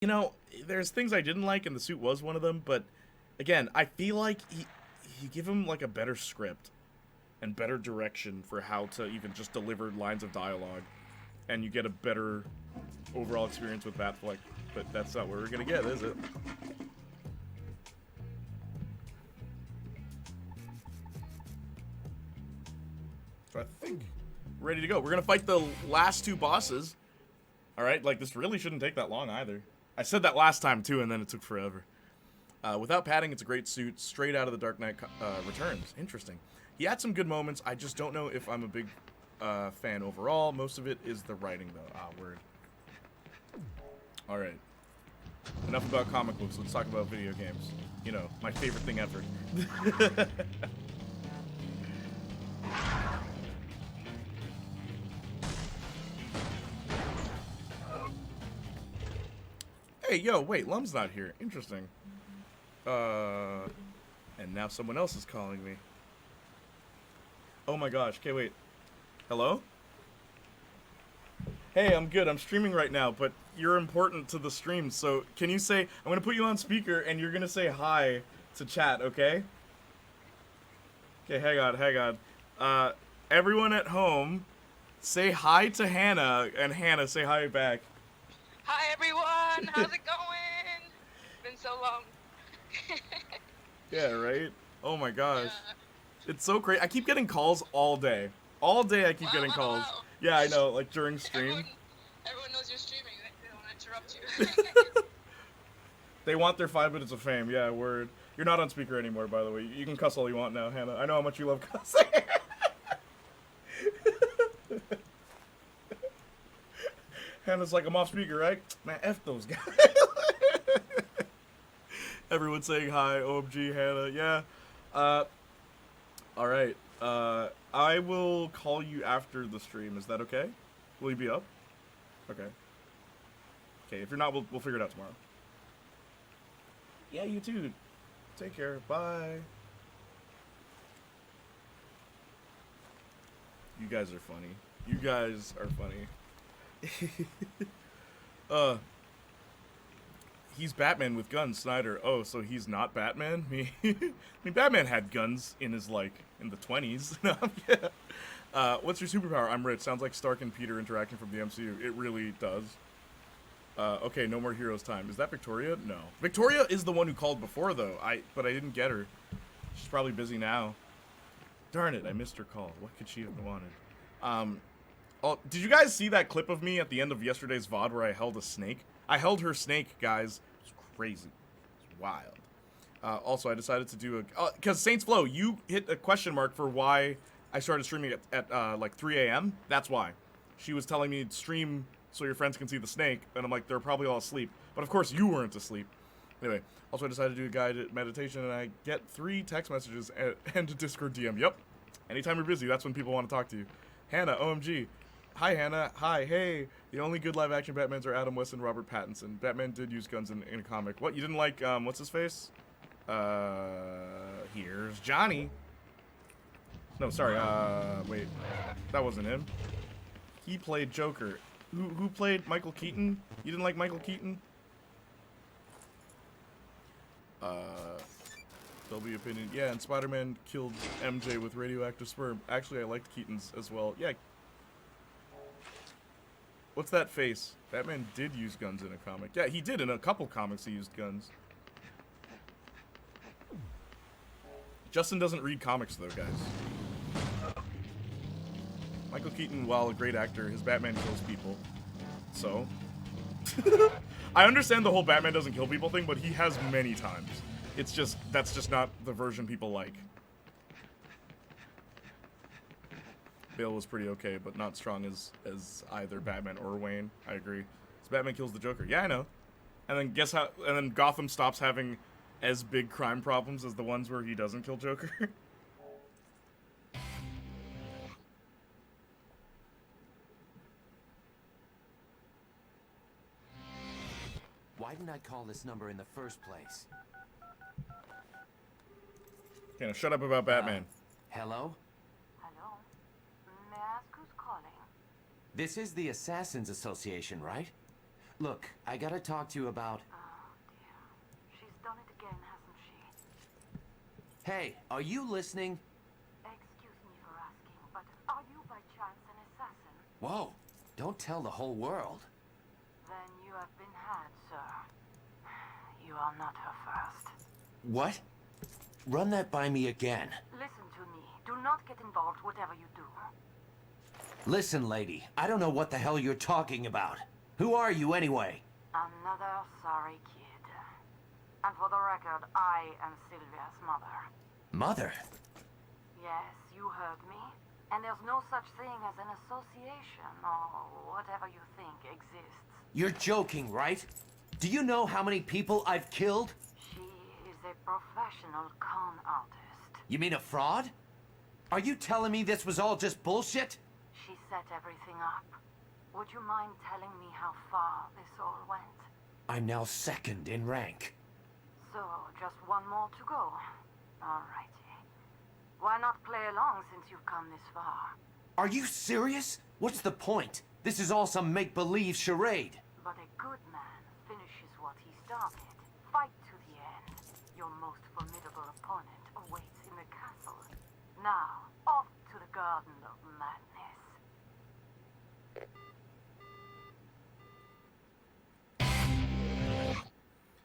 You know, there's things I didn't like, and the suit was one of them. But again, I feel like you give him like a better script and better direction for how to even just deliver lines of dialogue, and you get a better overall experience with Batfleck. But that's not what we're gonna get, is it? So I think we're ready to go. We're gonna fight the last two bosses. All right, like this really shouldn't take that long either. I said that last time too, and then it took forever. Without padding, it's a great suit, straight out of the Dark Knight Returns. Interesting. He had some good moments. I just don't know if I'm a big fan overall. Most of it is the writing, though. Ah, word. All right. Enough about comic books. Let's talk about video games. You know, my favorite thing ever. Hey, yo, wait, Lum's not here. Interesting. And now someone else is calling me. Oh my gosh. Okay, wait. Hello? Hey, I'm good. I'm streaming right now, but you're important to the stream, so can you say... I'm gonna put you on speaker, and you're gonna say hi to chat, okay? Okay, hang on. Everyone at home, say hi to Hannah, and Hannah, say hi back. Hi everyone, how's it going? It's been so long. Yeah, right? Oh my gosh. Yeah. It's so great. I keep getting calls all day. All day I keep Wow, getting wow, calls. wow. Yeah, I know, like during stream. Everyone knows you're streaming. They don't want to interrupt you. They want their 5 minutes of fame. Yeah, word. You're not on speaker anymore, by the way. You can cuss all you want now, Hannah. I know how much you love cussing. Hannah's like, I'm off speaker, right? Man, F those guys. Everyone saying hi, OMG, Hannah. Yeah. Alright. I will call you after the stream. Is that okay? Will you be up? Okay. Okay, if you're not, we'll figure it out tomorrow. Yeah, you too. Take care. Bye. You guys are funny. You guys are funny. He's Batman with guns, Snyder. Oh, so he's not Batman? I mean, Batman had guns in his, like, in the 20s. Yeah. What's your superpower? I'm rich. Sounds like Stark and Peter interacting from the MCU. It really does. Okay, no more heroes time. Is that Victoria? No. Victoria is the one who called before, though. But I didn't get her. She's probably busy now. Darn it, I missed her call. What could she have wanted? Oh, did you guys see that clip of me at the end of yesterday's VOD where I held a snake? I held her snake, guys. It's crazy. It's wild. Also, I decided to do a... Because Saints Flow, you hit a question mark for why I started streaming at like 3 a.m. That's why. She was telling me to stream so your friends can see the snake, and I'm like, they're probably all asleep. But of course, you weren't asleep. Anyway, also I decided to do a guided meditation, and I get 3 text messages and a Discord DM. Yep. Anytime you're busy, that's when people want to talk to you. Hannah, OMG. Hi, Hannah. Hi, hey. The only good live-action Batmans are Adam West and Robert Pattinson. Batman did use guns in a comic. What, you didn't like, what's his face? Here's Johnny. No, sorry, wait. That wasn't him. He played Joker. Who played Michael Keaton? You didn't like Michael Keaton? Dolby opinion. Yeah, and Spider-Man killed MJ with radioactive sperm. Actually, I liked Keaton's as well. Yeah. What's that face? Batman did use guns in a comic. Yeah, he did. In a couple comics, he used guns. Justin doesn't read comics, though, guys. Michael Keaton, while a great actor, his Batman kills people. So? I understand the whole Batman doesn't kill people thing, but he has many times. It's just, that's just not the version people like. Bale was pretty okay, but not strong as either Batman or Wayne. I agree. So Batman kills the Joker. Yeah, I know. And then guess how, and then Gotham stops having as big crime problems as the ones where he doesn't kill Joker. Why didn't I call this number in the first place? Okay, now shut up about Batman. Hello? Hello? May I ask who's calling? This is the Assassins Association, right? Look, I gotta talk to you about... Oh dear. She's done it again, hasn't she? Hey, are you listening? Excuse me for asking, but are you by chance an assassin? Whoa, don't tell the whole world. Then you have been had, sir. You are not her first. What? Run that by me again. Listen to me. Do not get involved whatever you do. Listen, lady, I don't know what the hell you're talking about. Who are you anyway? Another sorry kid. And for the record, I am Sylvia's mother. Mother? Yes, you heard me. And there's no such thing as an association, or whatever you think exists. You're joking, right? Do you know how many people I've killed? She is a professional con artist. You mean a fraud? Are you telling me this was all just bullshit? She set everything up. Would you mind telling me how far this all went? I'm now second in rank. So, just one more to go. Alrighty. Why not play along since you've come this far? Are you serious? What's the point? This is all some make-believe charade. But a good man finishes what he started. Fight to the end. Your most formidable opponent awaits in the castle. Now, off to the Garden of Madness.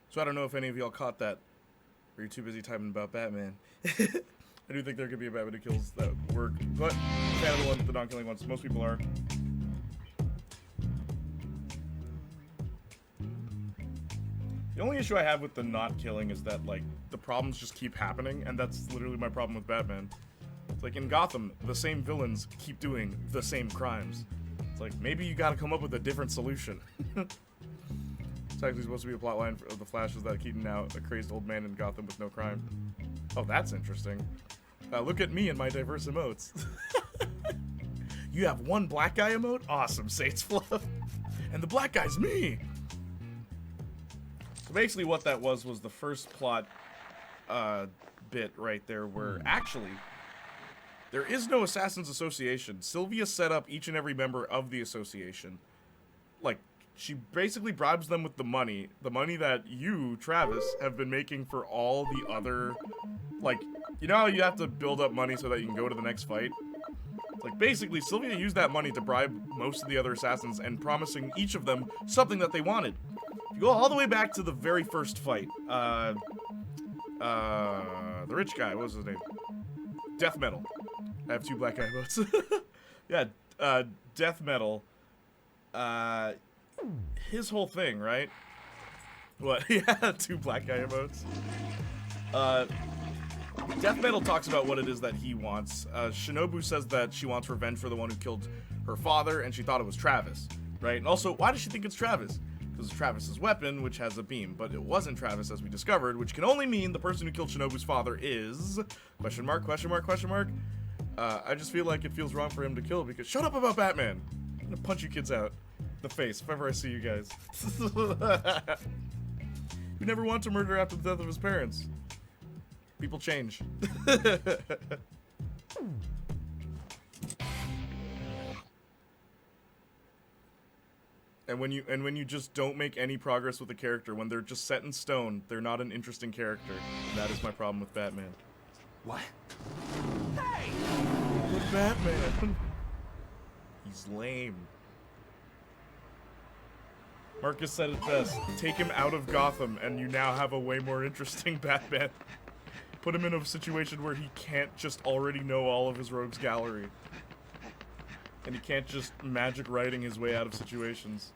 So I don't know if any of y'all caught that. Or you're too busy typing about Batman. I do think there could be a Batman who kills that work, but I'm a fan of the ones, the non-killing ones. Most people are. The only issue I have with the not killing is that, like, the problems just keep happening, and that's literally my problem with Batman. It's like in Gotham, the same villains keep doing the same crimes. It's like, maybe you gotta come up with a different solution. It's actually supposed to be a plotline of the Flash is that Keaton now a crazed old man in Gotham with no crime. Oh, that's interesting. Look at me and my diverse emotes. You have one black guy emote? Awesome, Saints Fluff. And the black guy's me! So basically what that was the first plot bit right there where actually there is no Assassins Association. Sylvia set up each and every member of the association. Like, she basically bribes them with the money that you, Travis, have been making for all the other, like, you know how you have to build up money so that you can go to the next fight? Like, basically, Sylvia used that money to bribe most of the other assassins and promising each of them something that they wanted. If you go all the way back to the very first fight, the rich guy, what was his name? Death Metal. I have two black guy votes. Yeah, Death Metal, his whole thing, right? What? Yeah, two black guy emotes. Death Metal talks about what it is that he wants. Shinobu says that she wants revenge for the one who killed her father, and she thought it was Travis, right? And also, why does she think it's Travis? Because it's Travis's weapon, which has a beam, but it wasn't Travis, as we discovered, which can only mean the person who killed Shinobu's father is... Question mark, question mark, question mark? I just feel like it feels wrong for him to kill because... Shut up about Batman! I'm gonna punch you kids out the face if ever I see you guys. You never want to murder after the death of his parents. People change. And when you just don't make any progress with a character, when they're just set in stone, they're not an interesting character. And that is my problem with Batman. What? Hey! With Batman. He's lame. Marcus said it best. Take him out of Gotham, and you now have a way more interesting Batman. Put him in a situation where he can't just already know all of his rogues gallery. And he can't just magic writing his way out of situations.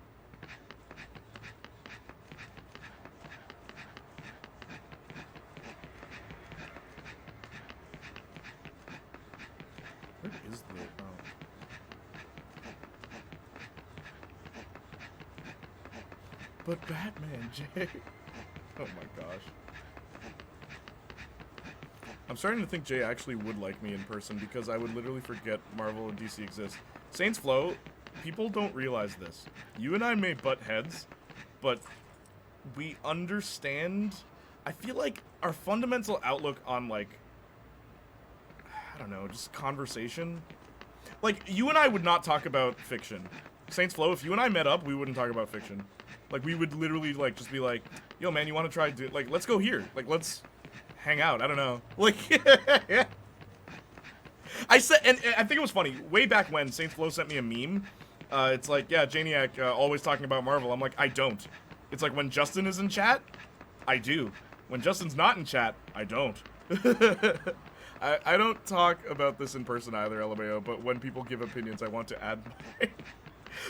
Where is the... Oh. But Batman, Jay. Oh my gosh. I'm starting to think Jay actually would like me in person because I would literally forget Marvel and DC exist. Saints Flow, people don't realize this. You and I may butt heads, but we understand. I feel like our fundamental outlook on, like, I don't know, just conversation. Like, you and I would not talk about fiction. Saints Flow, if you and I met up, we wouldn't talk about fiction. Like, we would literally, like, just be like, yo, man, you want to try, like, let's go here. Like, let's hang out. I don't know. Like, I said, and I think it was funny, way back when Saints Flow sent me a meme, it's like, yeah, Janiac always talking about Marvel. I'm like, I don't. It's like, when Justin is in chat, I do. When Justin's not in chat, I don't. I don't talk about this in person either, LMAO, but when people give opinions, I want to add mine.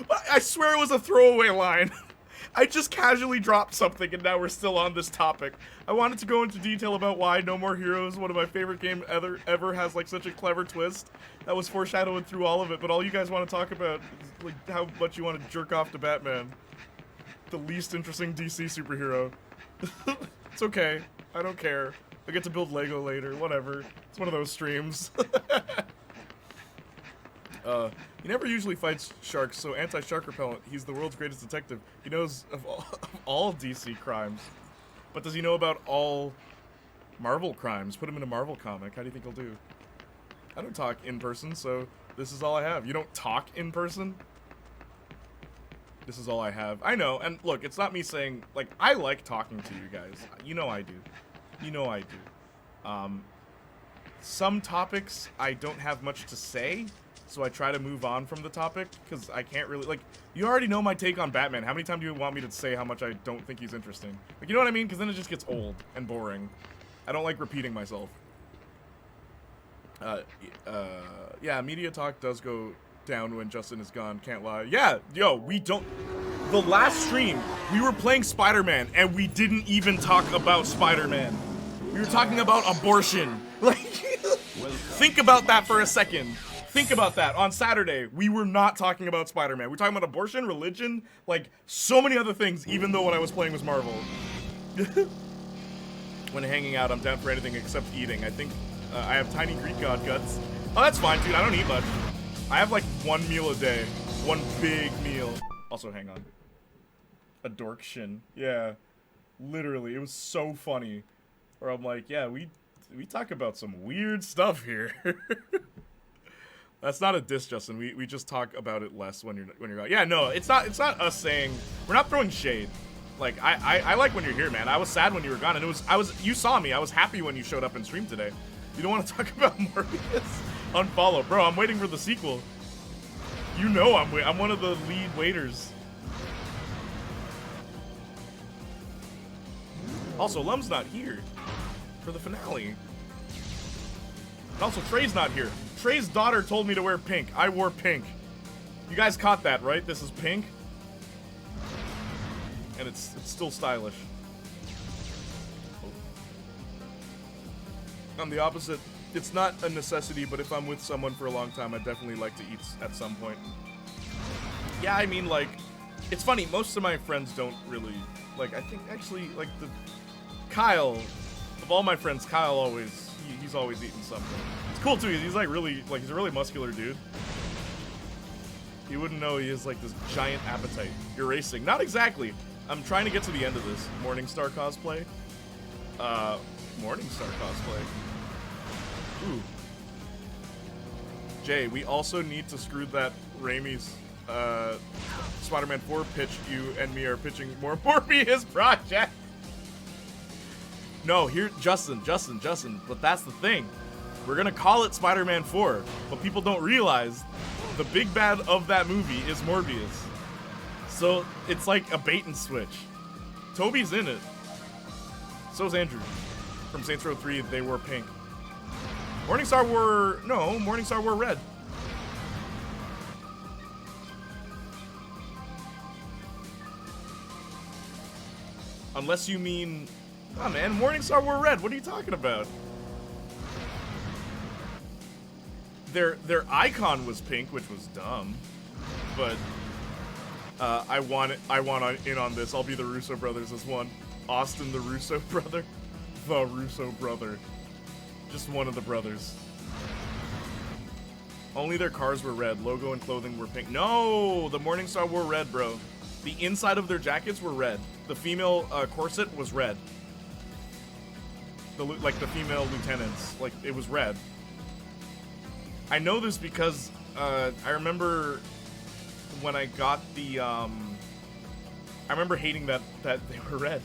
But I swear it was a throwaway line. I just casually dropped something, and now we're still on this topic. I wanted to go into detail about why No More Heroes, one of my favorite games ever has like such a clever twist that was foreshadowed through all of it, but all you guys want to talk about is like how much you want to jerk off to Batman. The least interesting DC superhero. It's okay. I don't care. I get to build Lego later. Whatever. It's one of those streams. He never usually fights sharks, so anti-shark repellent. He's the world's greatest detective. He knows of all DC crimes. But does he know about all Marvel crimes? Put him in a Marvel comic. How do you think he'll do? I don't talk in person, so this is all I have. You don't talk in person? This is all I have. I know, and look, it's not me saying, like, I like talking to you guys. You know I do. You know I do. Some topics I don't have much to say, so I try to move on from the topic, because I can't really, like, you already know my take on Batman. How many times do you want me to say how much I don't think he's interesting? Like, you know what I mean? Because then it just gets old and boring. I don't like repeating myself. Yeah, media talk does go down when Justin is gone, can't lie. Yeah, yo, we don't... The last stream, we were playing Spider-Man, and we didn't even talk about Spider-Man. We were talking about abortion. Like, think about that for a second. Think about that. On Saturday, we were not talking about Spider-Man. We're talking about abortion, religion, like, so many other things, even though what I was playing was Marvel. When hanging out, I'm down for anything except eating. I think I have tiny Greek god guts. Oh, that's fine, dude. I don't eat much. I have, like, one meal a day. One big meal. Also, hang on. A dork shin. Yeah. Literally. It was so funny. Where I'm like, yeah, we talk about some weird stuff here. That's not a diss, Justin. We just talk about it less when you're gone. Yeah, no, it's not us saying, we're not throwing shade. Like, I like when you're here, man. I was sad when you were gone, and you saw me. I was happy when you showed up in stream today. You don't want to talk about Morbius? Unfollow. Bro, I'm waiting for the sequel. You know I'm one of the lead waiters. Also, Lum's not here for the finale. And also, Trey's not here. Trey's daughter told me to wear pink. I wore pink. You guys caught that, right? This is pink. And it's still stylish. I'm the opposite. It's not a necessity, but if I'm with someone for a long time, I'd definitely like to eat at some point. Yeah, I mean, like, it's funny, most of my friends don't really, like, I think actually, like, Kyle, of all my friends, Kyle he's always eating something. It's cool too, he's like really, like, he's a really muscular dude. You wouldn't know he has like this giant appetite. Erasing, not exactly. I'm trying to get to the end of this. Morningstar cosplay. Morningstar cosplay. Ooh. Jay, we also need to screw that Raimi's Spider-Man 4 pitch. You and me are pitching more Morbius project. No, here, Justin, but that's the thing. We're gonna call it Spider-Man 4, but people don't realize the big bad of that movie is Morbius. So it's like a bait and switch. Toby's in it. So's Andrew. From Saints Row 3, they wore pink. Morningstar wore red. Unless you mean... Oh man, Morningstar wore red. What are you talking about? Their icon was pink, which was dumb. But I want in on this. I'll be the Russo brothers as one. Austin the Russo brother. The Russo brother. Just one of the brothers. Only their cars were red. Logo and clothing were pink. No! The Morningstar wore red, bro. The inside of their jackets were red. The female corset was red. Like the female lieutenants. Like, it was red. I know this because I remember when I got the, I remember hating that they were red.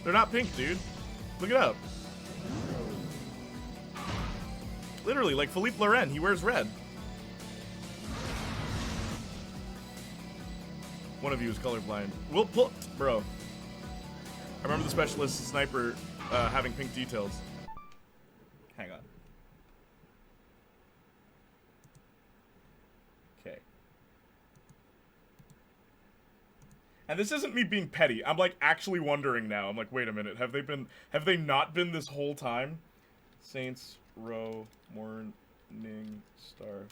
They're not pink, dude. Look it up. Literally, like Philippe Lauren, he wears red. One of you is colorblind. We'll pull, bro. I remember the specialist sniper having pink details. Hang on. Okay. And this isn't me being petty. I'm like actually wondering now. I'm like, wait a minute. Have they not been this whole time? Saints Row Morning Star.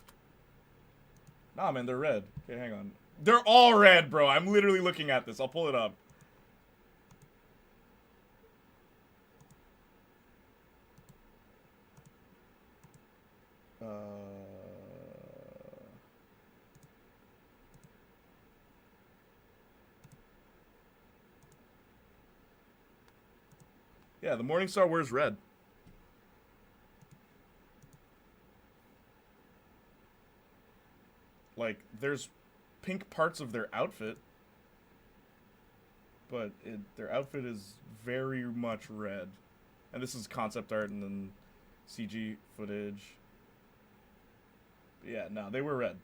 Nah, man, they're red. Okay, hang on. They're all red, bro. I'm literally looking at this. I'll pull it up. Yeah, the Morningstar wears red. Like, there's pink parts of their outfit, but their outfit is very much red. And this is concept art and then CG footage. But yeah, no, they were red.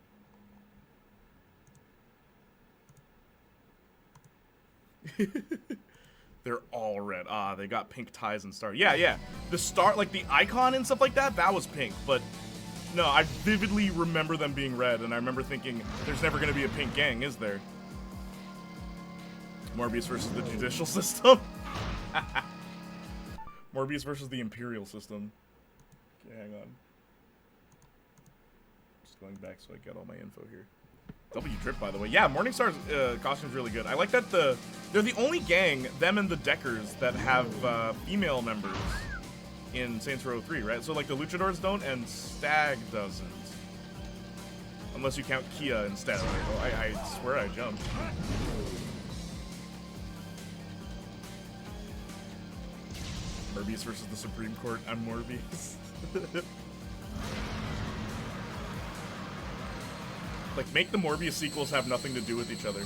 They're all red. Ah, they got pink ties and stars. Yeah, yeah. The star, like the icon and stuff like that, that was pink. But no, I vividly remember them being red, and I remember thinking, there's never going to be a pink gang, is there? Morbius versus the judicial system. Morbius versus the imperial system. Okay, hang on. Just going back so I get all my info here. W Drip, by the way. Yeah, Morningstar's costume's really good. I like that they're the only gang, them and the Deckers, that have female members in Saints Row 3, right? So, like, the Luchadors don't, and Stag doesn't. Unless you count Kia instead. Oh, I swear I jumped. Morbius versus the Supreme Court. I'm Morbius. Like, make the Morbius sequels have nothing to do with each other.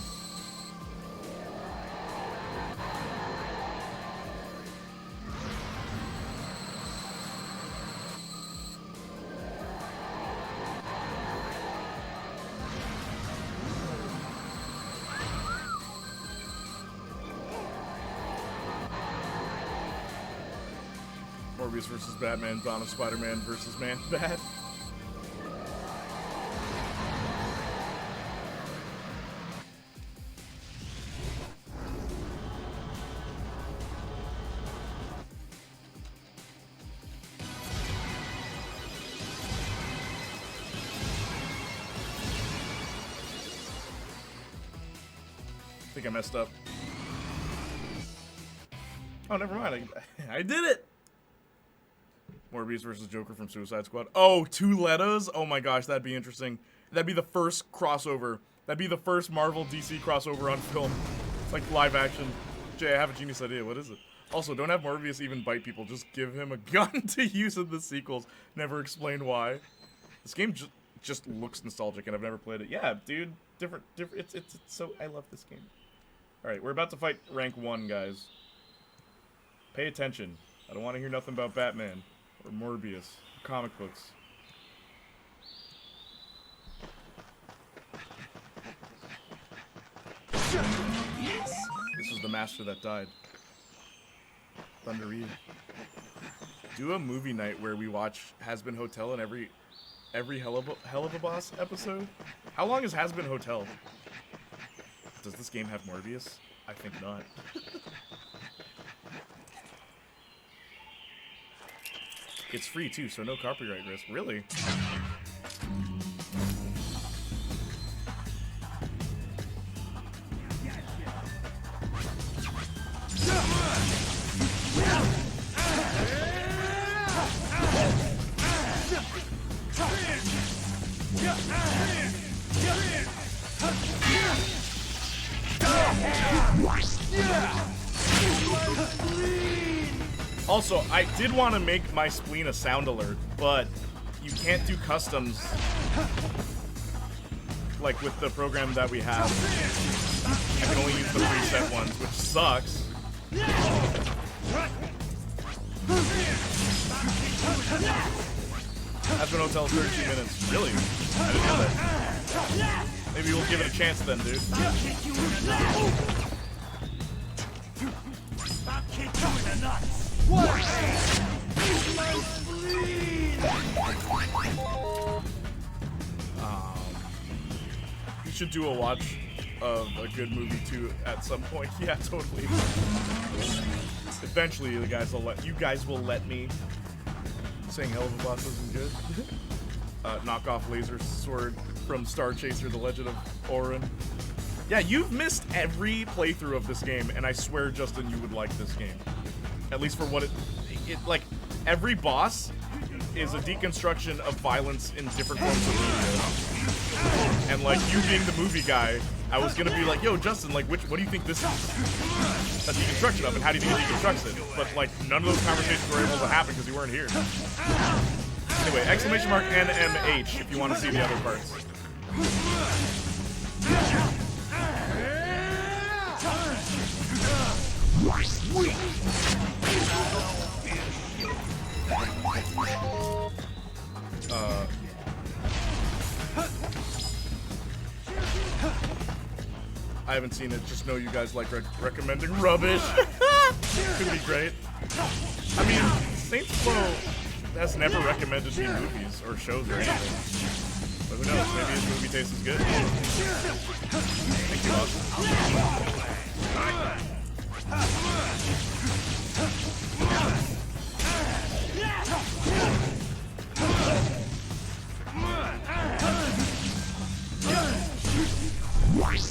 Morbius versus Batman, Dawn of Spider-Man versus Man-Bat. I think I messed up. Oh, never mind. I did it! Morbius versus Joker from Suicide Squad. Oh, two Letos? Oh my gosh, that'd be interesting. That'd be the first crossover. That'd be the first Marvel DC crossover on film. It's like live action. Jay, I have a genius idea. What is it? Also, don't have Morbius even bite people. Just give him a gun to use in the sequels. Never explain why. This game just looks nostalgic, and I've never played it. Yeah, dude. Different. It's so... I love this game. Alright, we're about to fight rank 1, guys. Pay attention. I don't want to hear nothing about Batman. Or Morbius. Or comic books. Yes. This is the master that died. Thunder Reed. Do a movie night where we watch Has Been Hotel in every Hell of a Boss episode? How long is Has Been Hotel? Does this game have Morbius? I think not. It's free too, so no copyright risk. Really? Also, I did want to make my spleen a sound alert, but you can't do customs like with the program that we have, I can only use the preset ones, which sucks. That's been Hotel 32 minutes. Really? I didn't know that. Maybe we'll give it a chance then, dude. I'll kick you in the nuts. You should do a watch of a good movie too at some point. Yeah, totally. Eventually, you guys will let me. Saying Hell of a Boss isn't good. Knockoff laser sword from Star Chaser: The Legend of Orin. Yeah, you've missed every playthrough of this game, and I swear, Justin, you would like this game. At least for what it like. Every boss is a deconstruction of violence in different forms of media. And like you being the movie guy, I was gonna be like, yo, Justin, like, what do you think this is a deconstruction of, and how do you think it deconstructs it? But like, none of those conversations were able to happen because you weren't here. Anyway, exclamation mark NMH if you want to see the other parts. I haven't seen it, just know you guys like recommending rubbish. Could be great. I mean, Saints Row has never recommended me movies or shows or anything. But who knows, maybe his movie taste is good. Thank you, Austin.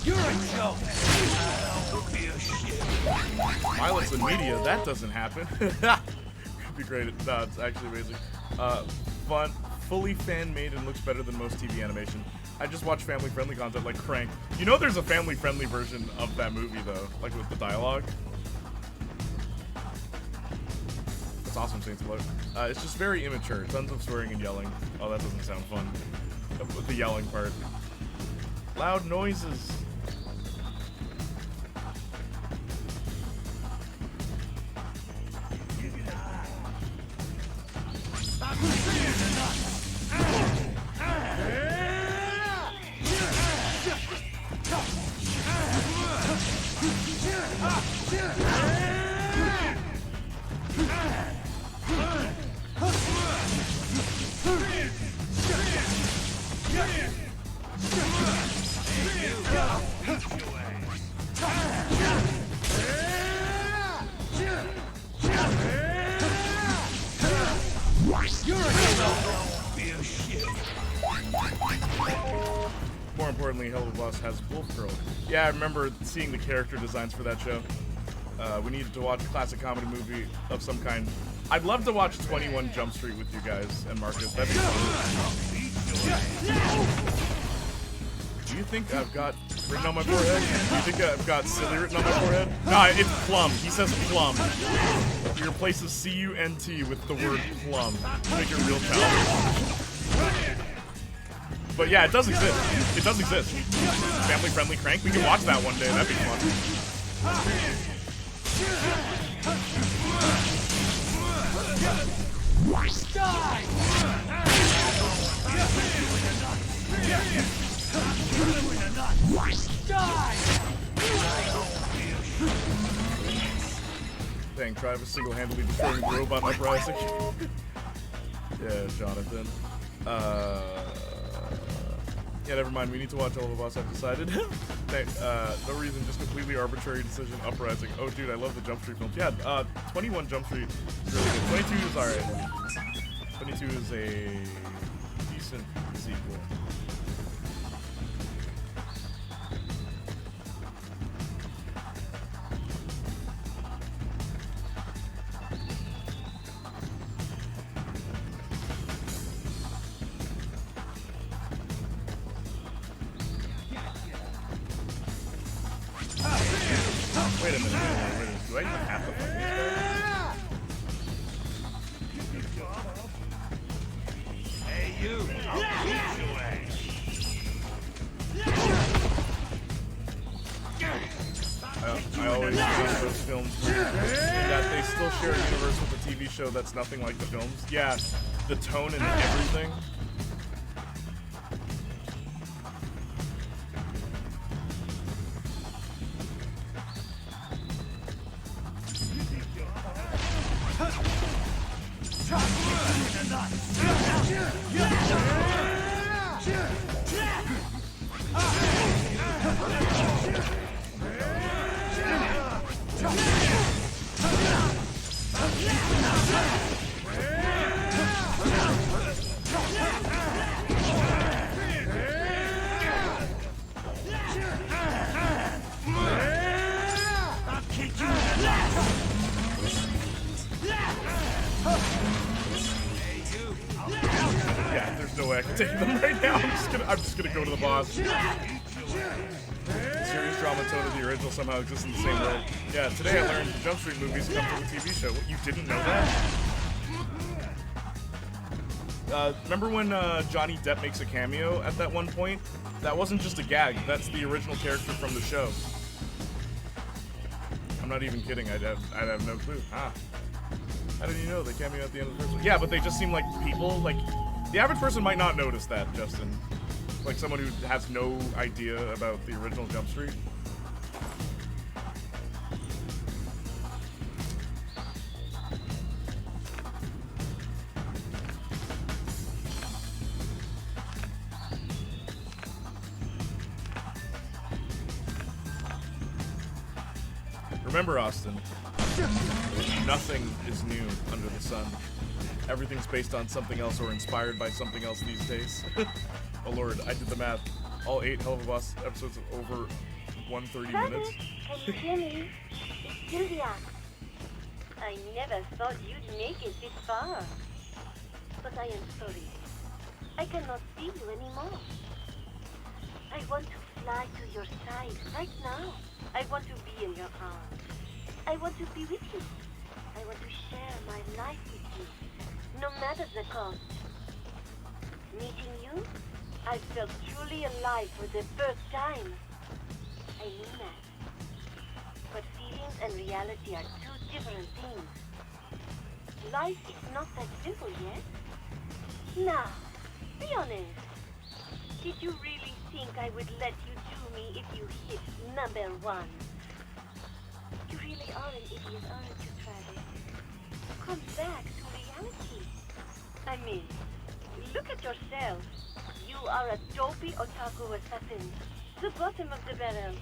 You're a joke. Don't be a shit. Violence in media, that doesn't happen. Could be great. No, it's actually amazing. Fun, fully fan-made, and looks better than most TV animation. I just watch family-friendly content like Crank. You know there's a family-friendly version of that movie, though, like with the dialogue. It's awesome, Saints Row. It's just very immature. Tons of swearing and yelling. Oh, that doesn't sound fun. With the yelling part. Loud noises. More importantly, Hell of a Boss has Wolf Girl. Yeah, I remember seeing the character designs for that show. We needed to watch a classic comedy movie of some kind. I'd love to watch 21 Jump Street with you guys and Marcus. That'd be fun. Do you think I've got written on my forehead? Do you think I've got silly written on my forehead? No, it's plum. He says plum. He replaces C-U-N-T with the word plum to make it real childish. But yeah, it does exist. It does exist. Family-friendly Crank. We can watch that one day. That'd be fun. Dang, Travis single-handedly destroying the robot uprising. Yeah, Jonathan. Yeah, never mind. We need to watch All of Us. I've decided. No reason, just completely arbitrary decision. Uprising. Oh, dude, I love the Jump Street films. Yeah, 21 Jump Street is really good. 22 is alright. 22 is a decent sequel. Wait a minute, do I even have to fight this guy? Hey, you. I'll beat your ass. still share a universe with a TV show that's nothing like the films. Yeah, the tone and everything. Yeah, there's no way I can take them right now. I'm just gonna go to the boss. The series drama tone of the original somehow exists in the same world. Yeah, today I learned the Jump Street movies come from a TV show. What, you didn't know that? Remember when Johnny Depp makes a cameo at that one point? That wasn't just a gag. That's the original character from the show. I'm not even kidding. I'd have no clue. Ah. How did you know they cameo at the end of the first one? Yeah, but they just seem like people. Like, the average person might not notice that, Justin. Like someone who has no idea about the original Jump Street. Remember, Austin, nothing is new under the sun. Everything's based on something else or inspired by something else these days. Oh lord, I did the math. All 8 Hell of a Boss episodes of over 130 minutes. Can you hear me? It's Sylvia. I never thought you'd make it this far. But I am sorry. I cannot see you anymore. I want to fly to your side right now. I want to be in your arms. I want to be with you. I want to share my life with you, no matter the cost. Meeting you, I felt truly alive for the first time. I mean that. But feelings and reality are two different things. Life is not that simple yet. Now, be honest. Did you really think I would let you do me if you hit number 1? You really are an idiot, aren't you, Travis? Come back to reality. I mean, look at yourself. You are a dopey otaku assassin. The bottom of the barrel.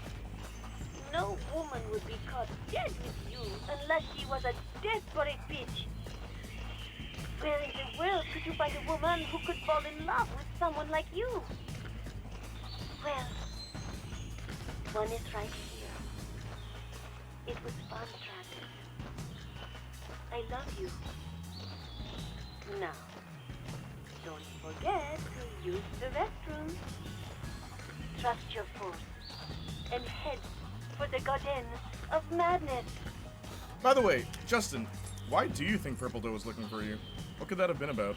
No woman would be caught dead with you unless she was a desperate bitch. Where in the world could you find a woman who could fall in love with someone like you? Well, one is right here. It was fun, Travis. I love you. Now, don't forget to use the restroom. Trust your force and head for the garden of madness. By the way, Justin, why do you think Purple Doe was looking for you? What could that have been about?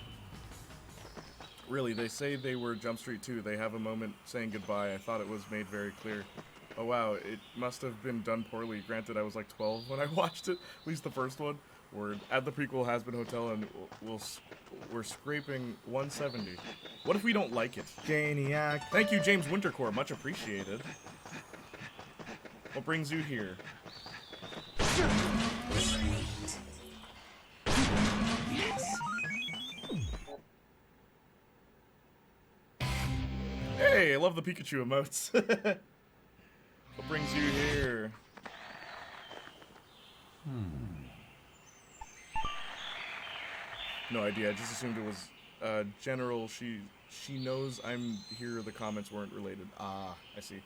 Really, they say they were Jump Street 2. They have a moment saying goodbye. I thought it was made very clear. Oh wow, it must have been done poorly. Granted, I was like 12 when I watched it, at least the first one. Word. Add the prequel Has Been Hotel and we're scraping 170. What if we don't like it? Playniac. Thank you, James Wintercore. Much appreciated. What brings you here? Hey, I love the Pikachu emotes. What brings you here? No idea. I just assumed it was general. She knows I'm here. The comments weren't related. Ah, I see.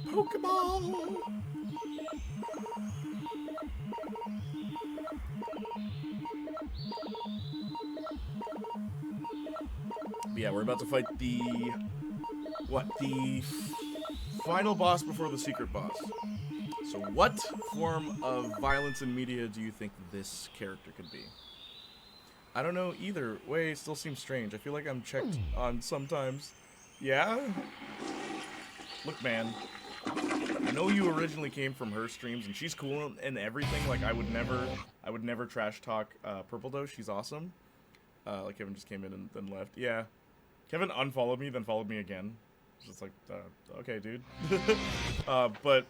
Pokemon. Yeah, we're about to fight the final boss before the secret boss. So what form of violence in media do you think this character could be? I don't know either way. It still seems strange. I feel like I'm checked on sometimes. Yeah? Look, man. I know you originally came from her streams, and she's cool and everything. Like, I would never trash talk Purple Doe. She's awesome. Like, Kevin just came in and then left. Yeah. Kevin unfollowed me, then followed me again. It's just like, okay, dude. But,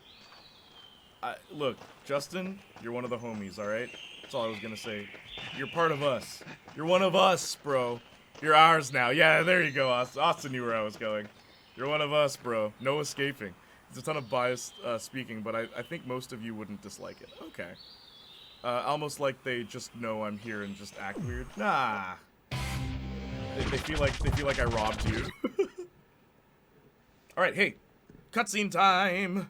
look, Justin, you're one of the homies, alright? That's all I was gonna say. You're part of us. You're one of us, bro. You're ours now. Yeah, there you go, Austin. Austin knew where I was going. You're one of us, bro. No escaping. There's a ton of bias speaking, but I think most of you wouldn't dislike it. Okay. Almost like they just know I'm here and just act weird. Nah. They feel like I robbed you. All right, hey, cutscene time.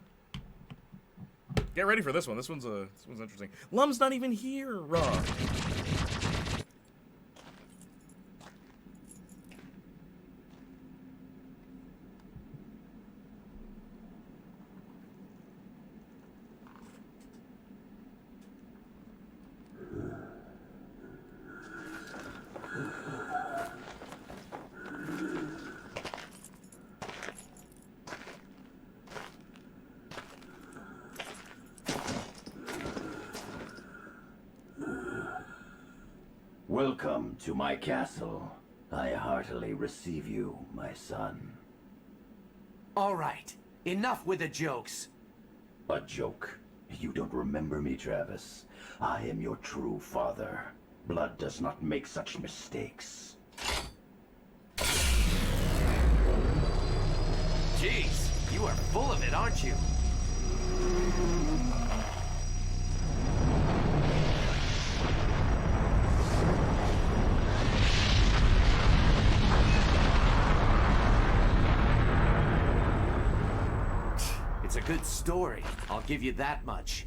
Get ready for this one. This one's interesting. Lum's not even here, Rob. Welcome to my castle. I heartily receive you, my son. All right, enough with the jokes. A joke? You don't remember me, Travis. I am your true father. Blood does not make such mistakes. Jeez, you are full of it, aren't you? It's a good story, I'll give you that much.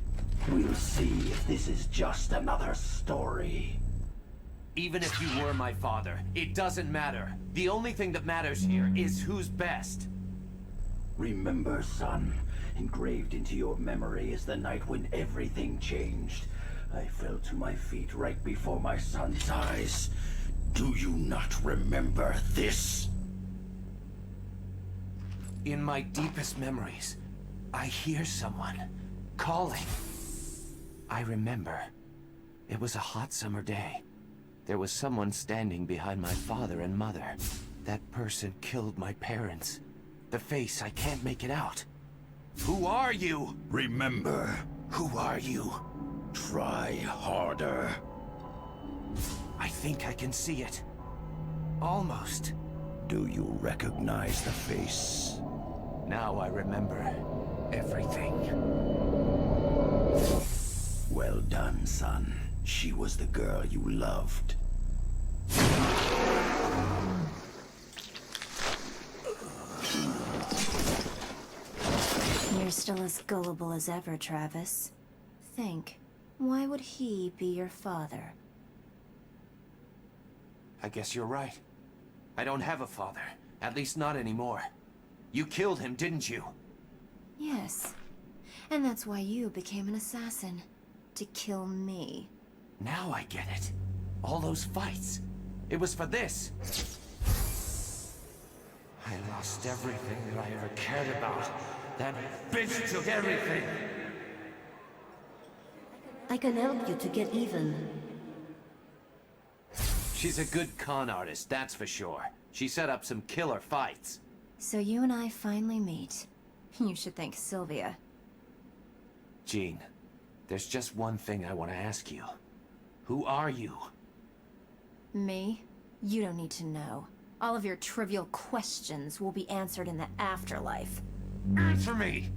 We'll see if this is just another story. Even if you were my father, it doesn't matter. The only thing that matters here is who's best. Remember, son, engraved into your memory is the night when everything changed. I fell to my feet right before my son's eyes. Do you not remember this? In my deepest memories, I hear someone calling. I remember. It was a hot summer day. There was someone standing behind my father and mother. That person killed my parents. The face, I can't make it out. Who are you? Remember, Who are you? try harder. I think I can see it. Almost. Do you recognize the face? Now I remember everything. Well done, son. She was the girl you loved. You're still as gullible as ever, Travis. Think, why would he be your father? I guess you're right. I don't have a father. At least not anymore. You killed him, didn't you? Yes. And that's why you became an assassin. To kill me. Now I get it. All those fights. It was for this. I lost everything that I ever cared about. That bitch took everything. I can help you to get even. She's a good con artist, that's for sure. She set up some killer fights. So you and I finally meet. You should thank Sylvia. Jean, there's just one thing I want to ask you. Who are you? Me? You don't need to know. All of your trivial questions will be answered in the afterlife. Answer me!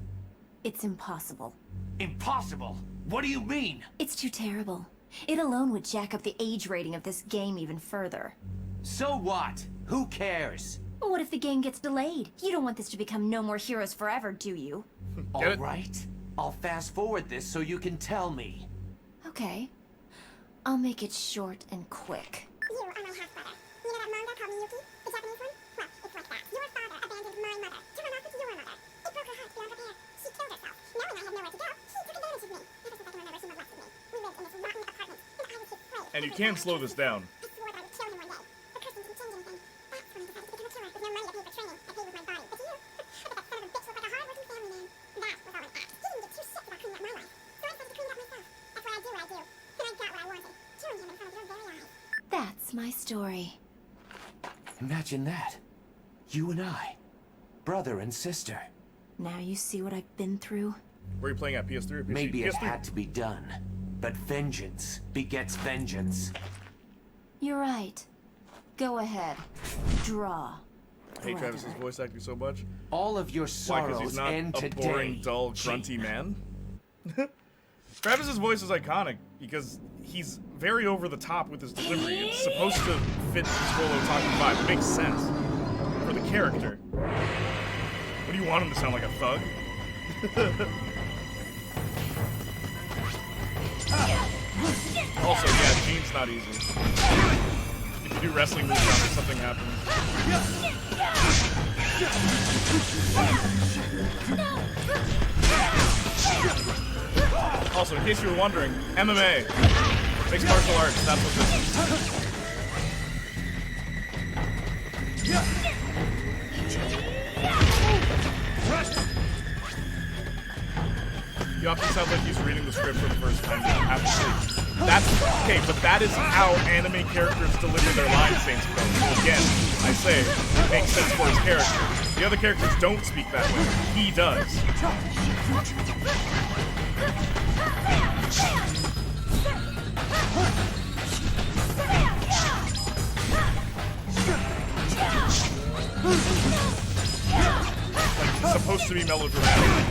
It's impossible. Impossible! What do you mean? It's too terrible. It alone would jack up the age rating of this game even further. So what? Who cares? What if the game gets delayed? You don't want this to become No More Heroes Forever, do you? All right. I'll fast forward this so you can tell me. Okay. I'll make it short and quick. You are my half-brother. You know that manga called Miyuki? The Japanese one? Well, it's like that. Your father abandoned my mother to run off with your mother. It broke her heart beyond repair. She killed herself. Knowing I had nowhere to go, he took advantage of me. Ever since I can remember, she molested me. We lived in this rotten apartment, and I was his slave. And you can slow this down. I swore that I would kill him one day. The person can change anything. That's when I decided to become a killer with no money to pay for training. I paid with my body. But you? I bet that son of a bitch looked like a That's my story. Imagine that. You and I. Brother and sister. Now you see what I've been through? Were you playing at PS3 or PC? Maybe it PS3. had to be done. But vengeance begets vengeance. You're right. Go ahead. Draw. I hate brother. Travis's voice acting so much. All of your Why? Because he's sorrows not end a today. boring, dull, grunty man. Travis's voice is iconic because he's very over the top with his delivery. It's supposed to fit his whole otaku vibe. It makes sense for the character. What do you want him to sound like, a thug? Also, yeah, Gene's not easy. If you do wrestling moves on it, something happens. Also, in case you were wondering, MMA, mixed martial arts, that's what this is. He often sounds like he's reading the script for the first time. Absolutely. That's okay, but that is how anime characters deliver their lines, Saints Pro. So again, I say, it makes sense for his character. The other characters don't speak that way. He does. Like, he's supposed to be melodramatic.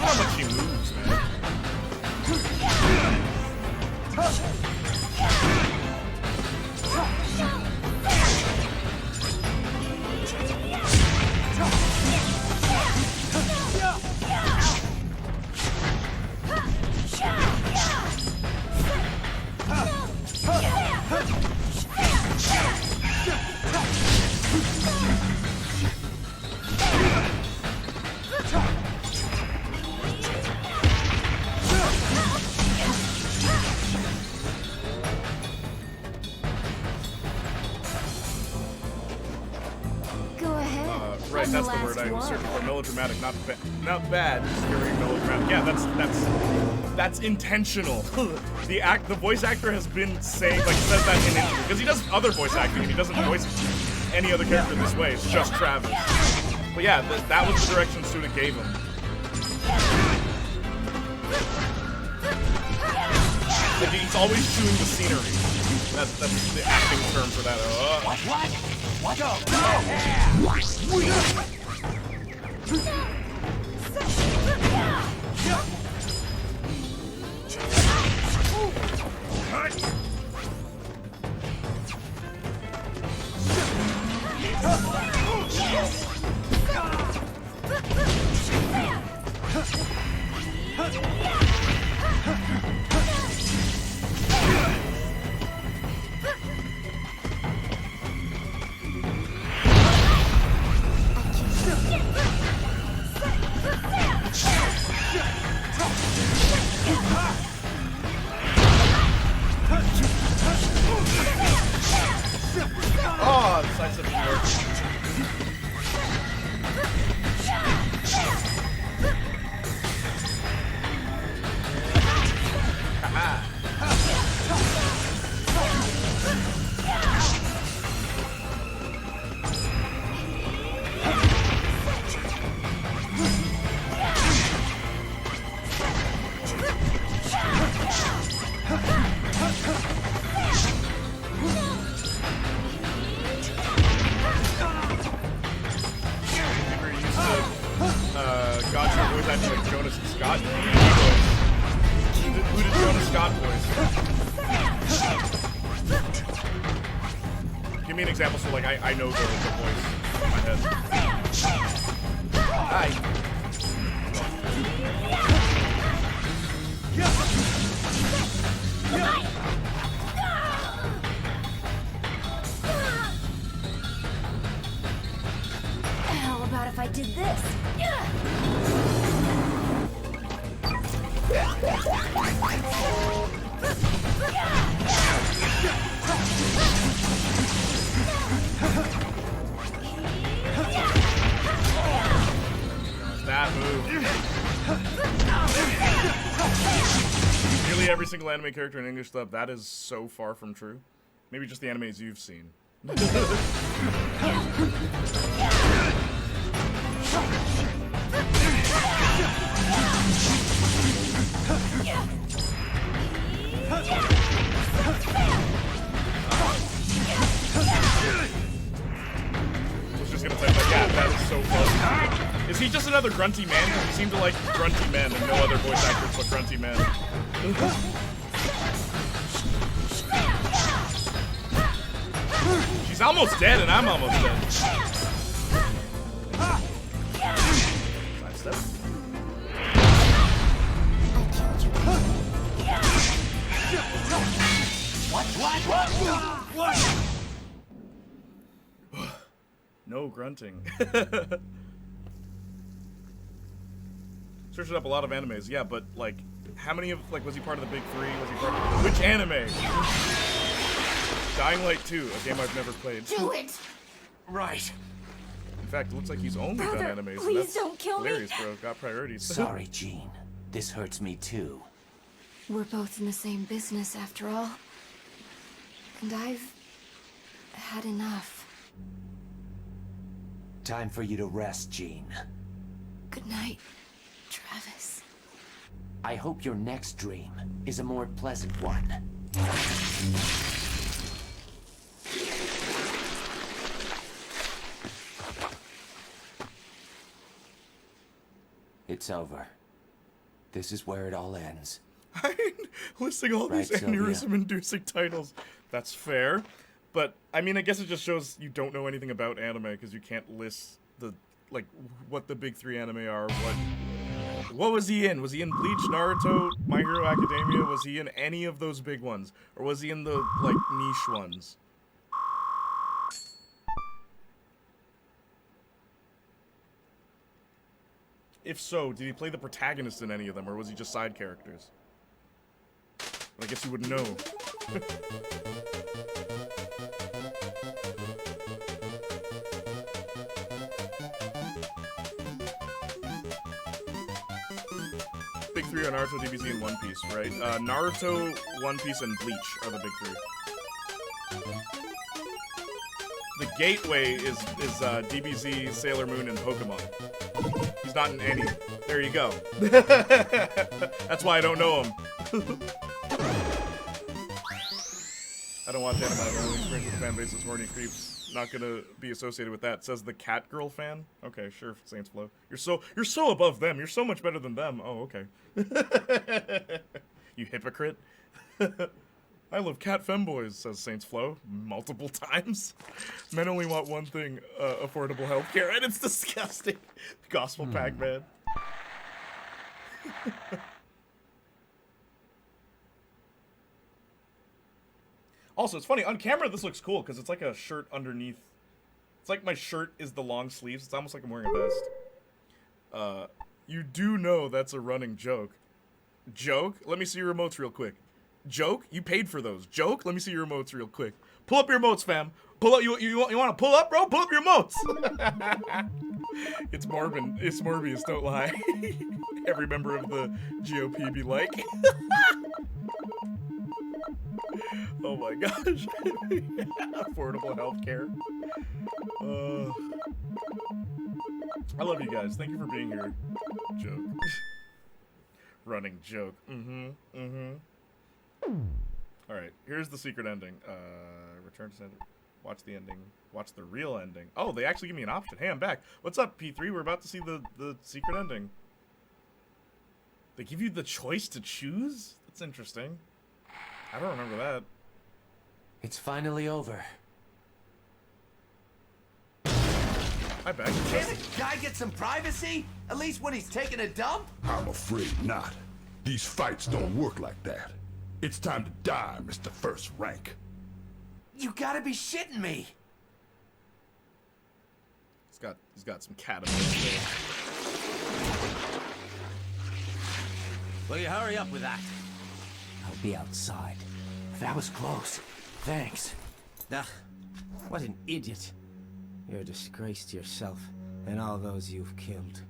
How much he moves, man. Right, that's the word I was searching for. Melodramatic, not bad, just very melodramatic. Yeah, that's intentional. The voice actor has been saying, like, says that in interviews, because he does other voice acting and he doesn't voice any other character this way. It's just Travis. But yeah, that was the direction Suda gave him. Like, he's always chewing the scenery. That's the acting term for that. What? Go! Oh, the side step work. Gotcha voice acting like Jonas and Scott. Who did Jonas Scott voice? Give me an example so like I know the voice in my head. Hi. How about if I did this? Literally every single anime character in English dub, that is so far from true. Maybe just the animes you've seen. I was just gonna say, like, yeah, that is so fun. Is he just another grunty man? Because he seemed to like grunty men and no other voice actors but grunty men. She's almost dead and I'm almost dead. Side step. What? No grunting. Searched up a lot of animes, yeah, but like, how many of, like, was he part of the big three? Was he part of, which anime? Dying Light 2, a game I've never played. Do it! Right. In fact, it looks like he's only Brother, done animes. please That's don't kill me. hilarious, bro. Got priorities. Sorry, Jean. This hurts me too. We're both in the same business after all. And I've had enough. Time for you to rest, Jean. Good night, Travis. I hope your next dream is a more pleasant one. It's over. This is where it all ends. Listing all these Right, Sylvia? aneurysm-inducing titles. That's fair. But, I mean, I guess it just shows you don't know anything about anime because you can't list the, like, what the big three anime are. What was he in? Was he in Bleach, Naruto, My Hero Academia? Was he in any of those big ones? Or was he in the, like, niche ones? If so, did he play the protagonist in any of them, or was he just side characters? I guess you would know. Big three are Naruto, DBZ, and One Piece, right? Naruto, One Piece, and Bleach are the big three. The gateway is DBZ, Sailor Moon, and Pokemon. He's not in any. There you go. That's why I don't know him. I don't watch anime. My only experience with the fan base is horny creeps. Not gonna be associated with that. Says the Cat Girl fan. Okay, sure, Saints Flow. You're so above them. You're so much better than them. Oh, okay. You hypocrite. I love cat femboys, says Saints Flow, multiple times. Men only want one thing, affordable healthcare, and it's disgusting. Gospel pack, man. Also, it's funny, on camera this looks cool, because it's like a shirt underneath. It's like my shirt is the long sleeves. It's almost like I'm wearing a vest. You do know that's a running joke. Joke? Let me see your remotes real quick. Joke? You paid for those. Joke? Let me see your remotes real quick. Pull up your remotes, fam. Pull up. You want to pull up, bro? Pull up your remotes. It's Morbin. It's Morbius. Don't lie. Every member of the GOP be like. Oh my gosh. Affordable healthcare. I love you guys. Thank you for being here. Joke. Running joke. Alright, here's the secret ending. Return to center. Watch the ending. Watch the real ending. Oh, they actually give me an option. Hey, I'm back. What's up, P3? We're about to see the secret ending. They give you the choice to choose? That's interesting. I don't remember that. It's finally over. Hi, back. Can't a guy get some privacy? At least when he's taking a dump? I'm afraid not. These fights don't work like that. It's time to die, Mr. First Rank. You gotta be shitting me. He's got some cat there. Will you hurry up with that? I'll be outside. That was close. Thanks. Ugh, what an idiot. You're a disgrace to yourself and all those you've killed.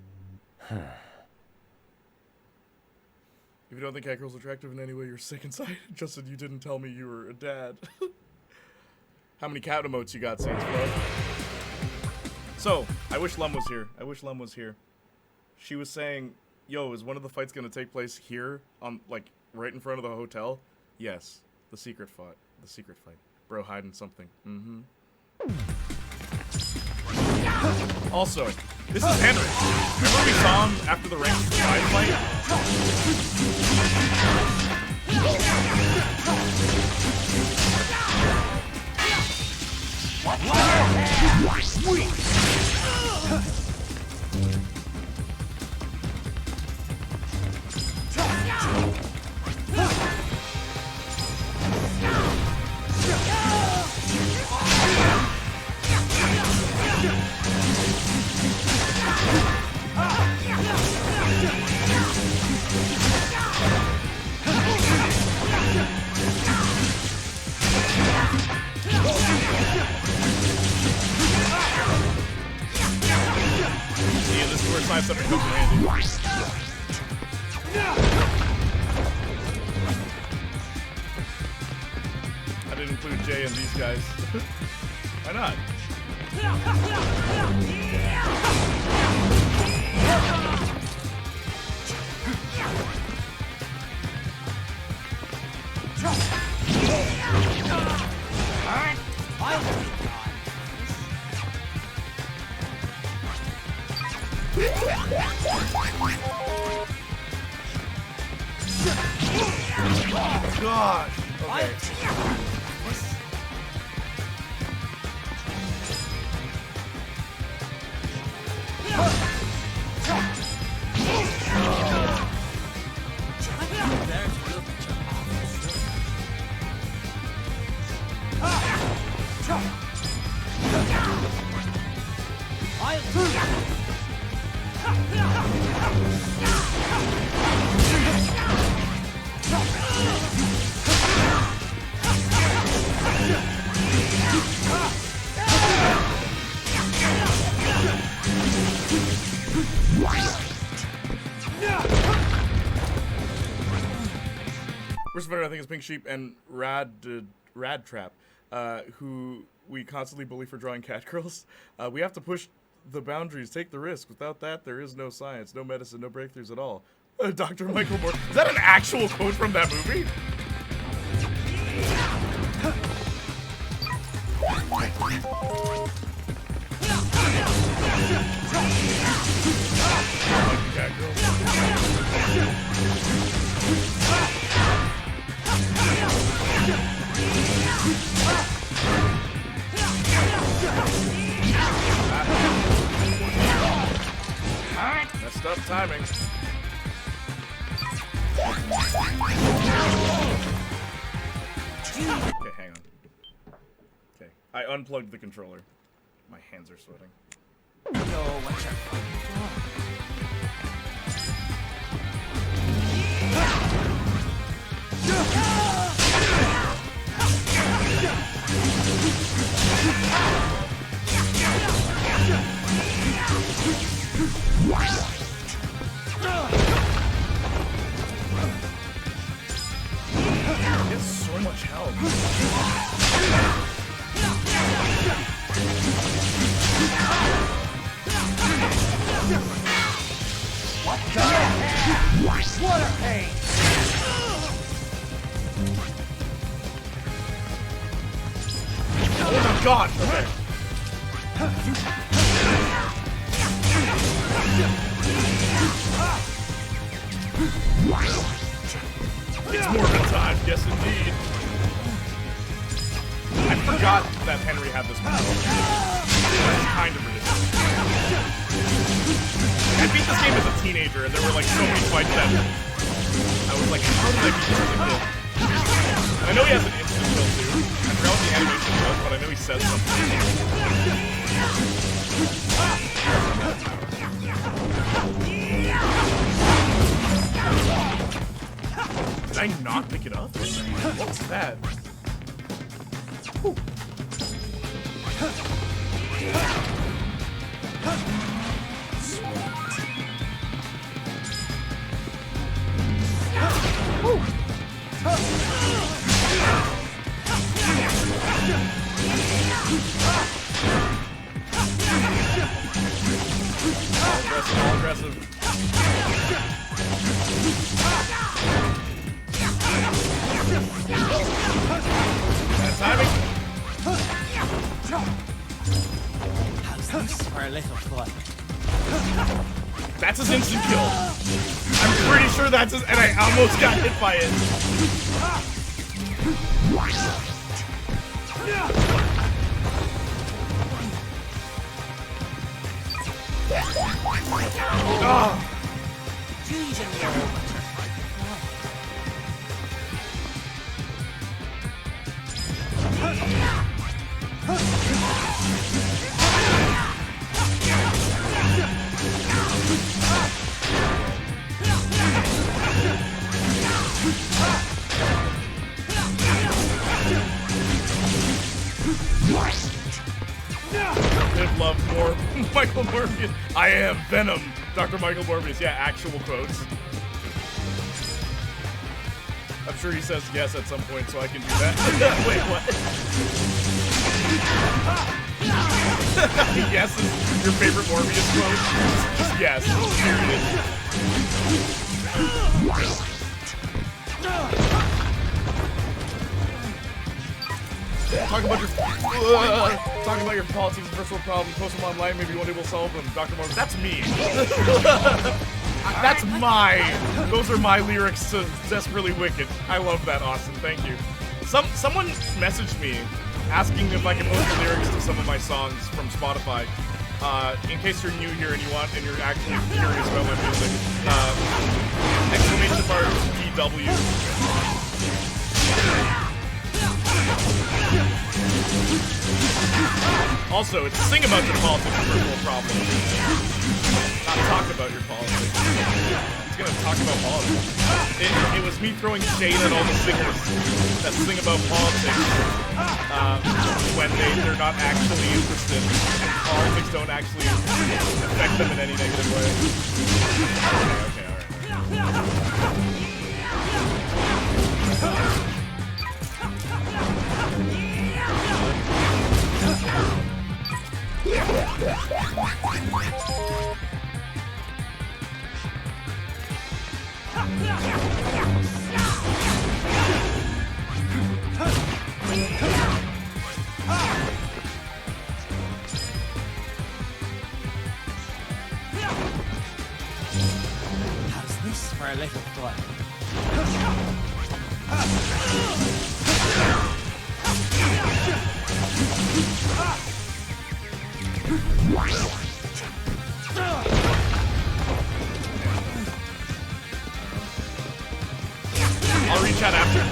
If you don't think Catgirl's attractive in any way, you're sick inside. Justin, you didn't tell me you were a dad. How many cat emotes you got, Saints, bro? So, I wish Lum was here. I wish Lum was here. She was saying, yo, is one of the fights gonna take place here on, like, right in front of the hotel? Yes. The secret fight. The secret fight. Bro hiding something. Mm-hmm. Also, this is Henry. Remember we saw him after the ranked side fight? Yeah, this is where side stuff comes in handy. I didn't include Jay and these guys. Why not? Gosh. Okay. Worst better, I think, is Pink Sheep and Rad Trap, who we constantly bully for drawing cat girls. We have to push the boundaries, take the risk. Without that, there is no science, no medicine, no breakthroughs at all. Dr. Michael Moore. Is that an actual quote from that movie? Cat girls. Messed up timing. Okay, hang on. Okay, I unplugged the controller. My hands are sweating. No, what's your It's so much help. What the heck? What a pain! Oh my god! Okay. It's Morbid time, yes indeed. I forgot that Henry had this power. That's kind of ridiculous. I beat this game as a teenager, and there were like so many fights that I was like, how did I beat this as a kid? And I know he has an instant kill too. I forgot what the animation was, but I know he says something. Did I not pick it up? What was that? Whew. little fun. That's his instant kill. I'm pretty sure that's his, and I almost got hit by it. Oh. Live, love, more. Michael Morbius. I am Venom. Dr. Michael Morbius. Yeah, actual quotes. I'm sure he says yes at some point, so I can do that. Wait, what? Yes is your favorite Morbius quote? Just yes. Talk about your politics and personal problems. Post them online. Maybe one day we'll solve them. Dr. Morbius. That's me. That's those are my lyrics to Desperately Wicked. I love that, Austin. Thank you. Someone messaged me asking if I can post the lyrics to some of my songs from Spotify. In case you're new here and you're actually curious about my music. Exclamation mark PW. Also, it's sing about your politics and personal problems. Not talk about your politics. He's gonna talk about politics. It was me throwing shade at all the singers that sing about politics when they're not actually interested. And politics don't actually affect them in any negative way. Okay, alright. How's this for a little fun? I'll reach out after.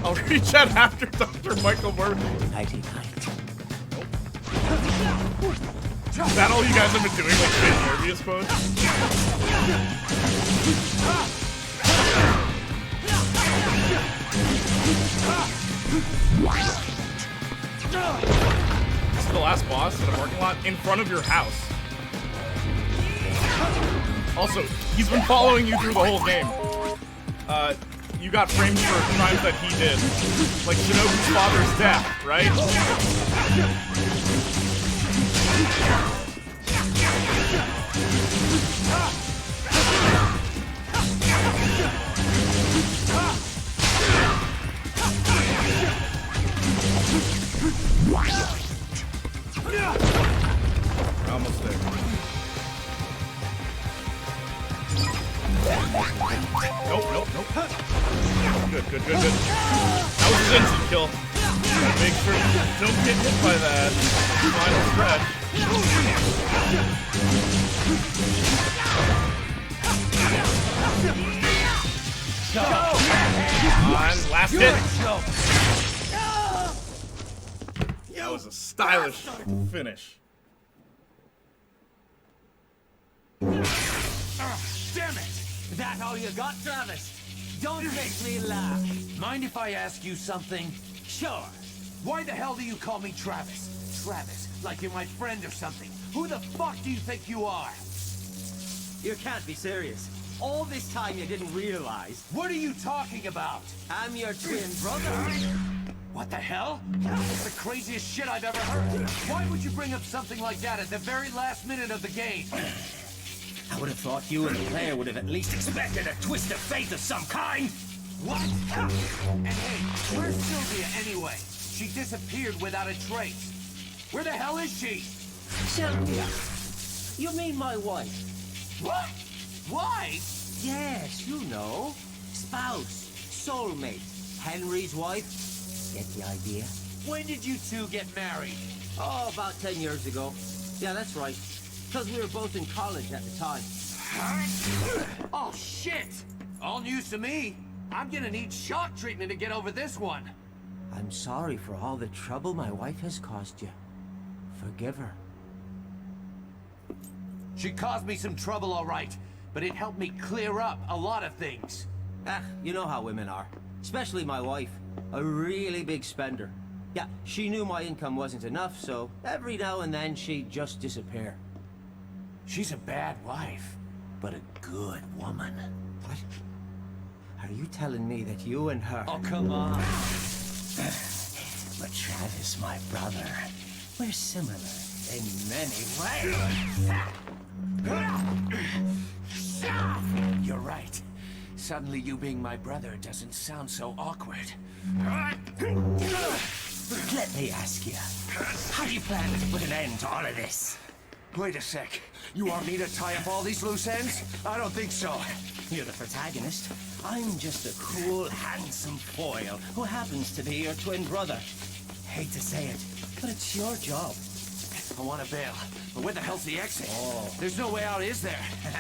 I'll reach out after Dr. Michael Morbius. Nighty night. Is that all you guys have been doing, like fake Morbius quotes? This is the last boss in a parking lot in front of your house. Also, he's been following you through the whole game. You got framed for crimes that he did. Like Shinobu's father's death, right? Almost there. Nope. Good. That was his instant kill. Gotta make sure you don't get hit by that final stretch. Come on, last hit. That was a stylish finish. Damn it! That all you got, Travis? Don't make me laugh. Mind if I ask you something? Sure. Why the hell do you call me Travis? Travis, like you're my friend or something. Who the fuck do you think you are? You can't be serious. All this time you didn't realize. What are you talking about? I'm your twin brother. What the hell? That's the craziest shit I've ever heard. Why would you bring up something like that at the very last minute of the game? I would have thought you and the player would have at least expected a twist of fate of some kind. What? And hey, where's Sylvia anyway? She disappeared without a trace. Where the hell is she? Sylvia. You mean my wife? What? Why? Yes, you know. Spouse. Soulmate. Henry's wife. Get the idea? When did you two get married? Oh, about 10 years ago. Yeah, that's right. Because we were both in college at the time. Oh, shit! All news to me. I'm gonna need shock treatment to get over this one. I'm sorry for all the trouble my wife has caused you. Forgive her. She caused me some trouble, all right, but it helped me clear up a lot of things. Ah, you know how women are. Especially my wife. A really big spender. Yeah, she knew my income wasn't enough, so every now and then she'd just disappear. She's a bad wife, but a good woman. What? Are you telling me that you and her... Oh, come on. But Travis, my brother, we're similar in many ways. You're right. Suddenly you being my brother doesn't sound so awkward. Let me ask you, how do you plan to put an end to all of this? Wait a sec. You want me to tie up all these loose ends? I don't think so. You're the protagonist. I'm just a cool, handsome foil who happens to be your twin brother. Hate to say it, but it's your job. I want to bail, but where the hell's the exit? Oh. There's no way out, is there?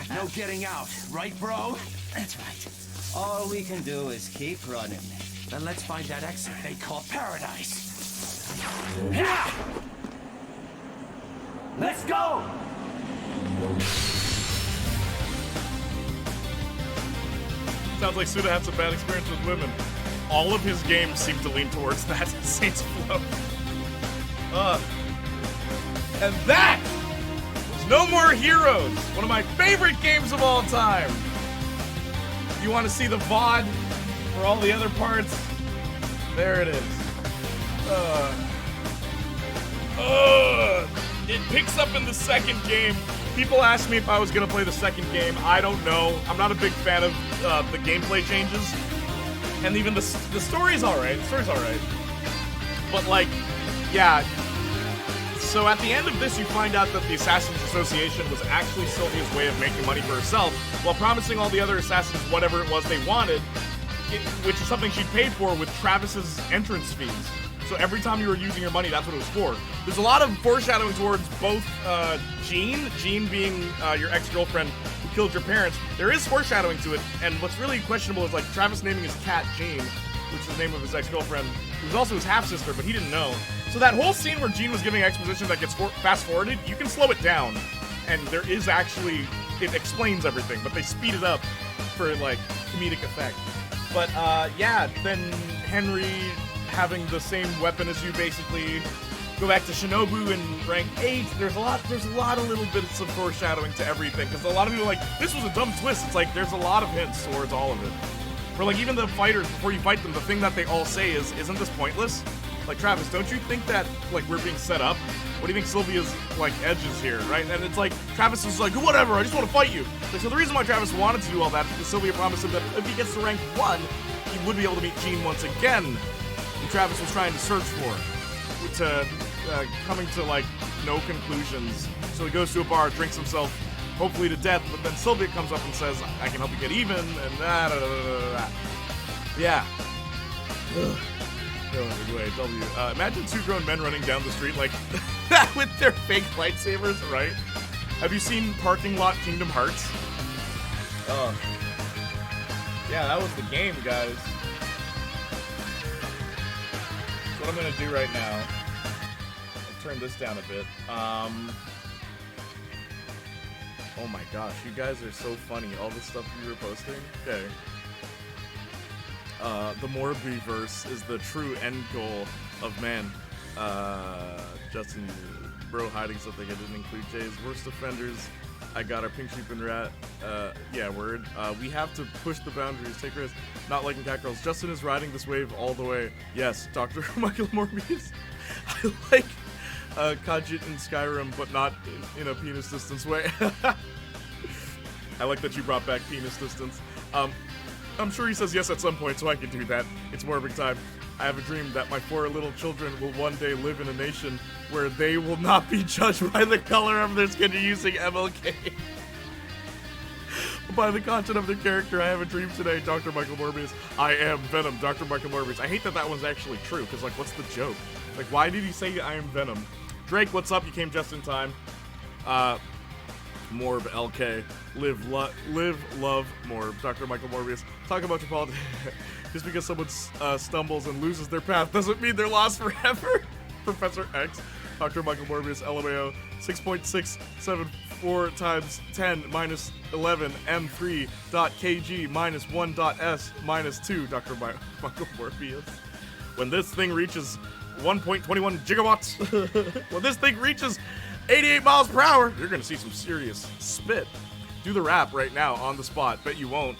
No getting out, right, bro? That's right. All we can do is keep running. Then let's find that exit they call paradise. Let's go! Sounds like Suda had some bad experience with women. All of his games seem to lean towards that Saints Flow. And that was No More Heroes, one of my favorite games of all time. If you want to see the VOD for all the other parts, there it is. It picks up in the second game. People asked me if I was going to play the second game. I don't know. I'm not a big fan of the gameplay changes. And even the story's alright. The story's alright. But, like, yeah. So at the end of this, you find out that the Assassins Association was actually Sylvia's way of making money for herself, while promising all the other assassins whatever it was they wanted, which is something she'd paid for with Travis's entrance fees. So every time you were using your money, that's what it was for. There's a lot of foreshadowing towards both Jean being your ex-girlfriend who killed your parents. There is foreshadowing to it, and what's really questionable is, like, Travis naming his cat Jean, which is the name of his ex-girlfriend, who was also his half-sister, but he didn't know. So that whole scene where Jean was giving exposition that gets fast-forwarded, you can slow it down, and there is actually, it explains everything, but they speed it up for, like, comedic effect. But, yeah, then Henry having the same weapon as you, basically. Go back to Shinobu in rank 8. There's a lot of little bits of foreshadowing to everything, because a lot of people are like, this was a dumb twist. It's like, there's a lot of hints towards all of it. For, like, even the fighters, before you fight them, the thing that they all say is, isn't this pointless? Like, Travis, don't you think that, like, we're being set up? What do you think Sylvia's, like, edge is here, right? And it's like, Travis is like, whatever, I just want to fight you. Like, so the reason why Travis wanted to do all that is because Sylvia promised him that if he gets to rank 1, he would be able to meet Jean once again, who Travis was trying to search for, to coming to, like, no conclusions. So he goes to a bar, drinks himself, hopefully to death, but then Sylvia comes up and says, I can help you get even, and yeah. UAW. Imagine two grown men running down the street like that with their fake lightsabers, right? Have you seen Parking Lot Kingdom Hearts? Yeah, that was the game, guys. What I'm gonna do right now turn this down a bit. Oh my gosh, you guys are so funny. All the stuff you were posting. Okay. The Morbiverse is the true end goal of man. Justin, bro, hiding something I didn't include. Jay's worst offenders. I got our pink sheep and rat. Yeah, word. We have to push the boundaries, take risks, not liking cat girls. Justin is riding this wave all the way. Yes, Dr. Michael Morbius. I like Khajiit in Skyrim, but not in a penis distance way. I like that you brought back penis distance. I'm sure he says yes at some point, so I can do that. It's Morbid time. I have a dream that my 4 little children will one day live in a nation where they will not be judged by the color of their skin using MLK. By the content of their character. I have a dream today, Dr. Michael Morbius. I am Venom, Dr. Michael Morbius. I hate that that one's actually true, because, like, what's the joke? Like, why did he say I am Venom? Drake, what's up? You came just in time. Morb, LK. Live, love, Morb. Dr. Michael Morbius. Talk about your politics. Just because someone stumbles and loses their path doesn't mean they're lost forever. Professor X. Dr. Michael Morbius, LMAO. 6.674 times 10 minus 11 M3.kg minus 1.s minus 2. Dr. Michael Morbius. When this thing reaches 1.21 gigawatts, when this thing reaches 88 miles per hour, you're gonna see some serious spit. Do the rap right now on the spot. Bet you won't.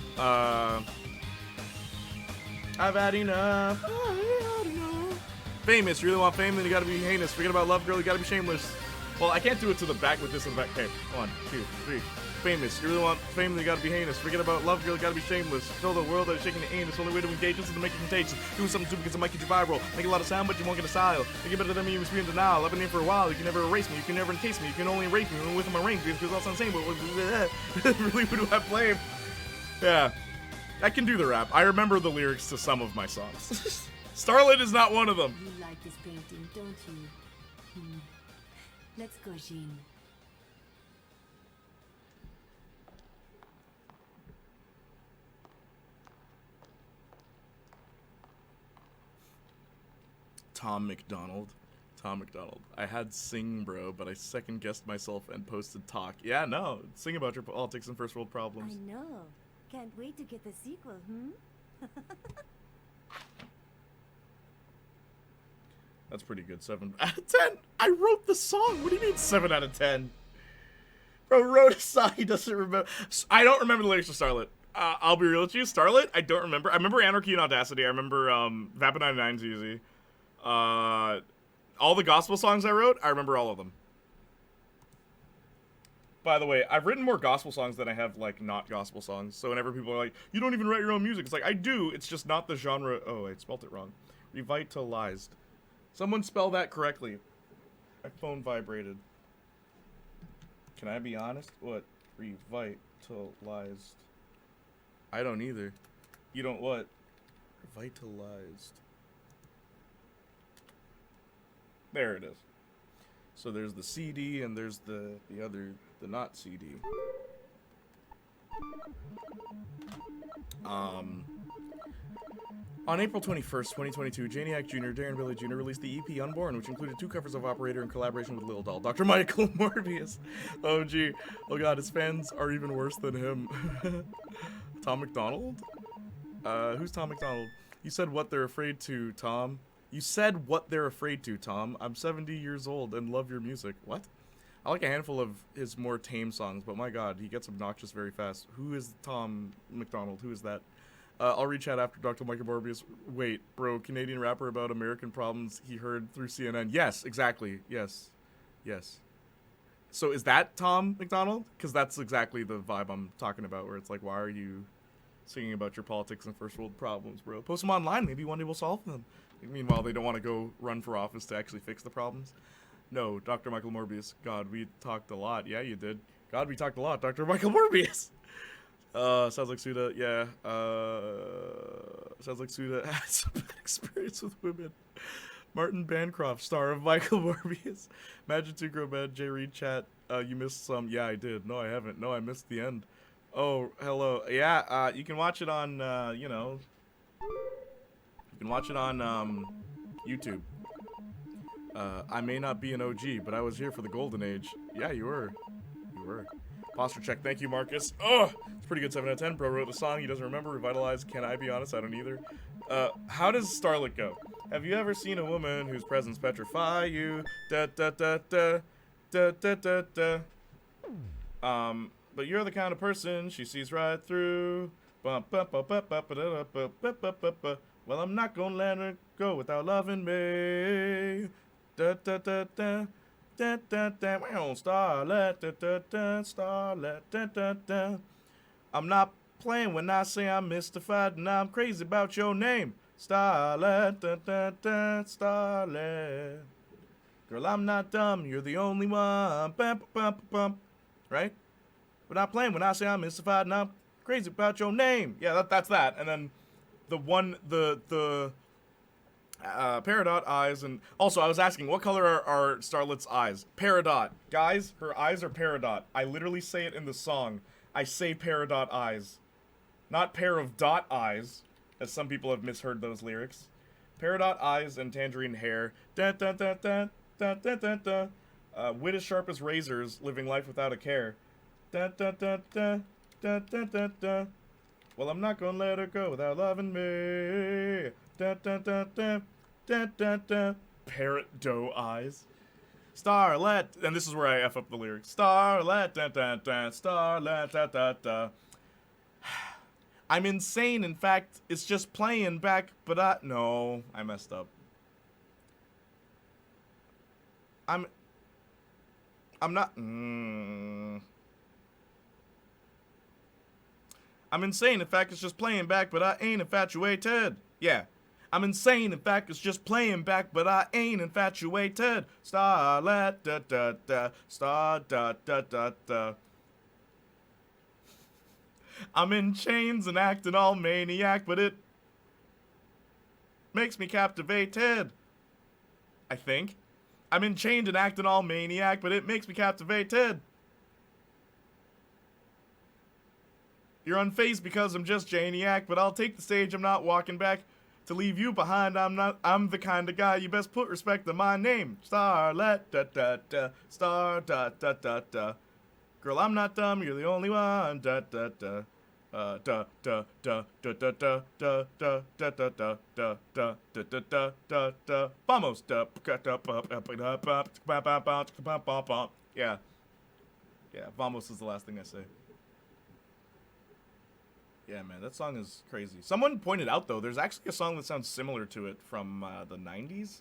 I've had enough. Famous. You really want fame? Then you gotta be heinous. Forget about love, girl. You gotta be shameless. Well, I can't do it to the back with this in the back. Okay, 1, 2, 3. Famous. You really want fame? Then you gotta be heinous. Forget about love, girl. You gotta be shameless. Tell the world that you're shaking the anus. Only way to engage is to make it contagious. Doing something stupid because it might get you viral. Make a lot of sound, but you won't get a style. Make it better than me. You must be in denial. I've been here for a while. You can never erase me. You can never encase me. You can only erase me with my ring because all sounds the same. But really, who do I blame? Yeah. I can do the rap. I remember the lyrics to some of my songs. Starlet is not one of them. You like this painting, don't you? Let's go, Jean. Tom McDonald. Tom McDonald. I had sing, bro, but I second guessed myself and posted talk. Yeah, no. Sing about your politics and first world problems. I know. Can't wait to get the sequel, That's pretty good. 7 out of 10. I wrote the song. What do you mean 7 out of 10? Bro wrote a song. He doesn't remember. I don't remember the lyrics to Starlet. I'll be real with you. Starlet, I don't remember. I remember Anarchy and Audacity. I remember Vapid 99's easy. All the gospel songs I wrote, I remember all of them. By the way, I've written more gospel songs than I have, like, not gospel songs. So whenever people are like, you don't even write your own music, it's like, I do. It's just not the genre. Oh, I spelled it wrong. Revitalized. Someone spell that correctly. My phone vibrated. Can I be honest? What? Revitalized. I don't either. You don't what? Revitalized. There it is. So there's the CD and there's the other, the not CD. On April 21st, 2022, Janiac Jr., Darren Billy Jr. released the EP Unborn, which included 2 covers of Operator in collaboration with Lil Doll, Dr. Michael Morbius. Oh, gee. Oh, God, his fans are even worse than him. Tom McDonald? Who's Tom McDonald? You said what they're afraid to, Tom. You said what they're afraid to, Tom. I'm 70 years old and love your music. What? I like a handful of his more tame songs, but my God, he gets obnoxious very fast. Who is Tom McDonald? Who is that? I'll reach out after Dr. Michael Morbius. Wait, bro, Canadian rapper about American problems he heard through CNN. Yes, exactly. Yes. Yes. So is that Tom McDonald? Because that's exactly the vibe I'm talking about, where it's like, why are you singing about your politics and first world problems, bro? Post them online. Maybe one day we'll solve them. Meanwhile, they don't want to go run for office to actually fix the problems. No, Dr. Michael Morbius. God, we talked a lot. Yeah, you did. God, we talked a lot. Dr. Michael Morbius. Sounds like Suda. Yeah. Sounds like Suda had some bad experience with women. Martin Bancroft, star of Michael Morbius. Imagine 2 Grow Bad. J Reed chat. You missed some. Yeah, I did. No, I haven't. No, I missed the end. Oh, hello. Yeah, you can watch it on, you know. You can watch it on, YouTube. I may not be an OG, but I was here for the golden age. Yeah, you were. You were. Posture check. Thank you, Marcus. Oh, it's pretty good. 7 out of 10. Bro wrote the song. He doesn't remember. Revitalized. Can I be honest? I don't either. How does Starlet go? Have you ever seen a woman whose presence petrify you? Da da da da da da da da. But you're the kind of person she sees right through. Well, I'm not gonna let her go without loving me. Da da da da da da da. Starlet, da da da, Starlet, da da da. I'm not playing when I say I'm mystified and I'm crazy about your name. Starlet, da da da, Starlet. Girl, I'm not dumb. You're the only one. Bum, bum, bum, bum. Right? But not playing when I say I'm mystified and I'm crazy about your name. Yeah, that's that. And then the Peridot eyes, and also I was asking, what color are Starlet's eyes? Peridot. Guys, her eyes are Peridot. I literally say it in the song. I say Peridot eyes. Not pair of dot eyes, as some people have misheard those lyrics. Peridot eyes and tangerine hair. Da da da da da da da da. Wit as sharp as razors, living life without a care. Da da da da da da da da. Well, I'm not gonna let her go without loving me. Da da da da da da da. Parrot doe eyes. Starlet, and this is where I F up the lyrics. Starlet, da da da, Starlet, da da da. I'm insane, in fact, it's just playing back, but no, I messed up. I'm not, I'm insane, in fact, it's just playing back, but I ain't infatuated. Yeah. I'm insane, in fact, it's just playing back, but I ain't infatuated. Starlet, da da da, star da da da da. I'm in chains and acting all maniac, but it makes me captivated. I think. I'm enchained and acting all maniac, but it makes me captivated. You're unfazed because I'm just Janiac, but I'll take the stage, I'm not walking back. To leave you behind, I'm the kind of guy you best put respect on my name. Starlet, da da da, star da da da da. Girl, I'm not dumb, you're the only one. Da da da. Da da da da da da da da da da da da da da da da da da. Vamos. Yeah. Yeah, vamos is the last thing I say. Yeah, man, that song is crazy. Someone pointed out, though, there's actually a song that sounds similar to it from the 90s.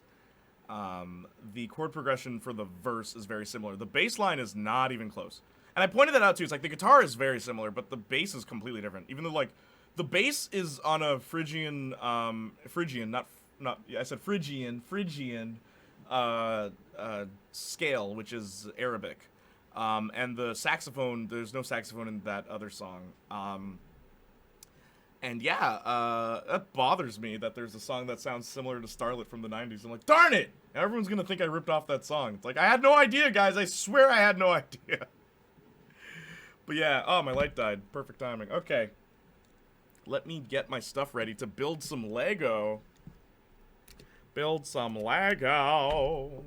The chord progression for the verse is very similar. The bass line is not even close. And I pointed that out, too. It's like the guitar is very similar, but the bass is completely different. Even though, like, the bass is on a Phrygian, scale, which is Arabic. And the saxophone, there's no saxophone in that other song. And yeah, that bothers me that there's a song that sounds similar to Starlet from the 90s. I'm like, darn it! Everyone's gonna think I ripped off that song. It's like, I had no idea, guys. I swear I had no idea. But yeah, oh, my light died. Perfect timing. Okay. Let me get my stuff ready to build some Lego. Build some Lego.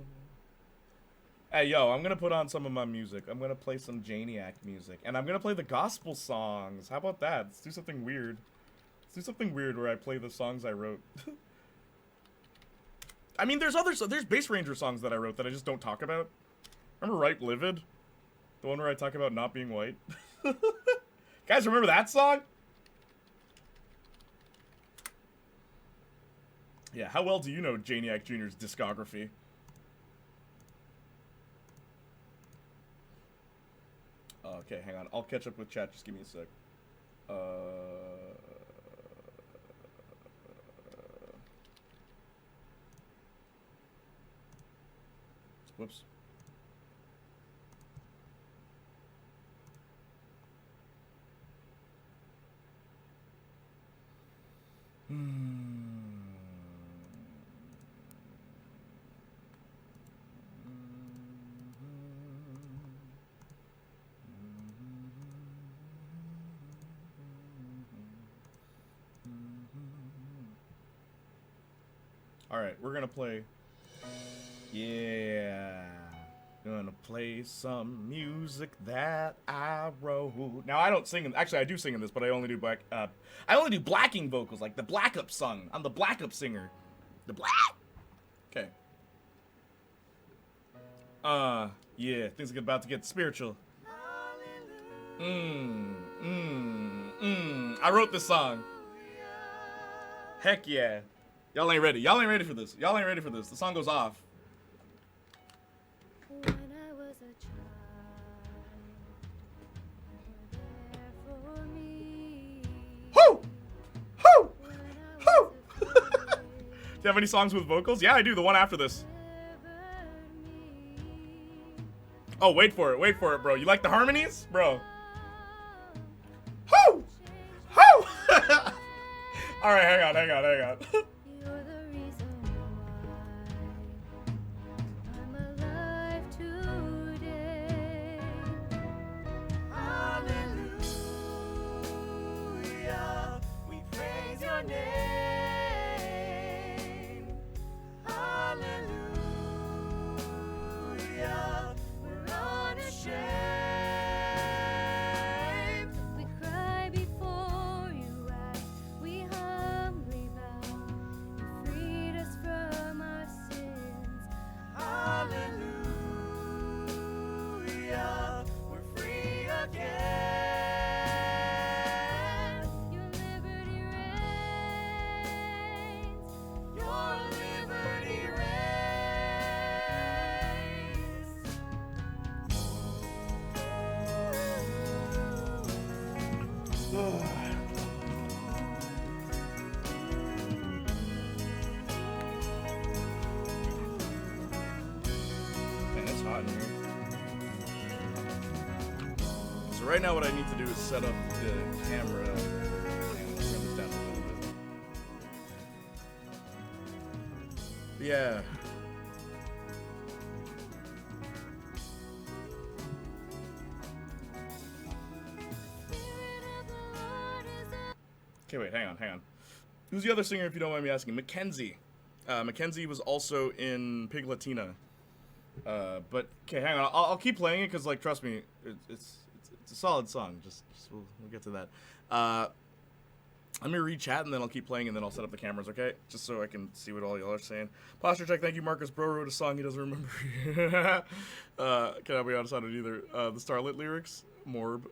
Hey, yo, I'm gonna put on some of my music. I'm gonna play some Janiac music. And I'm gonna play the gospel songs. How about that? Let's do something weird. Let's do something weird where I play the songs I wrote. I mean, there's Bass Ranger songs that I wrote that I just don't talk about. Remember Right Livid? The one where I talk about not being white? Guys, remember that song? Yeah, how well do you know Janiac Jr.'s discography? Okay, hang on. I'll catch up with chat. Just give me a sec. Whoops. Alright, we're gonna play Yeah. Gonna play some music that I wrote. Now I don't sing in, actually I do sing in this, but I only do blacking vocals, like the Black Up song. I'm the Black Up singer. The Black. Okay. Yeah, things are about to get spiritual. I wrote this song. Heck yeah. Y'all ain't ready. Y'all ain't ready for this. Y'all ain't ready for this. The song goes off. When I was a child, you were there for me. Whoo! Whoo! Whoo! Do you have any songs with vocals? Yeah, I do. The one after this. Oh, wait for it, bro. You like the harmonies? Bro. Whoo! Whoo! Alright, hang on. You're the reason why I'm alive today. Hallelujah, we praise your name. Hallelujah, we're unashamed. We cry before you as we humbly bow. You freed us from our sins. Hallelujah, we're free again. Your liberty reigns. Your liberty Man, it's hot in here. So right now what I need to do is set up the camera. Hang on, let's turn this down a little bit. Yeah. Okay, wait, hang on. Who's the other singer, if you don't mind me asking? Mackenzie. Mackenzie was also in Pig Latina. But okay, hang on. I'll keep playing it because, like, trust me, it's a solid song. Just we'll get to that. Let me read chat and then I'll keep playing and then I'll set up the cameras, okay? Just so I can see what all y'all are saying. Posture check. Thank you, Marcus. Bro wrote a song he doesn't remember. Cannot be honest on it either. The Starlit lyrics, Morb,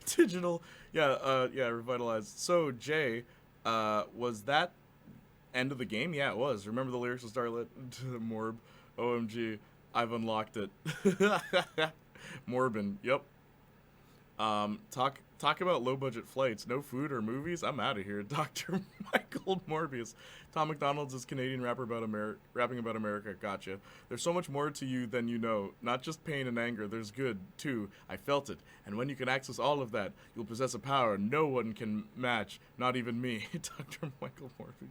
Digital. Yeah, revitalized. So Jay, was that end of the game? Yeah, it was. Remember the lyrics of Starlit? Morb. OMG, I've unlocked it. Morbin, yep. Talk about low budget flights. No food or movies? I'm out of here. Dr. Michael Morbius. Tom McDonald's is Canadian rapper about rapping about America. Gotcha. There's so much more to you than you know. Not just pain and anger. There's good, too. I felt it. And when you can access all of that, you'll possess a power no one can match. Not even me. Dr. Michael Morbius.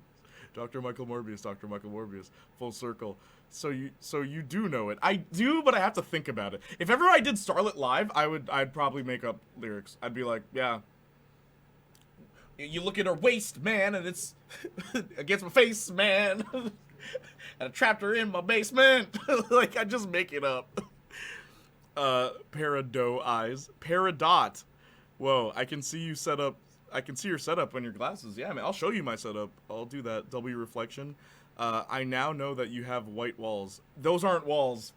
Dr. Michael Morbius. Dr. Michael Morbius. Full circle. So you do know it. I do, but I have to think about it. If ever I did Starlit live, I'd probably make up lyrics. I'd be like, yeah. You look at her waist, man, and it's against my face, man. And I trapped her in my basement. Like, I just make it up. Parado eyes. Paradot. Whoa, I can see you set up. I can see your setup on your glasses. Yeah, man, I'll show you my setup. I'll do that. W reflection. I now know that you have white walls. Those aren't walls.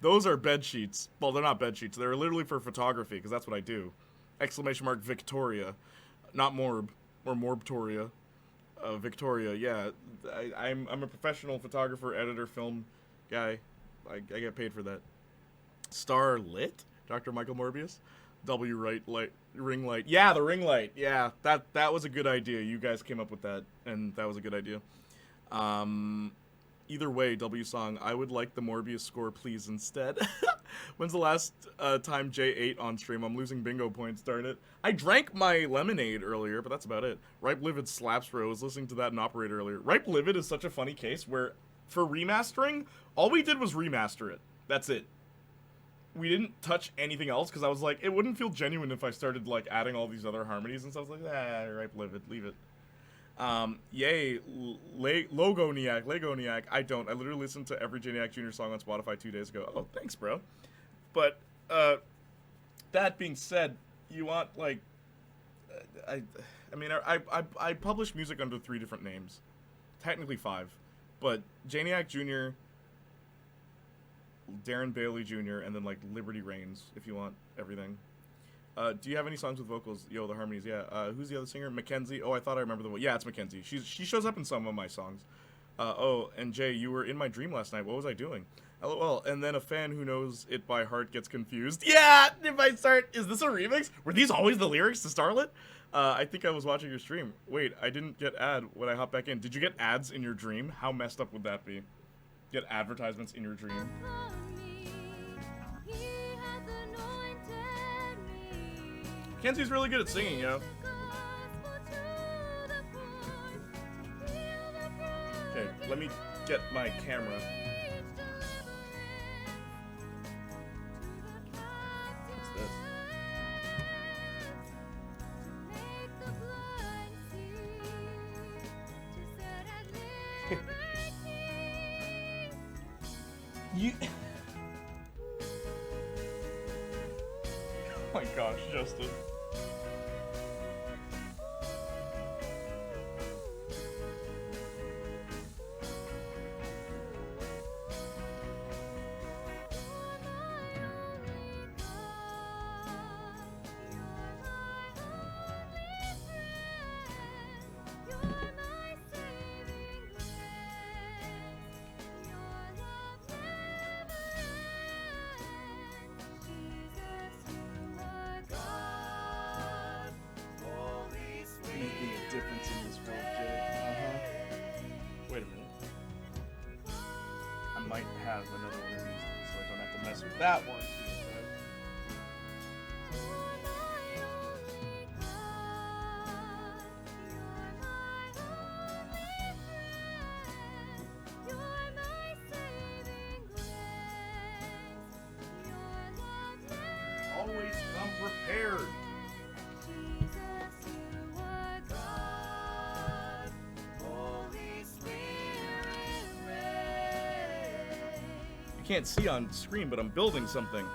Those are bed sheets. Well, they're not bed sheets. They're literally for photography, because that's what I do. Exclamation mark Victoria. Not Morb. Or Morbtoria. Victoria, yeah. I'm a professional photographer, editor, film guy. I get paid for that. Starlit? Dr. Michael Morbius? W ring light. Yeah, the ring light. Yeah, that was a good idea. You guys came up with that, and that was a good idea. Either way, W song, I would like the Morbius score, please, instead. When's the last time Jay ate on stream? I'm losing bingo points, darn it. I drank my lemonade earlier, but that's about it. Ripe Livid slaps, bro. I was listening to that in Operator earlier. Ripe Livid is such a funny case where, for remastering, all we did was remaster it. That's it. We didn't touch anything else, because I was like, it wouldn't feel genuine if I started, like, adding all these other harmonies and stuff. Like, Ripe Livid, leave it. Yay, Legoniac. I don't. I literally listened to every Janiac Jr. song on Spotify 2 days ago. Oh, thanks, bro. But, that being said, you want, like, I publish music under 3 different names. Technically 5. But Janiac Jr., Darren Bailey Jr., and then, like, Liberty Reigns, if you want everything. Do you have any songs with vocals? Yo, the harmonies, yeah. Who's the other singer? Mackenzie? Oh, I thought I remember the one. Yeah, it's Mackenzie. She shows up in some of my songs. Oh, and Jay, you were in my dream last night. What was I doing? LOL. And then a fan who knows it by heart gets confused. Yeah! If I start... Is this a remix? Were these always the lyrics to Starlet? I think I was watching your stream. Wait, I didn't get ad when I hopped back in. Did you get ads in your dream? How messed up would that be? Get advertisements in your dream? Kenzie's really good at singing, yo. Okay, let me get my camera. What's this? You... Oh my gosh, Justin. That one. Always come prepared. You can't see on screen, but I'm building something.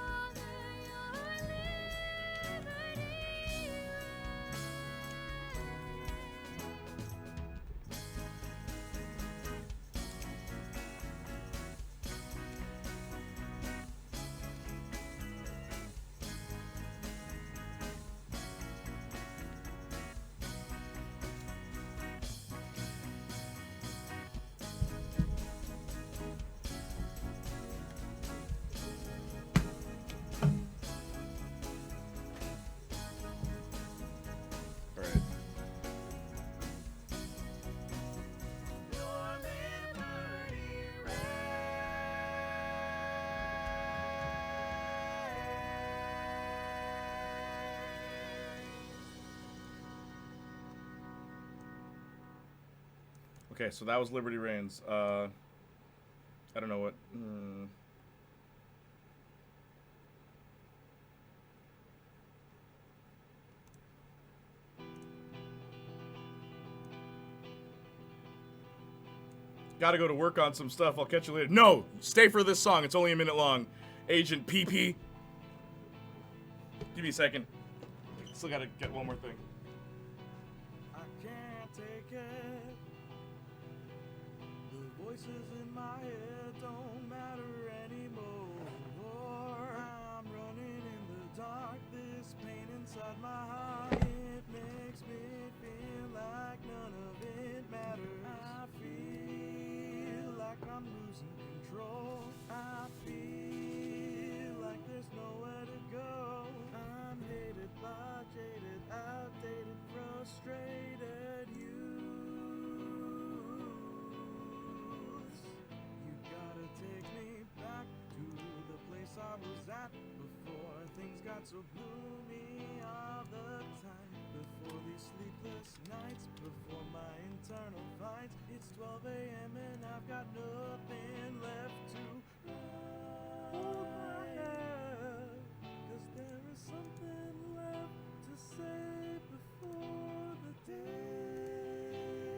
Okay, so that was Liberty Reigns. I don't know what... Gotta go to work on some stuff. I'll catch you later. No! Stay for this song. It's only a minute long. Agent PP. Give me a second. Still gotta get one more thing. I can't take it. The voices in my head don't matter anymore. I'm running in the dark. This pain inside my heart, it makes me feel like none of it matters. I feel like I'm losing control. I feel like there's nowhere to go. I'm hated by jaded, outdated, frustrated youths. You gotta take me back to the place I was at before things got so gloomy all the time. Before these sleepless nights, before my internal fights. It's 12 a.m. and I've got nothing left to write. 'Cause there is something left to say before the day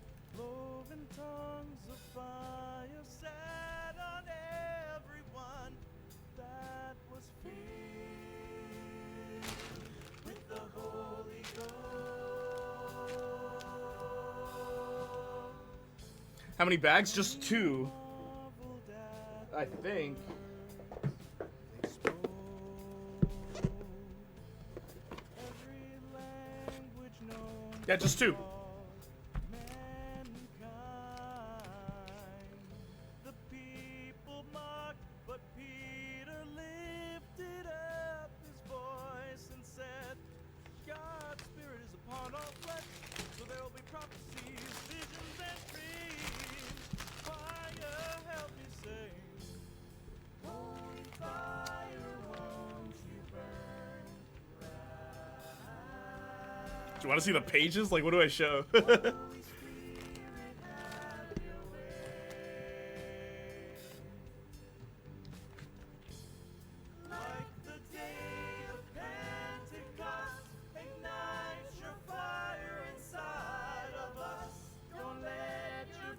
How many bags? Just 2. I think. Yeah, just 2. Do you want to see the pages? Like, what do I show?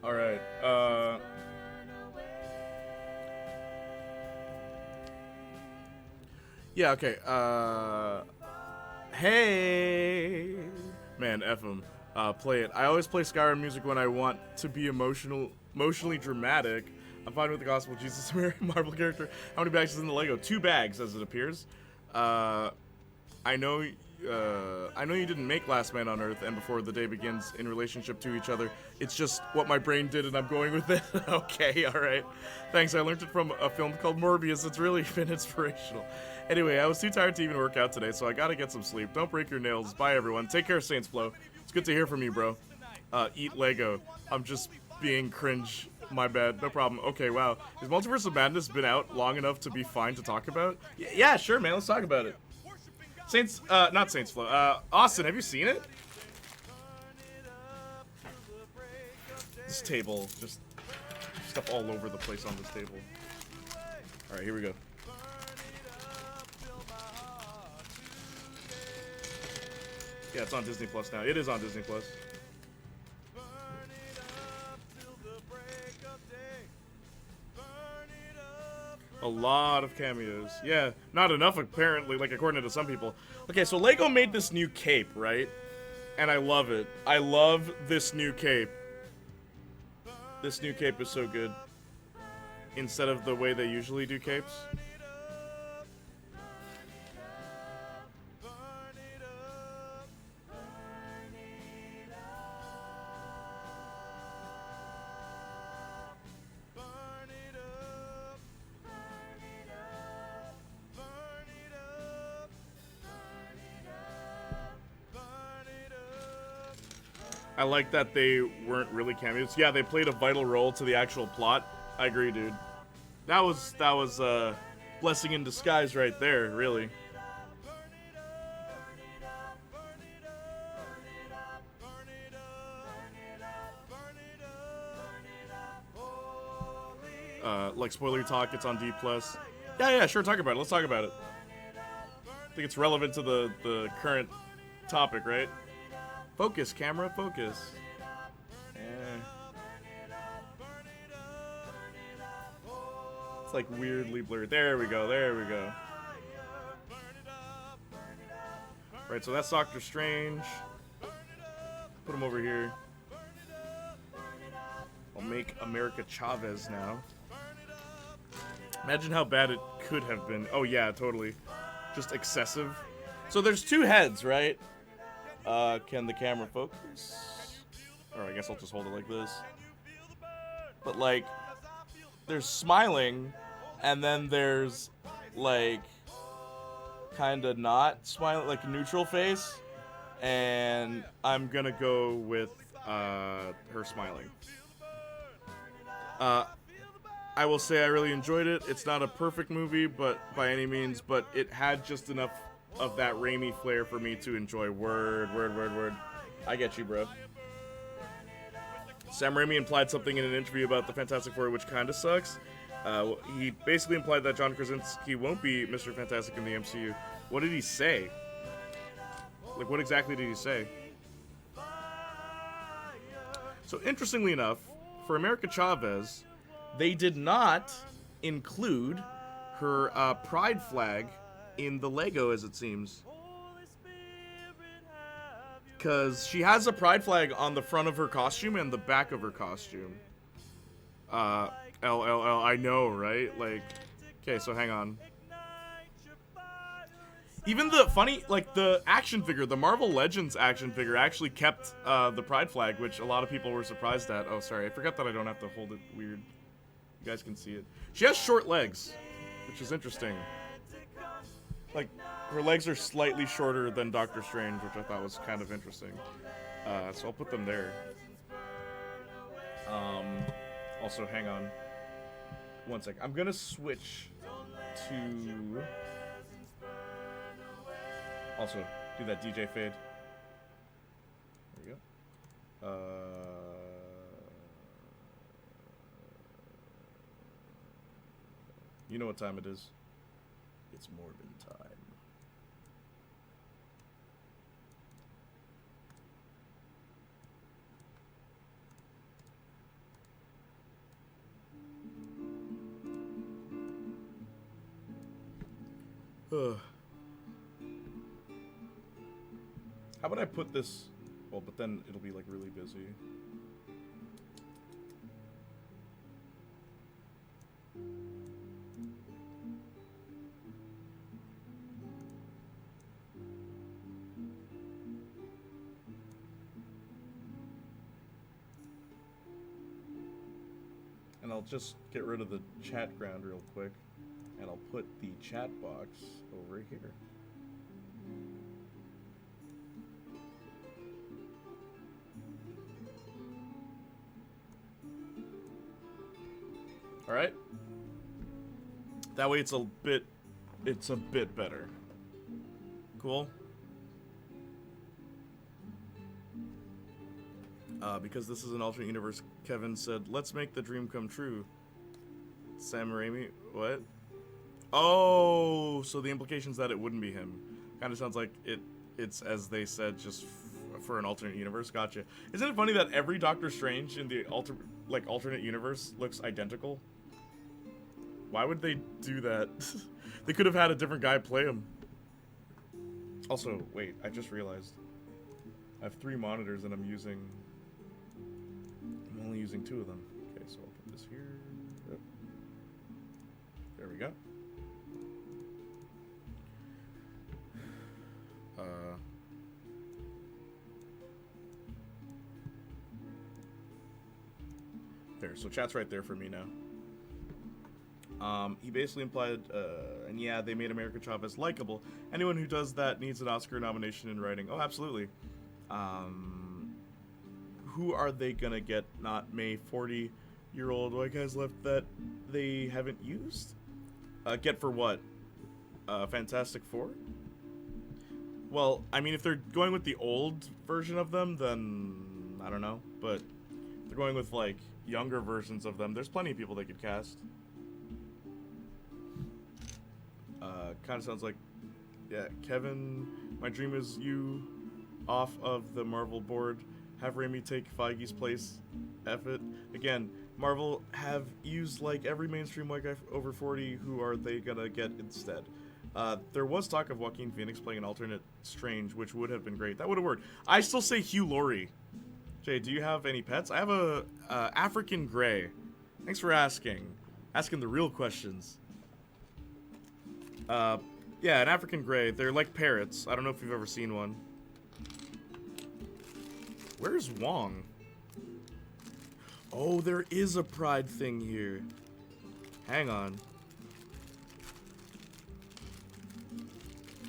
All right. Yeah. Okay. Hey. Man, F him. Play it. I always play Skyrim music when I want to be emotionally dramatic. I'm fine with the Gospel of Jesus, Mary, Marvel character. How many bags is in the Lego? 2 bags, as it appears. I know you didn't make Last Man on Earth and Before the Day Begins in relationship to each other. It's just what my brain did and I'm going with it. Okay, alright. Thanks, I learned it from a film called Morbius. It's really been inspirational. Anyway, I was too tired to even work out today, so I gotta get some sleep. Don't break your nails. Bye, everyone. Take care, Saints Flow. It's good to hear from you, bro. Eat Lego. I'm just being cringe. My bad. No problem. Okay, wow. Has Multiverse of Madness been out long enough to be fine to talk about? Yeah, sure, man. Let's talk about it. Not Saints Flow. Austin, have you seen it? This table, just stuff all over the place on this table. Alright, here we go. Yeah, it's on Disney Plus now. It is on Disney Plus. A lot of cameos. Yeah, not enough apparently, like according to some people. Okay, so Lego made this new cape, right? And I love it. I love this new cape. This new cape is so good. Instead of the way they usually do capes. I like that they weren't really cameos. Yeah, they played a vital role to the actual plot. I agree, dude. That was blessing in disguise right there, really. Like spoiler talk, it's on D+. Yeah, sure, talk about it. Let's talk about it. I think it's relevant to the current topic, right? Focus, camera, focus. It's like weirdly blurred. There we go, there we go. Right, so that's Doctor Strange. Put him over here. I'll make America Chavez now. Imagine how bad it could have been. Oh yeah, totally. Just excessive. So there's 2 heads, right? Can the camera focus? Or I guess I'll just hold it like this. But like, there's smiling, and then there's like, kinda not smiling, like a neutral face. And I'm gonna go with her smiling. I will say I really enjoyed it. It's not a perfect movie, but by any means, but it had just enough of that Raimi flair for me to enjoy. Word. I get you, bro. Sam Raimi implied something in an interview about the Fantastic Four, which kind of sucks. He basically implied that John Krasinski won't be Mr. Fantastic in the MCU. What did he say? Like, what exactly did he say? So, interestingly enough, for America Chavez, they did not include her pride flag in the Lego, as it seems. Because she has a pride flag on the front of her costume and the back of her costume. LLL, I know, right? Like, okay, so hang on. Even the funny, like, the action figure, the Marvel Legends action figure actually kept the pride flag, which a lot of people were surprised at. Oh, sorry, I forgot that I don't have to hold it weird. You guys can see it. She has short legs, which is interesting. Like, her legs are slightly shorter than Doctor Strange, which I thought was kind of interesting. So I'll put them there. Also, hang on. One sec. I'm gonna switch to... Also, do that DJ fade. There we go. You know what time it is. It's Morbin time. Ugh. How about I put this... Well, but then it'll be, like, really busy. And I'll just get rid of the chat ground real quick. And I'll put the chat box over here. Alright? That way it's a bit better. Cool? Because this is an alternate universe, Kevin said, let's make the dream come true. Sam Raimi? What? Oh, so the implication's that it wouldn't be him. Kind of sounds like it's as they said, just for an alternate universe. Gotcha. Isn't it funny that every Doctor Strange in the alternate universe looks identical? Why would they do that? They could have had a different guy play him. Also, wait, I just realized I have 3 monitors and I'm only using 2 of them. Okay, so I'll put this here. Yep. There we go. There, so chat's right there for me now. He basically implied, and yeah, they made America Chavez likable. Anyone who does that needs an Oscar nomination in writing. Oh, absolutely. Who are they gonna get? Not May, 40-year-old white guys left that they haven't used? Get for what? Fantastic Four? Well, I mean, if they're going with the old version of them, then I don't know. But if they're going with, like, younger versions of them, there's plenty of people they could cast. Kind of sounds like, yeah, Kevin, my dream is you off of the Marvel board. Have Raimi take Feige's place. F it. Again, Marvel have used, like, every mainstream white guy over 40. Who are they gonna get instead? There was talk of Joaquin Phoenix playing an alternate Strange, which would have been great. That would have worked. I still say Hugh Laurie. Jay, do you have any pets? I have a African Grey. Thanks for asking. Asking the real questions. Yeah, an African Grey. They're like parrots. I don't know if you've ever seen one. Where's Wong? Oh, there is a pride thing here. Hang on.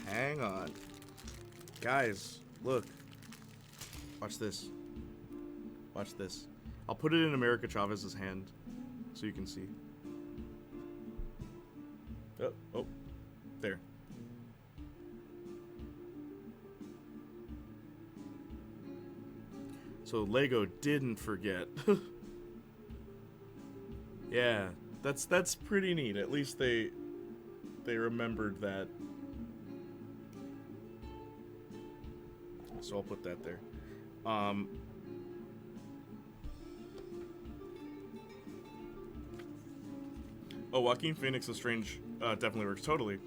Hang on. Guys, look. Watch this. Watch this. I'll put it in America Chavez's hand so you can see. Oh, there. So Lego didn't forget. Yeah, that's pretty neat. At least they remembered that. So I'll put that there. Oh, Joaquin Phoenix is Strange definitely works totally.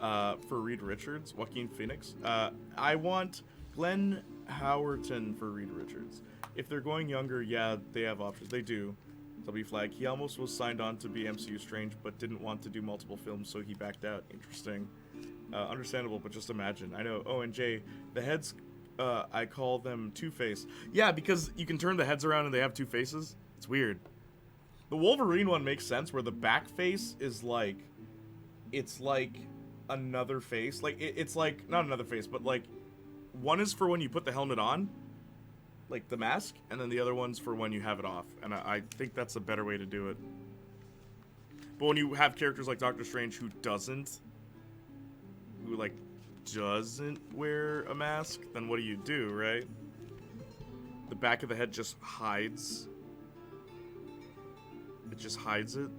For Reed Richards, Joaquin Phoenix. I want Glenn Howerton for Reed Richards. If they're going younger, yeah, they have options. They do. W flag. He almost was signed on to be MCU Strange, but didn't want to do multiple films, so he backed out. Interesting. Understandable, but just imagine. I know. Oh, and Jay, the heads, I call them Two-Face. Yeah, because you can turn the heads around and they have two faces. It's weird. The Wolverine one makes sense, where the back face is like, it's like another face. Like, it's like, not another face, but like, one is for when you put the helmet on, like the mask, and then the other one's for when you have it off. And I think that's a better way to do it. But when you have characters like Doctor Strange who doesn't wear a mask, then what do, right? The back of the head just hides. It just hides it.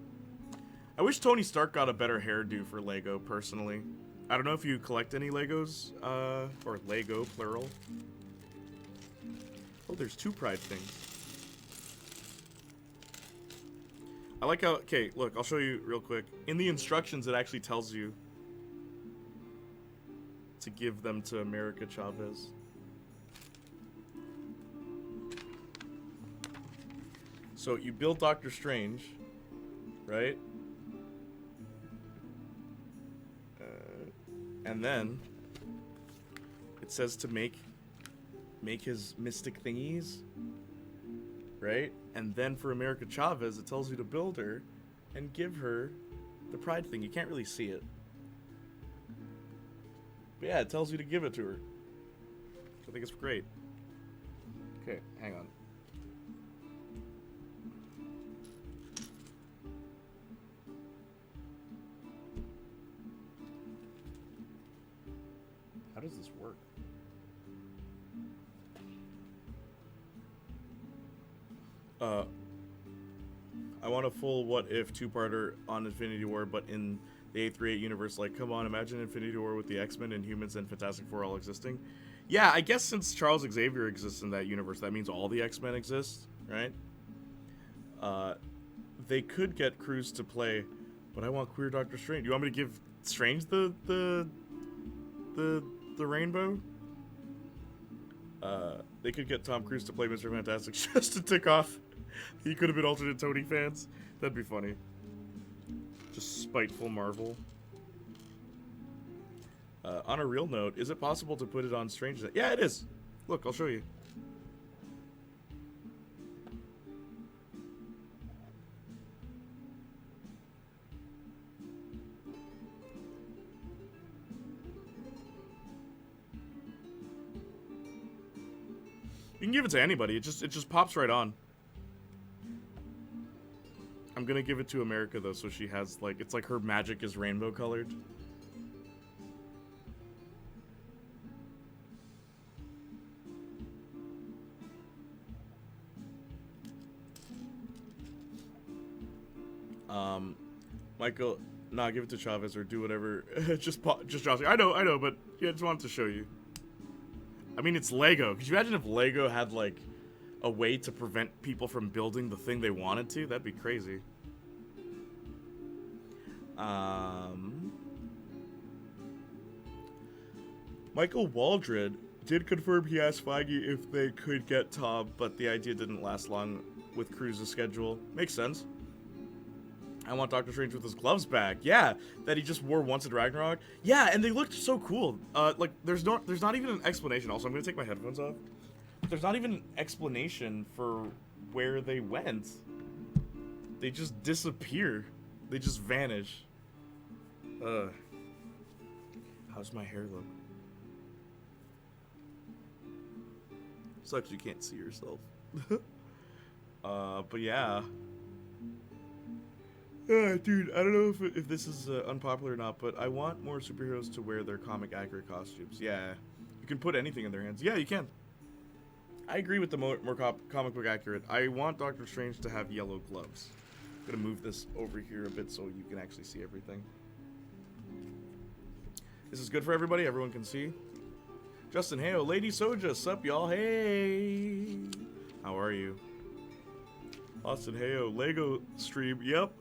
I wish Tony Stark got a better hairdo for Lego, personally. I don't know if you collect any Legos, or Lego, plural. Oh, there's two Pride things. I like how, okay, look, I'll show you real quick. In the instructions, it actually tells you to give them to America Chavez. So you build Doctor Strange, right? And then it says to make his mystic thingies, right? And then for America Chavez, it tells you to build her and give her the Pride thing. You can't really see it. But yeah, it tells you to give it to her. I think it's great. Okay, hang on. How does this work? I want a full what if two-parter on Infinity War, but in the 838 universe. Like, come on, imagine Infinity War with the X-Men and Humans and Fantastic Four all existing. Yeah, I guess since Charles Xavier exists in that universe, that means all the X-Men exist, right? They could get Cruz to play, but I want queer Doctor Strange. You want me to give Strange the rainbow? They could get Tom Cruise to play Mr. Fantastic just to tick off. He could have been alternate Tony fans. That'd be funny. Just spiteful Marvel. On a real note, is it possible to put it on Strange? Yeah, it is. Look, I'll show you. You can give it to anybody. It just pops right on. I'm gonna give it to America though, so she has like, it's like her magic is rainbow colored. Michael, nah, give it to Chavez or do whatever. just Jocelyn. I know, but yeah, I just wanted to show you. I mean, it's Lego. Could you imagine if Lego had like a way to prevent people from building the thing they wanted to? That'd be crazy. Michael Waldred did confirm he asked Feige if they could get Tom, but the idea didn't last long with Cruz's schedule. Makes sense. I want Doctor Strange with his gloves back. Yeah, that he just wore once at Ragnarok. Yeah, and they looked so cool. Like there's not even an explanation. Also, I'm gonna take my headphones off. There's not even an explanation for where they went. They just disappear. They just vanish. How's my hair look? Sucks you can't see yourself. But yeah. Dude, I don't know if this is unpopular or not, but I want more superheroes to wear their comic accurate costumes. Yeah, you can put anything in their hands. Yeah, you can. I agree with the more comic book accurate. I want Doctor Strange to have yellow gloves. I'm gonna move this over here a bit so you can actually see everything. This is good for everybody. Everyone can see. Justin, hey, Lady Soja, sup, y'all? Hey, how are you? Austin, hey, Lego stream. Yep.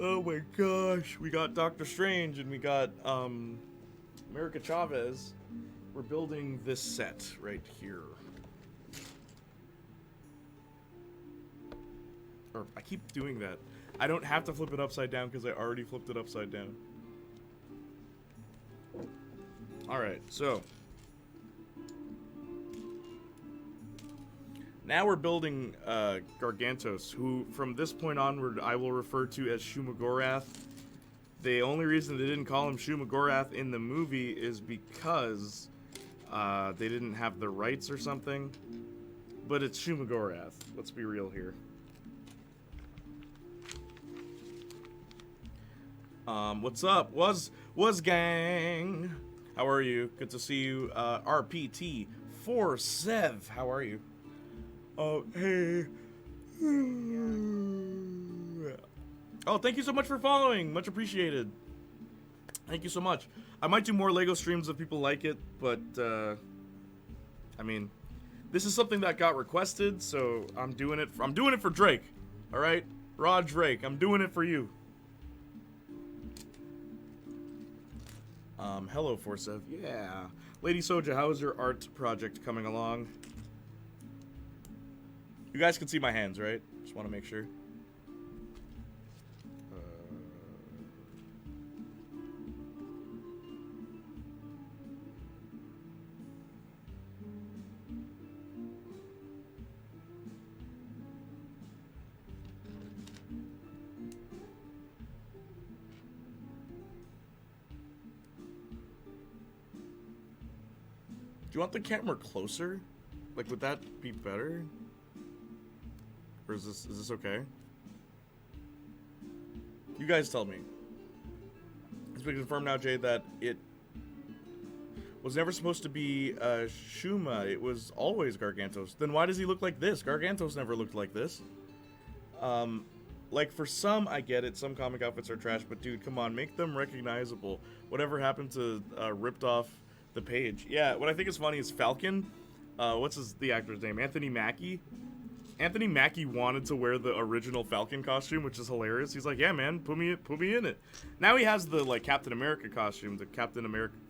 Oh my gosh, we got Doctor Strange and we got America Chavez. We're building this set right here. Or I keep doing that. I don't have to flip it upside down because I already flipped it upside down. Alright, so. Now we're building Gargantos, who from this point onward I will refer to as Shumagorath. The only reason they didn't call him Shumagorath in the movie is because they didn't have the rights or something. But it's Shumagorath. Let's be real here. What's up? Was gang? How are you? Good to see you. RPT 47. How are you? Oh, hey. Oh, thank you so much for following. Much appreciated. Thank you so much. I might do more LEGO streams if people like it, but I mean, this is something that got requested, so I'm doing it. I'm doing it for Drake. All right, Rod Drake. I'm doing it for you. Hello, Forsev. Yeah. Lady Soja, how is your art project coming along? You guys can see my hands, right? Just want to make sure. Do you want the camera closer? Like, would that be better? Or is this okay? You guys tell me. It's been confirmed now, Jay, that it was never supposed to be Shuma. It was always Gargantos. Then why does he look like this? Gargantos never looked like this. Like, for some, I get it. Some comic outfits are trash, but dude, come on, make them recognizable. Whatever happened to ripped off the page? Yeah, what I think is funny is Falcon. What's the actor's name? Anthony Mackie. Anthony Mackie wanted to wear the original Falcon costume, which is hilarious. He's like, yeah, man, put me in it. Now he has the like Captain America costume, the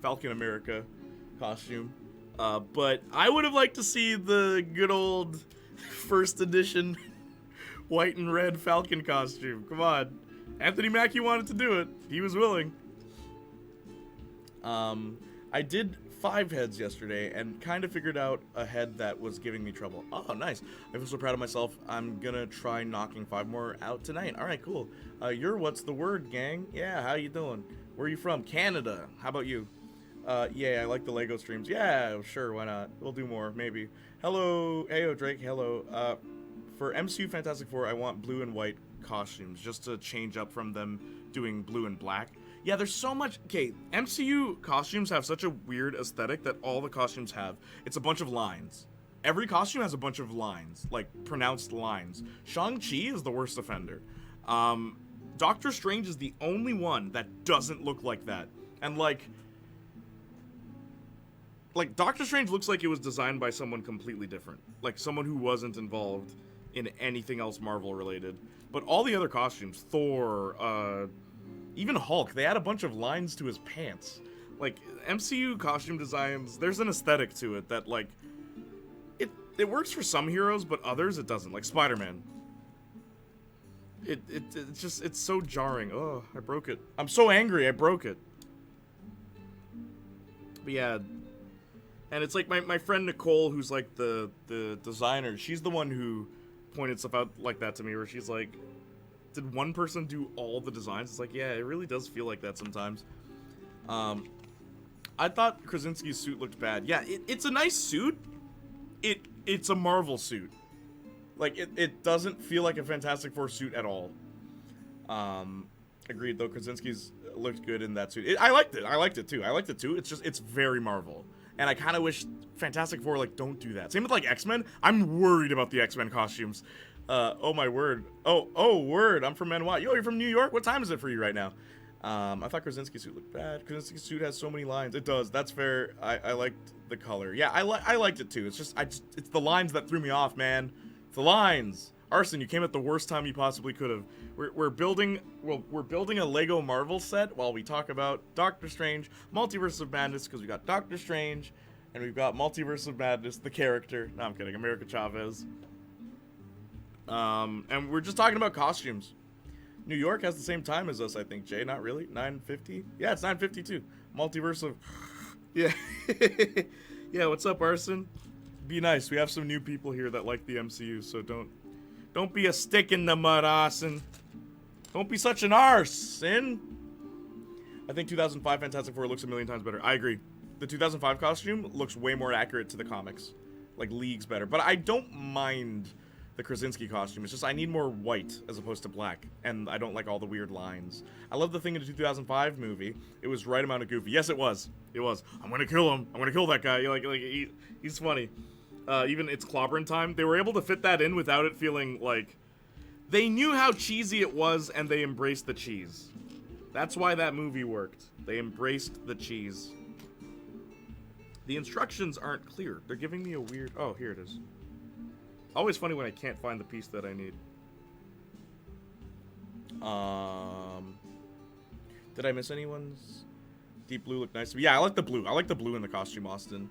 Falcon America costume. But I would have liked to see the good old first edition white and red Falcon costume. Come on, Anthony Mackie wanted to do it. He was willing. I did 5 heads yesterday and kind of figured out a head that was giving me trouble. Oh, nice. I feel so proud of myself. I'm gonna try knocking 5 more out tonight. All right, cool. You're What's the Word, gang? Yeah, how you doing? Where are you from? Canada. How about you? Yeah, I like the LEGO streams. Yeah, sure, why not? We'll do more, maybe. Hello, Ayo Drake, hello. For MCU Fantastic Four, I want blue and white costumes, just to change up from them doing blue and black. Yeah, there's so much. Okay, MCU costumes have such a weird aesthetic that all the costumes have. It's a bunch of lines. Every costume has a bunch of lines, like pronounced lines. Shang-Chi is the worst offender. Doctor Strange is the only one that doesn't look like that. And like Doctor Strange looks like it was designed by someone completely different. Like someone who wasn't involved in anything else Marvel related. But all the other costumes, Thor, even Hulk, they add a bunch of lines to his pants. Like, MCU costume designs, there's an aesthetic to it that, like, it works for some heroes, but others it doesn't. Like Spider-Man. It's just, it's so jarring. Oh, I broke it. I'm so angry, I broke it. But yeah, and it's like my friend Nicole, who's like the designer, she's the one who pointed stuff out like that to me, where she's like, did one person do all the designs? It's like, yeah, it really does feel like that sometimes. I thought Krasinski's suit looked bad. Yeah, it's a nice suit. It's a Marvel suit. Like, it doesn't feel like a Fantastic Four suit at all. Agreed, though, Krasinski's looked good in that suit. I liked it. I liked it, too. It's just, it's very Marvel. And I kind of wish Fantastic Four, like, don't do that. Same with, like, X-Men. I'm worried about the X-Men costumes. Oh my word. Oh, word. I'm from NY. Yo, you're from New York? What time is it for you right now? I thought Krasinski's suit looked bad. Krasinski's suit has so many lines. It does. That's fair. I liked the color. Yeah, I liked it too. It's just, it's the lines that threw me off, man. It's the lines. Arson, you came at the worst time you possibly could have. We're building a Lego Marvel set while we talk about Doctor Strange, Multiverse of Madness, because we got Doctor Strange, and we've got Multiverse of Madness, the character. No, I'm kidding. America Chavez. And we're just talking about costumes. New York has the same time as us, I think, Jay. Not really. 9:50? Yeah, it's 9:52. Multiverse of... Yeah. Yeah, what's up, Arson? Be nice. We have some new people here that like the MCU, so don't be a stick in the mud, Arson. Don't be such an arson. I think 2005 Fantastic Four looks a million times better. I agree. The 2005 costume looks way more accurate to the comics. Like, leagues better. But I don't mind the Krasinski costume. It's just I need more white as opposed to black. And I don't like all the weird lines. I love the thing in the 2005 movie. It was right amount of goofy. Yes, it was. It was. I'm gonna kill him. I'm gonna kill that guy. He's funny. Even It's Clobbering Time. They were able to fit that in without it feeling like... They knew how cheesy it was, and they embraced the cheese. That's why that movie worked. They embraced the cheese. The instructions aren't clear. They're giving me a weird... Oh, here it is. Always funny when I can't find the piece that I need. Did I miss anyone's? Deep blue looked nice. Yeah, I like the blue. I like the blue in the costume, Austin.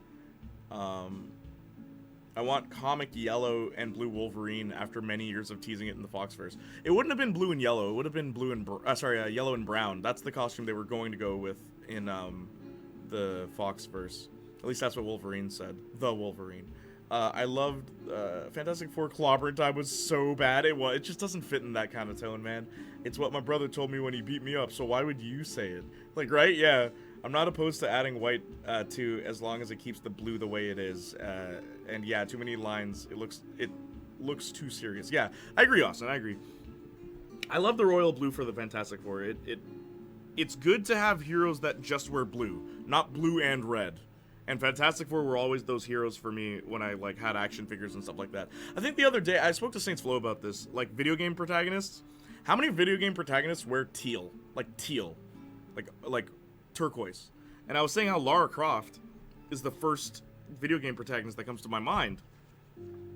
I want comic yellow and blue Wolverine after many years of teasing it in the Foxverse. It wouldn't have been blue and yellow. It would have been blue and yellow and brown. That's the costume they were going to go with in the Foxverse. At least that's what Wolverine said. The Wolverine. I loved Fantastic Four Clobbering Time was so bad. It just doesn't fit in that kind of tone, man. It's what my brother told me when he beat me up, so why would you say it? Like, right? Yeah. I'm not opposed to adding white to as long as it keeps the blue the way it is. And yeah, too many lines. It looks too serious. Yeah, I agree, Austin. I agree. I love the royal blue for the Fantastic Four. It's good to have heroes that just wear blue, not blue and red. And Fantastic Four were always those heroes for me when I like had action figures and stuff like that. I think the other day I spoke to Saints Flow about this, like video game protagonists. How many video game protagonists wear teal, like turquoise? And I was saying how Lara Croft is the first video game protagonist that comes to my mind.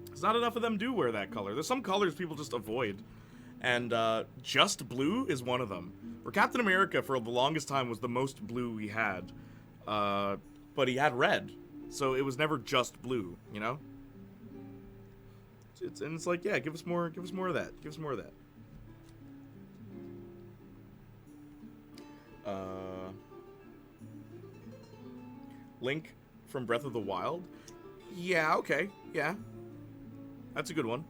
There's not enough of them do wear that color. There's some colors people just avoid, and just blue is one of them. For Captain America, for the longest time, was the most blue we had. But he had red, so it was never just blue, you know. It's like, yeah, give us more of that. Give us more of that. Link from Breath of the Wild. Yeah, okay, yeah, that's a good one.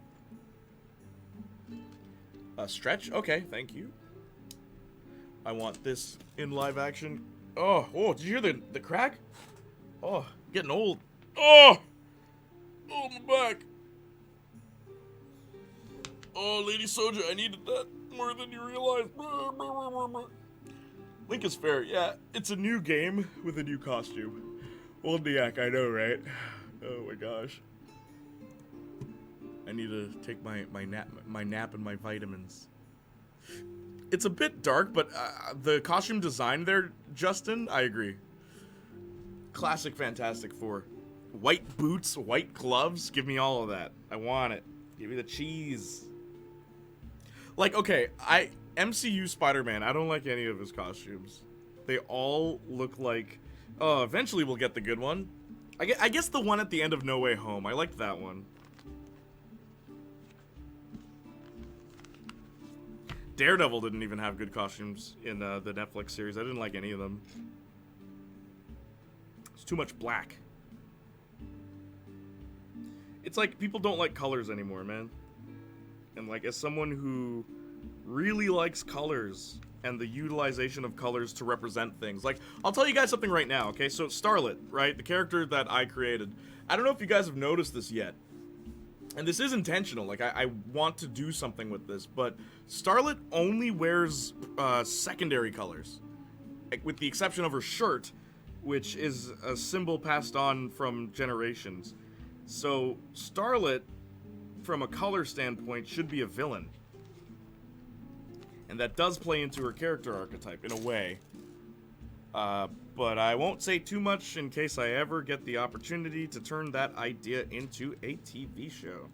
Stretch. Okay, thank you. I want this in live action. Oh, did you hear the crack? Oh, getting old. Oh, my back. Oh, Lady Soja, I needed that more than you realize. Link is fair. Yeah, it's a new game with a new costume. Playniac, I know, right? Oh my gosh. I need to take my nap and my vitamins. It's a bit dark, but the costume design there, Justin, I agree. Classic Fantastic Four. White boots, white gloves, give me all of that. I want it. Give me the cheese. Like, okay, MCU Spider-Man, I don't like any of his costumes. They all look like... Oh, eventually we'll get the good one. I guess the one at the end of No Way Home. I liked that one. Daredevil didn't even have good costumes in the Netflix series. I didn't like any of them. It's too much black. It's like people don't like colors anymore, man. And like, as someone who really likes colors and the utilization of colors to represent things, like, I'll tell you guys something right now, okay? So Starlet, right, the character that I created, I don't know if you guys have noticed this yet, and this is intentional, like, I want to do something with this, but Starlet only wears secondary colors, like, with the exception of her shirt, which is a symbol passed on from generations. So Starlet, from a color standpoint, should be a villain. And that does play into her character archetype, in a way. But I won't say too much in case I ever get the opportunity to turn that idea into a TV show.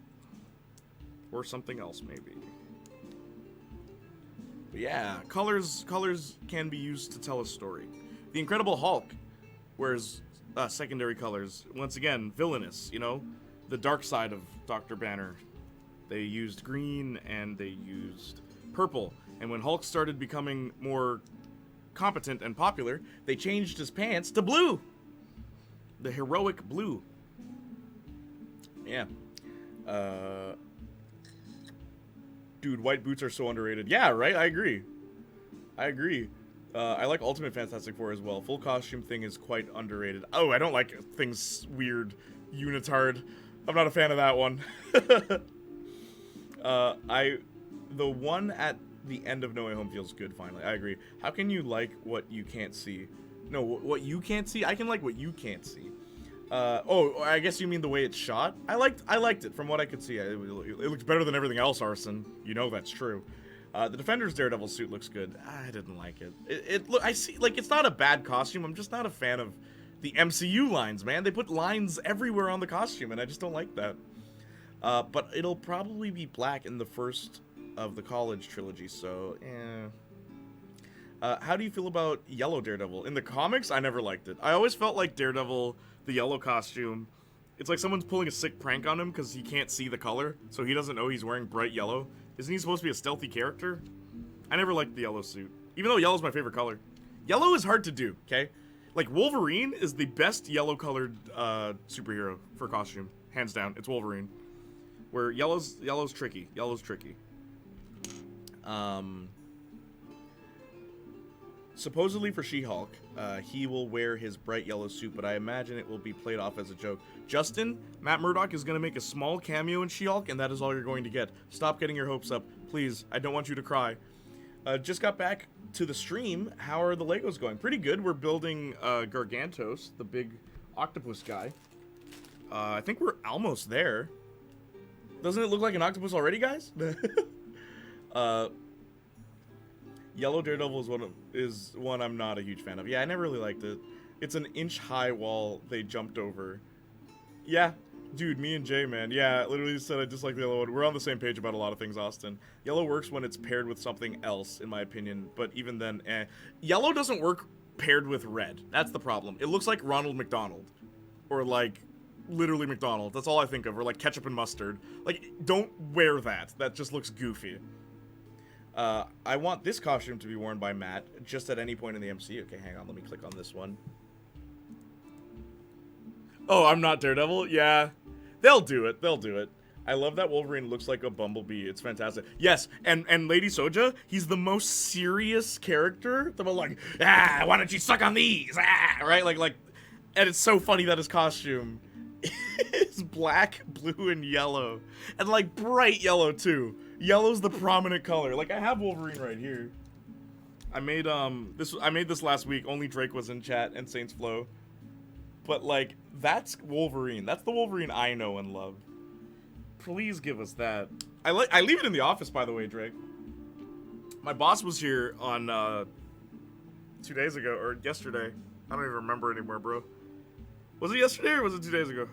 Or something else, maybe. But yeah, colors can be used to tell a story. The Incredible Hulk wears secondary colors. Once again, villainous, you know? The dark side of Dr. Banner. They used green and they used purple. And when Hulk started becoming more competent and popular, they changed his pants to blue. The heroic blue. Yeah. Dude, white boots are so underrated. Yeah, right? I agree. I like Ultimate Fantastic Four as well. Full costume thing is quite underrated. Oh, I don't like things weird. Unitard. I'm not a fan of that one. The one at the end of No Way Home feels good, finally. I agree. How can you like what you can't see? No, what you can't see? I can like what you can't see. Oh, I guess you mean the way it's shot? I liked it from what I could see. It looks better than everything else, Arson. You know that's true. The Defender's Daredevil suit looks good. I didn't like it. I see, like, it's not a bad costume. I'm just not a fan of the MCU lines, man. They put lines everywhere on the costume, and I just don't like that. But it'll probably be black in the first of the college trilogy, so, how do you feel about Yellow Daredevil? In the comics, I never liked it. I always felt like Daredevil, the yellow costume, it's like someone's pulling a sick prank on him because he can't see the color, so he doesn't know he's wearing bright yellow. Isn't he supposed to be a stealthy character? I never liked the yellow suit, even though yellow's my favorite color. Yellow is hard to do, okay? Like, Wolverine is the best yellow-colored superhero for costume. Hands down, it's Wolverine. Where yellow's tricky. Yellow's tricky. Supposedly for She-Hulk, he will wear his bright yellow suit, but I imagine it will be played off as a joke. Justin, Matt Murdock is going to make a small cameo in She-Hulk, and that is all you're going to get. Stop getting your hopes up. Please, I don't want you to cry. Just got back to the stream. How are the Legos going? Pretty good. We're building Gargantos, the big octopus guy. I think we're almost there. Doesn't it look like an octopus already, guys? Yellow Daredevil is one I'm not a huge fan of. Yeah, I never really liked it. It's an inch-high wall they jumped over. Yeah, dude, me and Jay, man. Yeah, literally said I dislike the yellow one. We're on the same page about a lot of things, Austin. Yellow works when it's paired with something else, in my opinion, but even then, eh. Yellow doesn't work paired with red. That's the problem. It looks like Ronald McDonald. Or, like, literally McDonald's. That's all I think of. Or, like, ketchup and mustard. Like, don't wear that. That just looks goofy. I want this costume to be worn by Matt just at any point in the MCU. Okay, hang on. Let me click on this one. Oh, I'm not Daredevil? Yeah. They'll do it. They'll do it. I love that Wolverine looks like a bumblebee. It's fantastic. Yes, and Lady Soja, he's the most serious character. The most like, why don't you suck on these? Right? Like, and it's so funny that his costume is black, blue, and yellow. And, like, bright yellow, too. Yellow's the prominent color. Like, I have Wolverine right here. I made this last week. Only Drake was in chat and Saints Flow. But, like, that's Wolverine. That's the Wolverine I know and love. Please give us that. I leave it in the office, by the way, Drake. My boss was here on 2 days ago, or yesterday. I don't even remember anymore, bro. Was it yesterday or was it 2 days ago?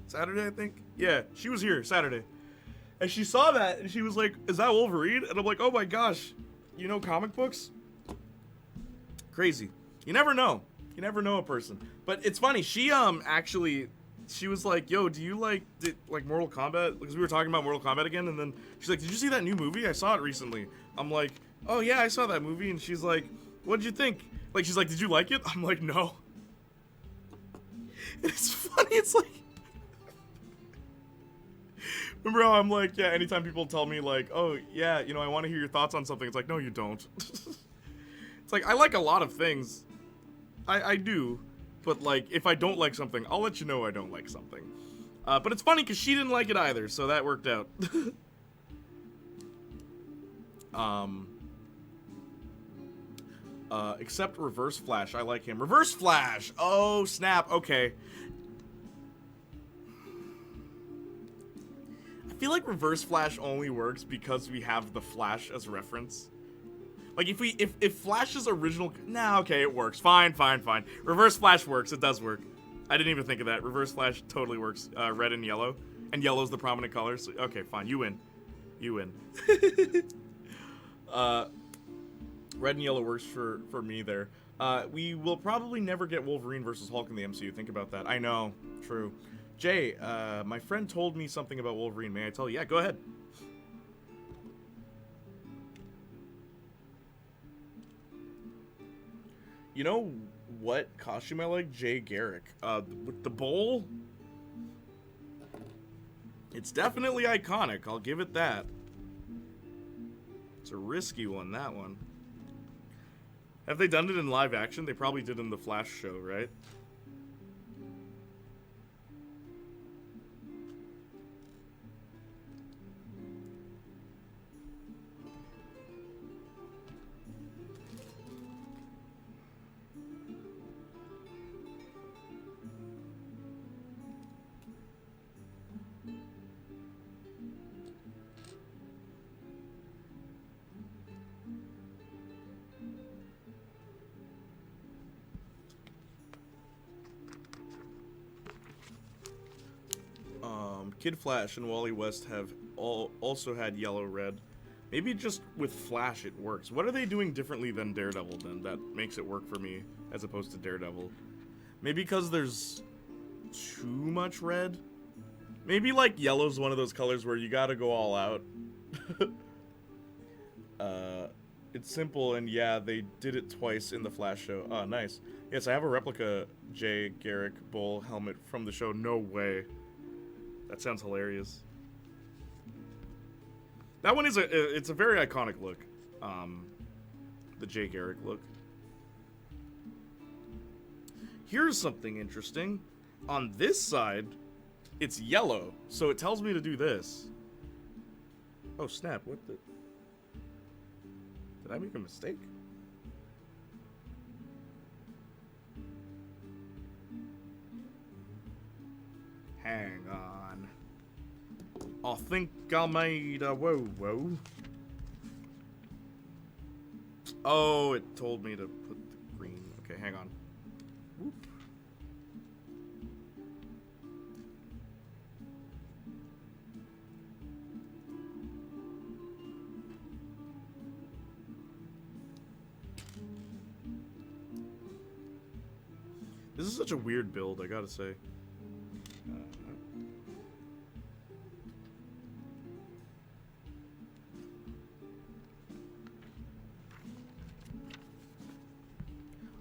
Saturday, I think? Yeah, she was here Saturday. And she saw that, and she was like, is that Wolverine? And I'm like, oh my gosh, you know comic books? Crazy. You never know. You never know a person. But it's funny, she actually, she was like, yo, do you like Mortal Kombat? Because we were talking about Mortal Kombat again, and then she's like, did you see that new movie? I saw it recently. I'm like, oh yeah, I saw that movie. And she's like, what did you think? Like, she's like, did you like it? I'm like, no. And it's funny, it's like, remember how I'm like, yeah, anytime people tell me, like, oh, yeah, you know, I want to hear your thoughts on something, it's like, no, you don't. It's like, I like a lot of things. I do. But, like, if I don't like something, I'll let you know I don't like something. But it's funny, because she didn't like it either, so that worked out. Except Reverse Flash. I like him. Reverse Flash! Oh, snap. Okay. I feel like Reverse Flash only works because we have the Flash as reference. Like, if Flash's original... Nah, okay, it works. Fine. Reverse Flash works. It does work. I didn't even think of that. Reverse Flash totally works. Red and yellow. And yellow's the prominent color. So, okay, fine. You win. You win. Red and yellow works for me there. We will probably never get Wolverine versus Hulk in the MCU. Think about that. I know. True. Jay, my friend told me something about Wolverine. May I tell you? Yeah, go ahead. You know what costume I like? Jay Garrick. With the bowl. It's definitely iconic. I'll give it that. It's a risky one, that one. Have they done it in live action? They probably did in the Flash show, right? Kid Flash and Wally West have also had yellow red. Maybe just with Flash it works. What are they doing differently than Daredevil then that makes it work for me as opposed to Daredevil? Maybe because there's too much red? Maybe like yellow's one of those colors where you gotta go all out. It's simple, and yeah, they did it twice in the Flash show. Oh, nice. Yes, I have a replica Jay Garrick Bull helmet from the show. No way. That sounds hilarious. That one is it's a very iconic look. The Jay Garrick look. Here's something interesting. On this side, it's yellow, so it tells me to do this. Oh snap, what the... Did I make a mistake? Hang on. I think I made a whoa. Oh, it told me to put the green. Okay, hang on. Whoop. This is such a weird build, I gotta say.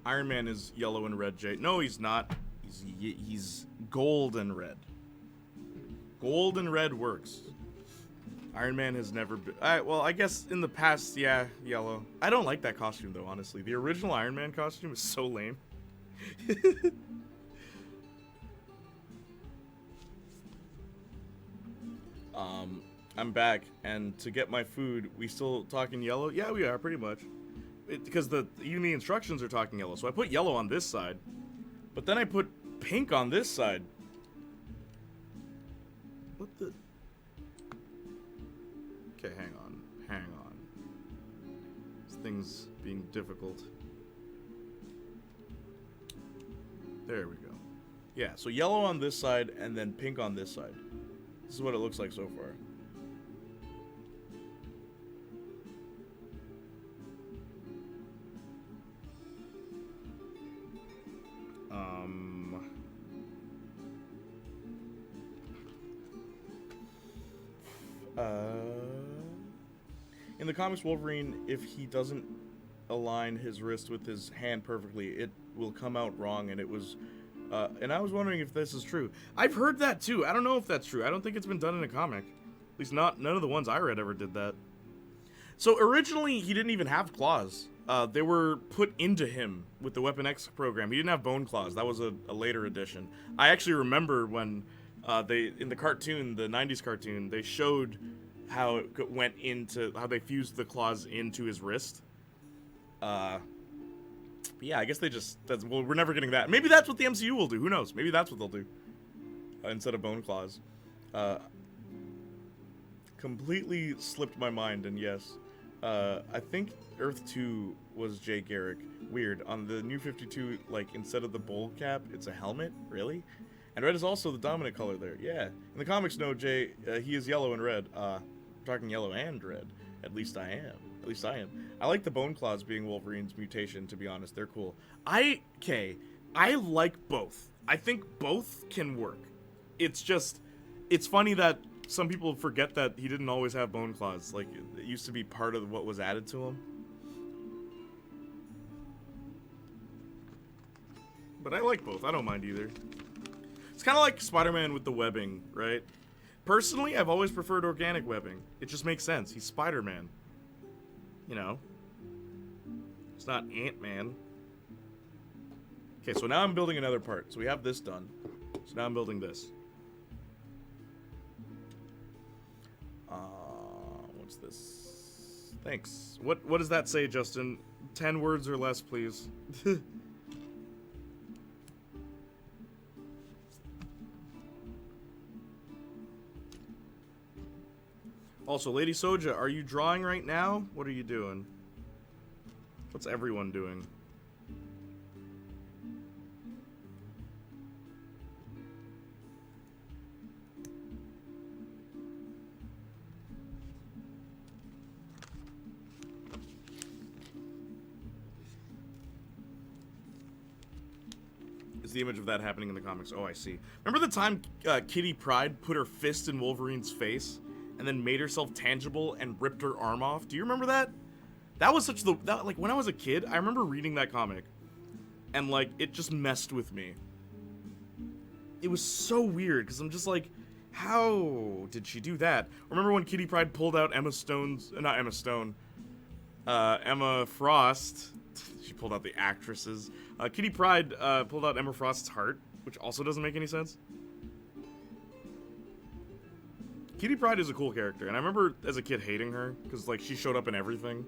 Iron Man is yellow and red, Jay. No, he's not. He's gold and red. Gold and red works. Iron Man has never been... well, I guess in the past, yeah, yellow. I don't like that costume, though, honestly. The original Iron Man costume is so lame. I'm back, and to get my food, we still talking yellow? Yeah, we are, pretty much. Because even the instructions are talking yellow. So I put yellow on this side, but then I put pink on this side. What the... Okay, hang on. This thing's being difficult. There we go. Yeah, so yellow on this side, and then pink on this side. This is what it looks like so far. In the comics, Wolverine, if he doesn't align his wrist with his hand perfectly, it will come out wrong, and it was... and I was wondering if this is true. I've heard that, too. I don't know if that's true. I don't think it's been done in a comic. At least none of the ones I read ever did that. So, originally, he didn't even have claws. They were put into him with the Weapon X program. He didn't have bone claws. That was a later addition. I actually remember when in the cartoon, the 90s cartoon, they showed how it went into... how they fused the claws into his wrist. But yeah, I guess they just... well, we're never getting that. Maybe that's what the MCU will do. Who knows? Maybe that's what they'll do. Instead of bone claws. Completely slipped my mind, and yes. I think Earth 2 was Jay Garrick. Weird. On the New 52, like, instead of the bowl cap, it's a helmet? Really? And red is also the dominant color there. Yeah. In the comics, no, Jay, he is yellow and red. We're talking yellow and red. At least I am. At least I am. I like the bone claws being Wolverine's mutation, to be honest. They're cool. I like both. I think both can work. it's just, it's funny that some people forget that he didn't always have bone claws. Like, it used to be part of what was added to him. But I like both. I don't mind either. It's kind of like Spider-Man with the webbing, right? Personally, I've always preferred organic webbing. It just makes sense. He's Spider-Man. You know? It's not Ant-Man. Okay, so now I'm building another part. So we have this done. So now I'm building this. What's this? Thanks. What does that say, Justin? 10 words or less, please. Also, Lady Soja, are you drawing right now? What are you doing? What's everyone doing? Is the image of that happening in the comics? Oh, I see. Remember the time Kitty Pryde put her fist in Wolverine's face? And then made herself tangible and ripped her arm off. Do you remember that? That was such like when I was a kid, I remember reading that comic and like it just messed with me. It was so weird because I'm just like, how did she do that? Remember when Kitty Pryde pulled out Emma Frost. She pulled out the actresses. Kitty Pryde pulled out Emma Frost's heart, which also doesn't make any sense. Kitty Pryde is a cool character, and I remember as a kid hating her, because, like, she showed up in everything.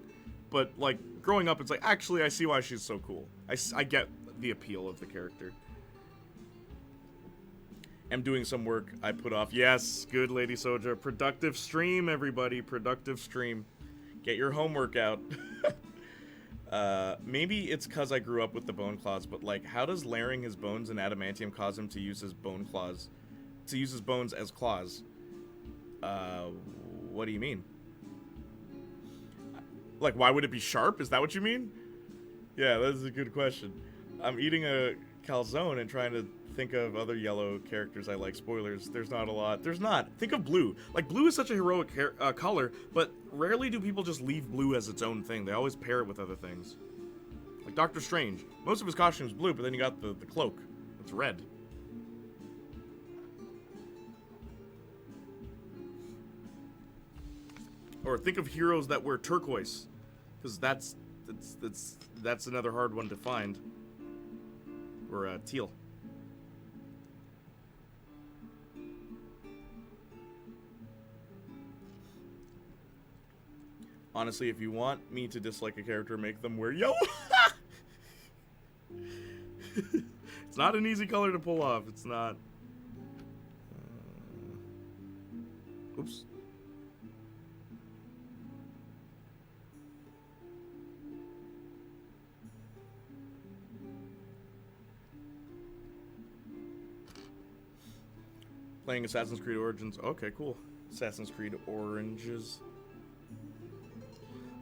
But, like, growing up, it's like, actually, I see why she's so cool. I get the appeal of the character. I'm doing some work I put off. Yes, good, Lady Soja. Productive stream, everybody. Productive stream. Get your homework out. Maybe it's because I grew up with the bone claws, but, like, how does layering his bones in adamantium cause him to use his bone claws? To use his bones as claws? What do you mean? Like, why would it be sharp? Is that what you mean? Yeah, that's a good question. I'm eating a calzone and trying to think of other yellow characters I like. Spoilers, there's not a lot. There's not. Think of blue. Like, blue is such a heroic color, but rarely do people just leave blue as its own thing. They always pair it with other things. Like Doctor Strange. Most of his costume's blue, but then you got the cloak. It's red. Or think of heroes that wear turquoise, because that's another hard one to find. Or teal. Honestly, if you want me to dislike a character, make them wear yellow. It's not an easy color to pull off. It's not. Oops. Playing Assassin's Creed Origins. Okay, cool. Assassin's Creed Oranges.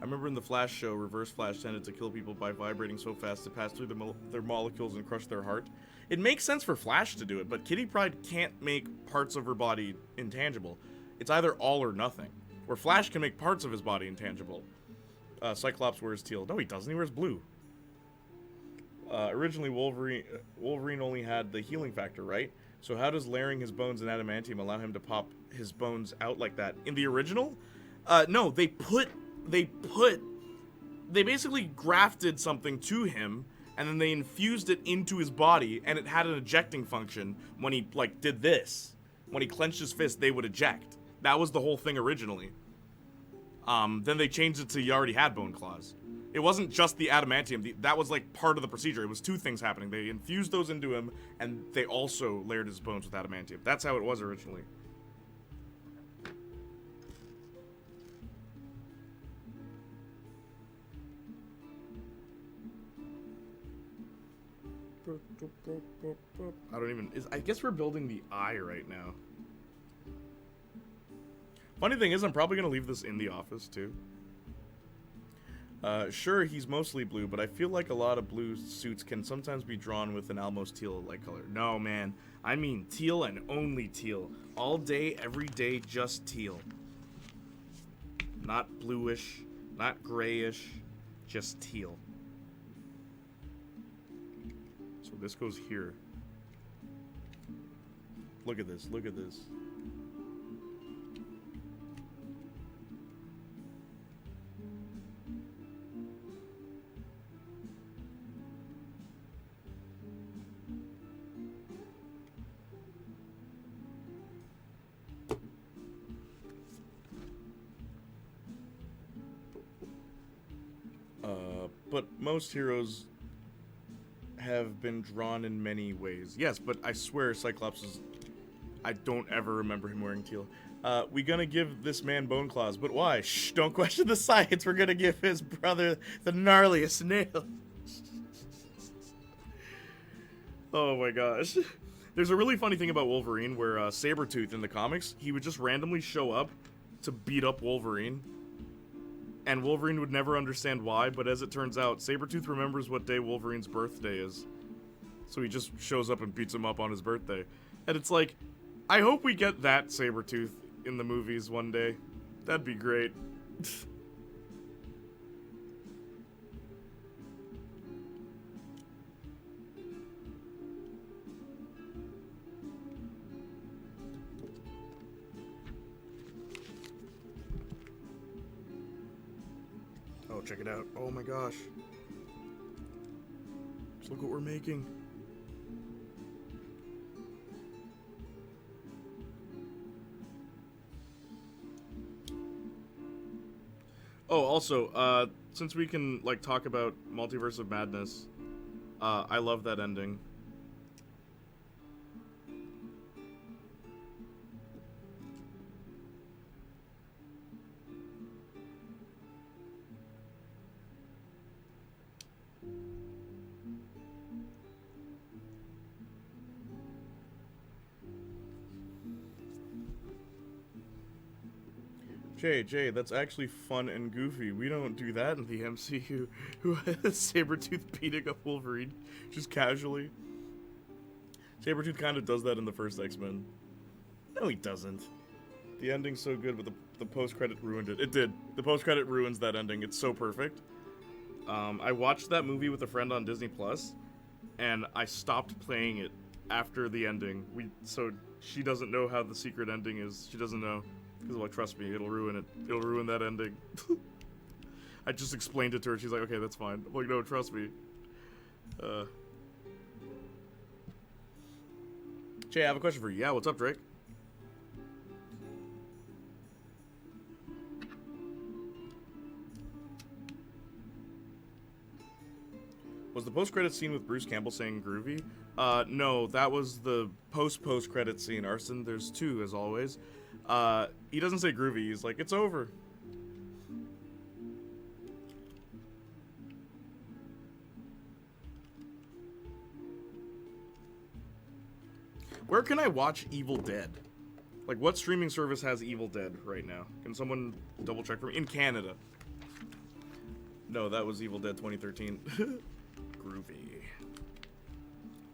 I remember in the Flash show, Reverse Flash tended to kill people by vibrating so fast to pass through their molecules and crush their heart. It makes sense for Flash to do it, but Kitty Pryde can't make parts of her body intangible. It's either all or nothing. Where Flash can make parts of his body intangible. Cyclops wears teal. No, he doesn't. He wears blue. Originally, Wolverine only had the healing factor, right? So how does layering his bones in adamantium allow him to pop his bones out like that? In the original? No, they basically grafted something to him, and then they infused it into his body, and it had an ejecting function when he, like, did this. When he clenched his fist, they would eject. That was the whole thing originally. Then they changed it to he already had bone claws. It wasn't just the adamantium. That was, like, part of the procedure. It was two things happening. They infused those into him, and they also layered his bones with adamantium. That's how it was originally. I guess we're building the eye right now. Funny thing is, I'm probably going to leave this in the office, too. Sure, he's mostly blue, but I feel like a lot of blue suits can sometimes be drawn with an almost teal-like color. No, man. I mean teal and only teal. All day, every day, just teal. Not bluish, not grayish, just teal. So this goes here. Look at this, look at this. But most heroes have been drawn in many ways. Yes, but I swear Cyclops is... I don't ever remember him wearing teal. We gonna give this man bone claws, but why? Shh, don't question the science. We're gonna give his brother the gnarliest nail. Oh my gosh. There's a really funny thing about Wolverine where Sabretooth in the comics, he would just randomly show up to beat up Wolverine. And Wolverine would never understand why, but as it turns out, Sabretooth remembers what day Wolverine's birthday is. So he just shows up and beats him up on his birthday. And it's like, I hope we get that Sabretooth in the movies one day. That'd be great. Oh, check it out. Oh my gosh. Just look what we're making. Oh, also, since we can, like, talk about Multiverse of Madness, I love that ending. Jay, that's actually fun and goofy. We don't do that in the MCU. Who has Sabretooth beating up Wolverine just casually? Sabretooth kind of does that in the first X-Men. No, he doesn't. The ending's so good, but the post-credit ruined it. It did. The post-credit ruins that ending. It's so perfect. I watched that movie with a friend on Disney Plus, and I stopped playing it after the ending. So she doesn't know how the secret ending is. She doesn't know. Because, like, trust me, it'll ruin it. It'll ruin that ending. I just explained it to her. She's like, okay, that's fine. I'm like, no, trust me. Jay, I have a question for you. Yeah, what's up, Drake? Was the post-credit scene with Bruce Campbell saying groovy? No, that was the post-credit scene, Arson. There's two, as always. He doesn't say groovy, he's like, it's over. Where can I watch Evil Dead? Like, what streaming service has Evil Dead right now? Can someone double check for me? In Canada. No, that was Evil Dead 2013. Groovy.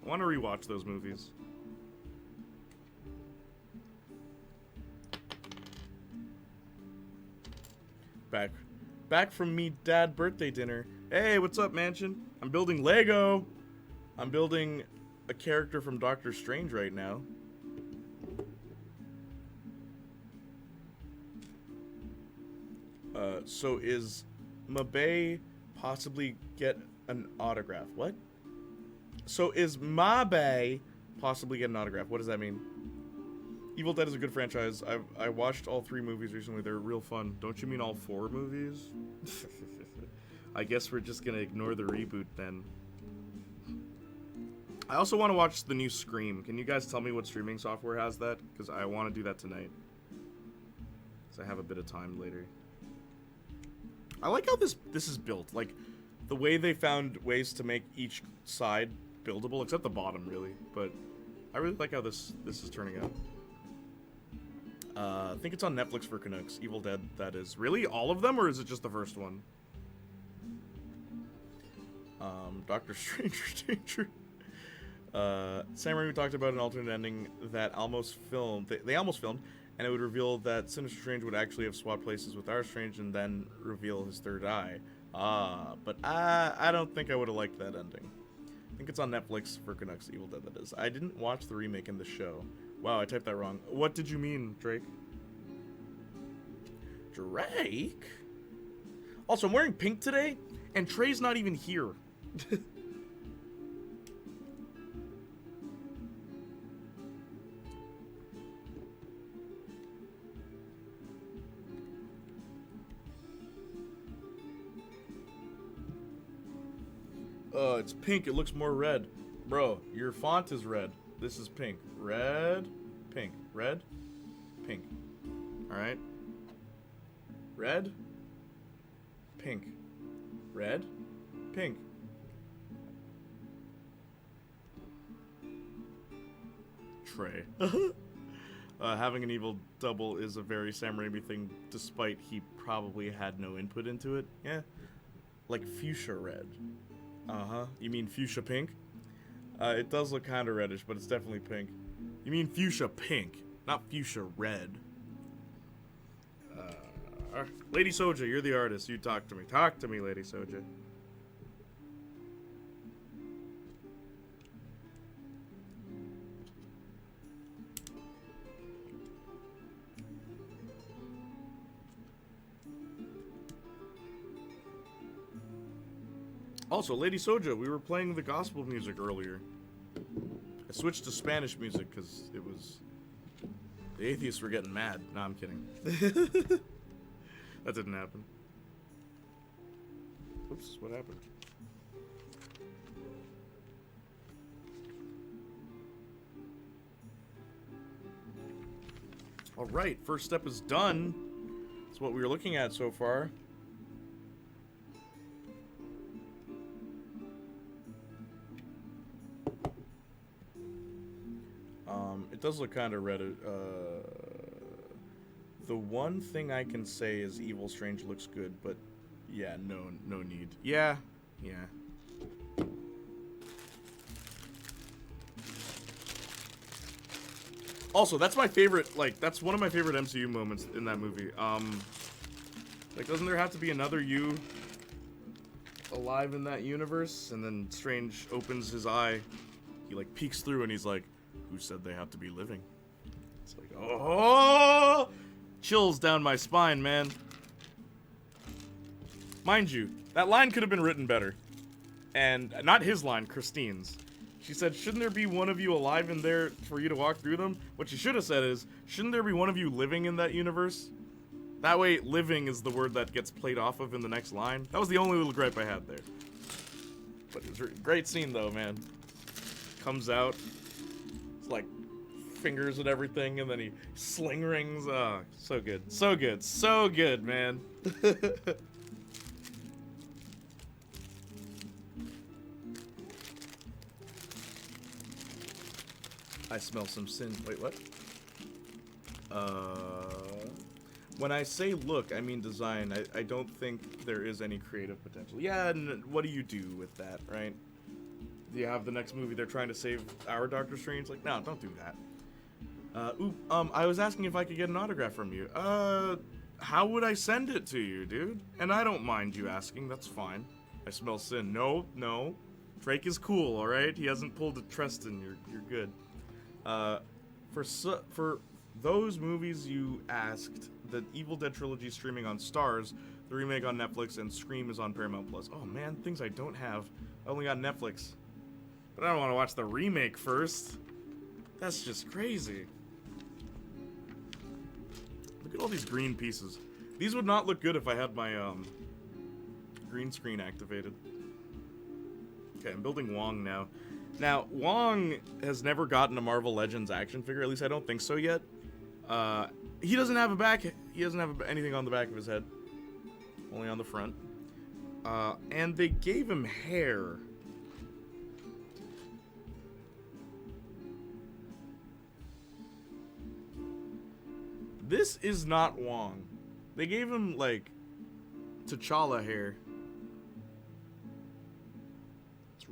I want to rewatch those movies. Back from me dad birthday dinner. Hey, what's up, Mansion? I'm building Lego. I'm building a character from Doctor Strange right now. So is Mbappe possibly get an autograph? What? So is Mbappe possibly get an autograph? What does that mean? Evil Dead is a good franchise. I watched all 3 movies recently. They're real fun. Don't you mean all 4 movies? I guess we're just gonna ignore the reboot then. I also want to watch the new Scream. Can you guys tell me what streaming software has that? Because I want to do that tonight. Because I have a bit of time later. I like how this is built. Like, the way they found ways to make each side buildable, except the bottom, really. But I really like how this is turning out. I think it's on Netflix for Canucks. Evil Dead, that is. Really? All of them, or is it just the first one? Doctor Stranger Danger. Sam Raimi talked about an alternate ending that almost filmed. They almost filmed, and it would reveal that Sinister Strange would actually have swapped places with our Strange, and then reveal his third eye. But I don't think I would have liked that ending. I think it's on Netflix for Canucks Evil Dead. That is. I didn't watch the remake in the show. Wow, I typed that wrong. What did you mean, Drake? Drake? Also, I'm wearing pink today, and Trey's not even here. It's pink. It looks more red. Bro, your font is red. This is pink. Red, pink. Red, pink. Alright? Red, pink. Red, pink. Trey. Having an evil double is a very Sam Raimi thing, despite he probably had no input into it. Yeah. Like fuchsia red. Uh-huh. You mean fuchsia pink? It does look kind of reddish, but it's definitely pink. You mean fuchsia pink, not fuchsia red. Lady Soja, you're the artist. You talk to me. Talk to me, Lady Soja. Also, Lady Soja, we were playing the gospel music earlier. I switched to Spanish music because it was... The atheists were getting mad. No, I'm kidding. That didn't happen. Oops, what happened? Alright, first step is done. That's what we were looking at so far. It does look kind of red. The one thing I can say is Evil Strange looks good, but yeah, no need. Yeah. Also, that's my favorite, like, that's one of my favorite MCU moments in that movie. Like, doesn't there have to be another you alive in that universe? And then Strange opens his eye, he, like, peeks through, and he's like, who said they have to be living? It's like, oh! Chills down my spine, man. Mind you, that line could have been written better. And not his line, Christine's. She said, shouldn't there be one of you alive in there for you to walk through them? What she should have said is, shouldn't there be one of you living in that universe? That way, living is the word that gets played off of in the next line. That was the only little gripe I had there. But it was a great scene, though, man. Comes out. It's like fingers and everything, and then he sling rings. Oh, so good. So good. So good, man. I smell some sin. Wait, what? When I say look, I mean design. I don't think there is any creative potential. Yeah, and what do you do with that, right? Do you have the next movie they're trying to save our Doctor Strange? Like, no, don't do that. I was asking if I could get an autograph from you. How would I send it to you, dude? And I don't mind you asking, that's fine. I smell sin. No. Drake is cool, alright? He hasn't pulled a Treston, you're good. For those movies you asked, the Evil Dead trilogy streaming on Starz, the remake on Netflix, and Scream is on Paramount Plus. Oh man, things I don't have. I only got Netflix. But I don't want to watch the remake first. That's just crazy. Look at all these green pieces. These would not look good if I had my green screen activated. Okay, I'm building Wong now. Now, Wong has never gotten a Marvel Legends action figure. At least I don't think so yet. He doesn't have a back. He doesn't have anything on the back of his head. Only on the front. And they gave him hair. This is not Wong. They gave him, like, T'Challa hair.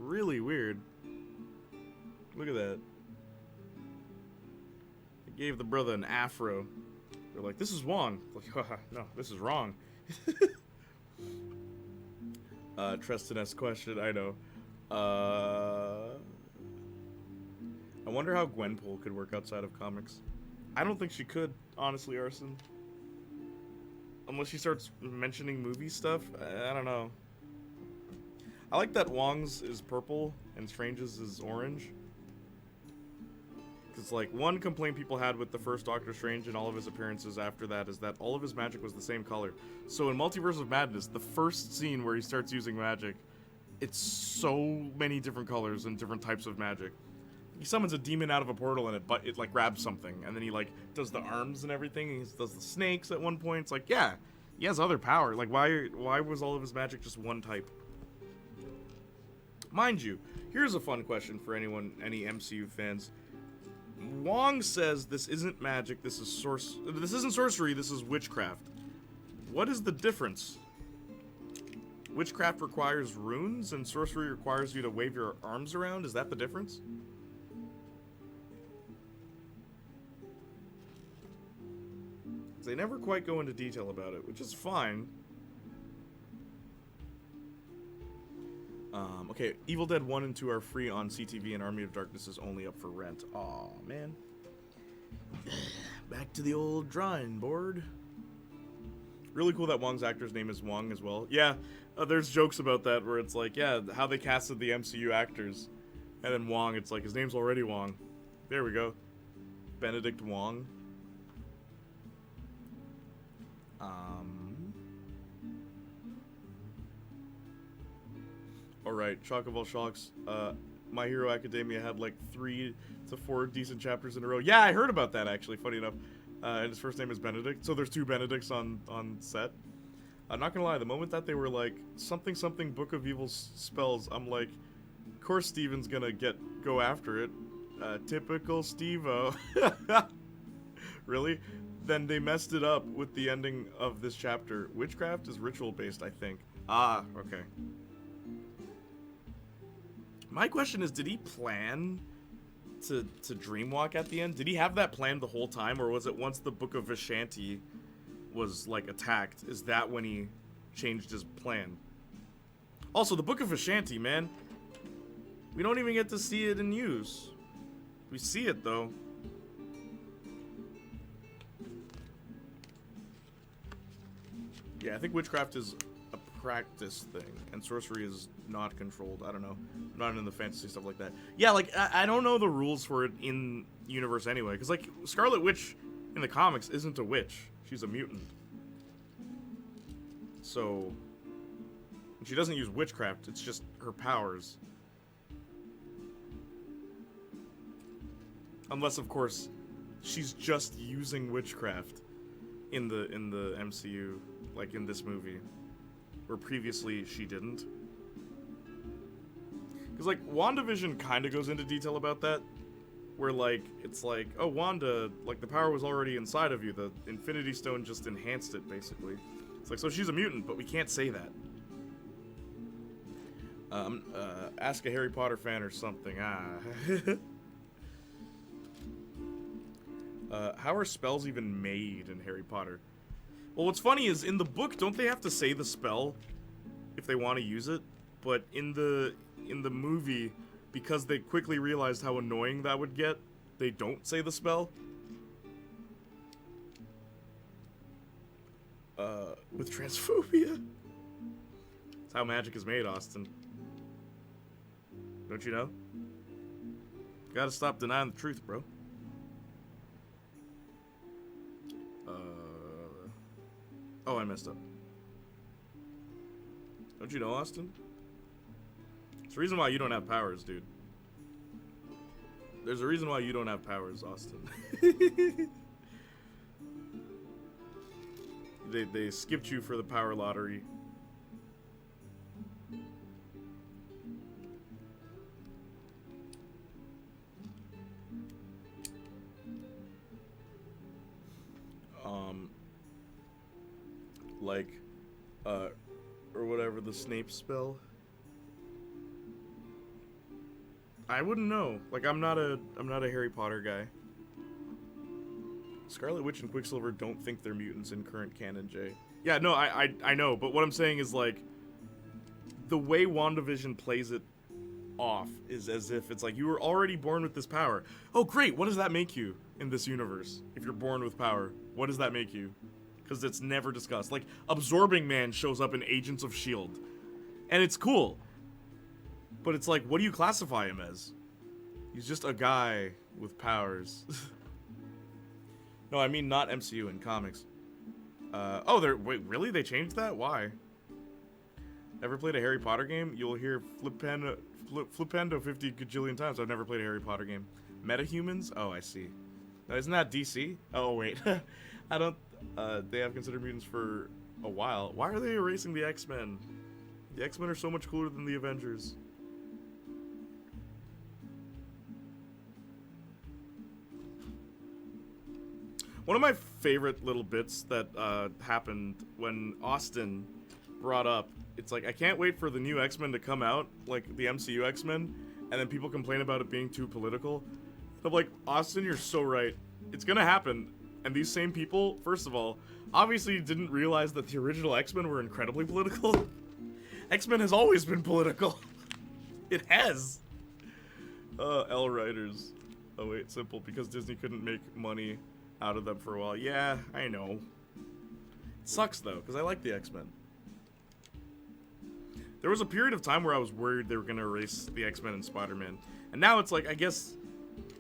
really weird. Look at that. They gave the brother an afro. They're like, this is Wong. Like, no, this is wrong. Treston-esque question, I know. I wonder how Gwenpool could work outside of comics. I don't think she could, honestly, Arson. Unless she starts mentioning movie stuff. I don't know. I like that Wong's is purple and Strange's is orange. Because, like, one complaint people had with the first Doctor Strange and all of his appearances after that is that all of his magic was the same color. So in Multiverse of Madness, the first scene where he starts using magic, it's so many different colors and different types of magic. He summons a demon out of a portal and it like grabs something, and then he like does the arms and everything, and he does the snakes at one point. It's like, yeah, he has other power. Like, why was all of his magic just one type? Mind you, here's a fun question for any MCU fans. Wong says this isn't magic, this isn't sorcery, this is witchcraft. What is the difference? Witchcraft requires runes, and sorcery requires you to wave your arms around? Is that the difference? They never quite go into detail about it, which is fine. Okay, Evil Dead 1 and 2 are free on CTV, and Army of Darkness is only up for rent. Aw, man. Back to the old drawing board. Really cool that Wong's actor's name is Wong as well. Yeah, there's jokes about that where it's like, yeah, how they casted the MCU actors. And then Wong, it's like, his name's already Wong. There we go. Benedict Wong. Alright, Shock of all shocks. My Hero Academia had like 3 to 4 decent chapters in a row. Yeah, I heard about that actually, funny enough. And his first name is Benedict, so there's 2 Benedicts on set. I'm not gonna lie, the moment that they were like, something something Book of Evil spells, I'm like, of course Steven's gonna go after it. Typical Steve-O. Really? Then they messed it up with the ending of this chapter. Witchcraft is ritual-based, I think. Ah, okay. My question is, did he plan to dreamwalk at the end? Did he have that plan the whole time, or was it once the Book of Vishanti was, like, attacked, is that when he changed his plan? Also, the Book of Vishanti, man. We don't even get to see it in use. We see it, though. Yeah, I think witchcraft is a practice thing, and sorcery is not controlled. I don't know. I'm not into fantasy stuff like that. Yeah, like, I don't know the rules for it in universe anyway, because, like, Scarlet Witch in the comics isn't a witch. She's a mutant. So, she doesn't use witchcraft, it's just her powers. Unless, of course, she's just using witchcraft in the MCU, like in this movie, where previously she didn't. Because, like, WandaVision kind of goes into detail about that, where, like, it's like, oh, Wanda, like, the power was already inside of you, the Infinity Stone just enhanced it, basically. It's like, so she's a mutant, but we can't say that. Ask a Harry Potter fan or something, how are spells even made in Harry Potter? Well, what's funny is, in the book, don't they have to say the spell if they want to use it? But in the movie, because they quickly realized how annoying that would get, they don't say the spell. With transphobia? That's how magic is made, Austin. Don't you know? Gotta stop denying the truth, bro. Oh, I messed up. Don't you know, Austin? It's the reason why you don't have powers, dude. There's a reason why you don't have powers, Austin. They skipped you for the power lottery. Like, or whatever, the Snape spell. I wouldn't know. Like, I'm not a Harry Potter guy. Scarlet Witch and Quicksilver don't think they're mutants in current canon, Jay. Yeah, no, I know, but what I'm saying is, like, the way WandaVision plays it off is as if it's like, you were already born with this power. Oh, great, what does that make you in this universe? If you're born with power, what does that make you? Because it's never discussed. Like, Absorbing Man shows up in Agents of S.H.I.E.L.D. And it's cool. But it's like, what do you classify him as? He's just a guy with powers. No, I mean not MCU in comics. Wait, really? They changed that? Why? Ever played a Harry Potter game? You'll hear Flipendo 50 gajillion times. I've never played a Harry Potter game. Metahumans? Oh, I see. Now, isn't that DC? Oh, wait. I don't... they have considered mutants for a while. Why are they erasing the X-Men? The X-Men are so much cooler than the Avengers. One of my favorite little bits that happened when Austin brought up, it's like, I can't wait for the new X-Men to come out, like the MCU X-Men, and then people complain about it being too political. I'm like, Austin, you're so right. It's gonna happen. And these same people, first of all, obviously didn't realize that the original X-Men were incredibly political. X-Men has always been political. It has. L writers. Oh wait, simple, because Disney couldn't make money out of them for a while. Yeah, I know. It sucks though, because I like the X-Men. There was a period of time where I was worried they were gonna erase the X-Men and Spider-Man. And now it's like, I guess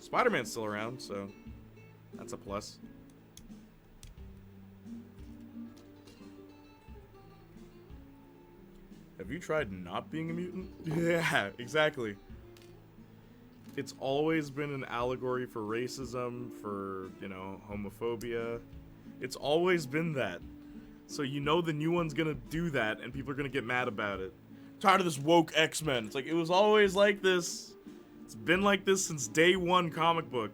Spider-Man's still around, so that's a plus. Have you tried not being a mutant? Yeah, exactly. It's always been an allegory for racism, for, you know, homophobia. It's always been that. So you know the new one's gonna do that, and people are gonna get mad about it. Tired of this woke X-Men. It's like, it was always like this. It's been like this since day one comic book.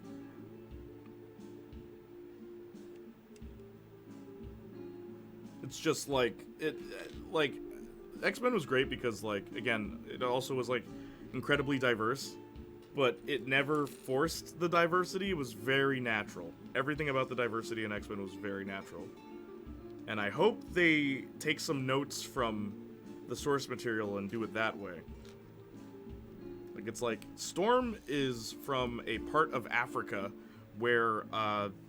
It's just like, X-Men was great because, like, again, it also was, like, incredibly diverse, but it never forced the diversity. It was very natural. Everything about the diversity in X-Men was very natural. And I hope they take some notes from the source material and do it that way. Like, it's like, Storm is from a part of Africa where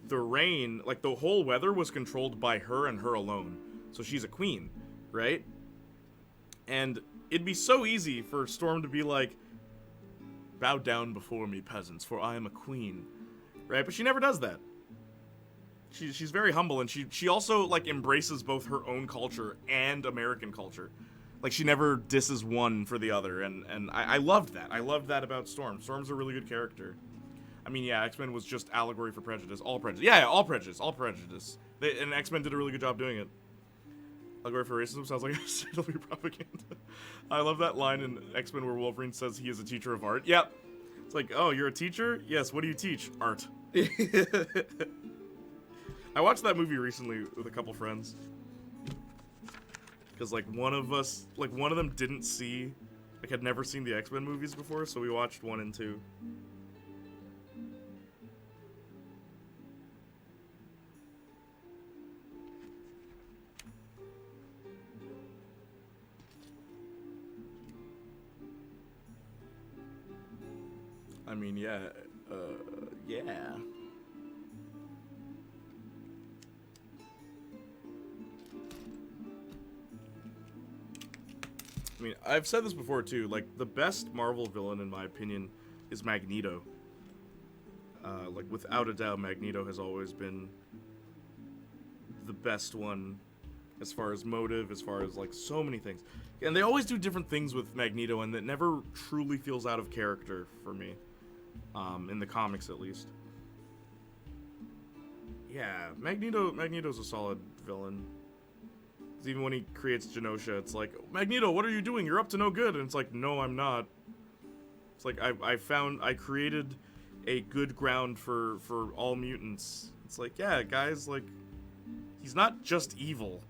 the rain, like, the whole weather was controlled by her and her alone. So she's a queen, right? And it'd be so easy for Storm to be like, bow down before me, peasants, for I am a queen, right? But she never does that. She's very humble, and she also, like, embraces both her own culture and American culture. Like, she never disses one for the other, and I loved that. I loved that about Storm. Storm's a really good character. I mean, yeah, X-Men was just allegory for prejudice. All prejudice. Yeah, all prejudice. All prejudice. And X-Men did a really good job doing it. Allegory for racism sounds like a CW propaganda. I love that line in X-Men where Wolverine says he is a teacher of art. Yep. It's like, oh, you're a teacher? Yes, what do you teach? Art. I watched that movie recently with a couple friends. Because, like, one of them didn't see, like, had never seen the X-Men movies before, so we watched 1 and 2. I mean, yeah, yeah. I mean, I've said this before too, like, the best Marvel villain, in my opinion, is Magneto. Like, without a doubt, Magneto has always been the best one as far as motive, as far as, like, so many things. And they always do different things with Magneto, and it never truly feels out of character for me. In the comics, at least. Yeah, Magneto's a solid villain. Even when he creates Genosha, it's like, Magneto, what are you doing? You're up to no good. And it's like, no, I'm not. It's like, I created a good ground for all mutants. It's like, yeah, guys, like, he's not just evil.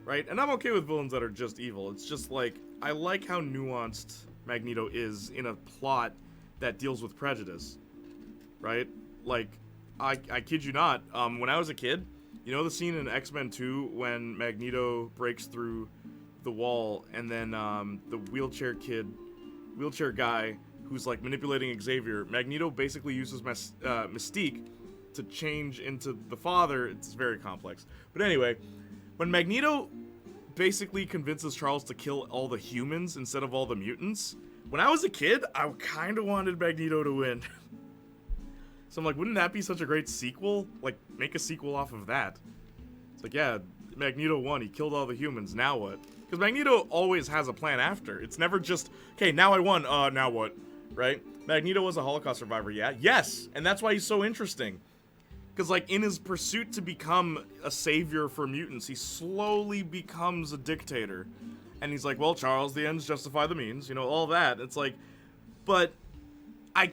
Right? And I'm okay with villains that are just evil. It's just like, I like how nuanced Magneto is in a plot that deals with prejudice, right? Like, I kid you not, when I was a kid, you know the scene in X-Men 2 when Magneto breaks through the wall and then the wheelchair guy who's like manipulating Xavier, Magneto basically uses Mystique to change into the father. It's very complex. But anyway, when Magneto basically convinces Charles to kill all the humans instead of all the mutants, when I was a kid, I kind of wanted Magneto to win. So I'm like, wouldn't that be such a great sequel? Like, make a sequel off of that. It's like, yeah, Magneto won. He killed all the humans. Now what? Because Magneto always has a plan after. It's never just, okay, now I won. Now what? Right? Magneto was a Holocaust survivor, yeah? Yes! And that's why he's so interesting. Because, like, in his pursuit to become a savior for mutants, he slowly becomes a dictator. And he's like, well, Charles, the ends justify the means. You know, all that. It's like, but I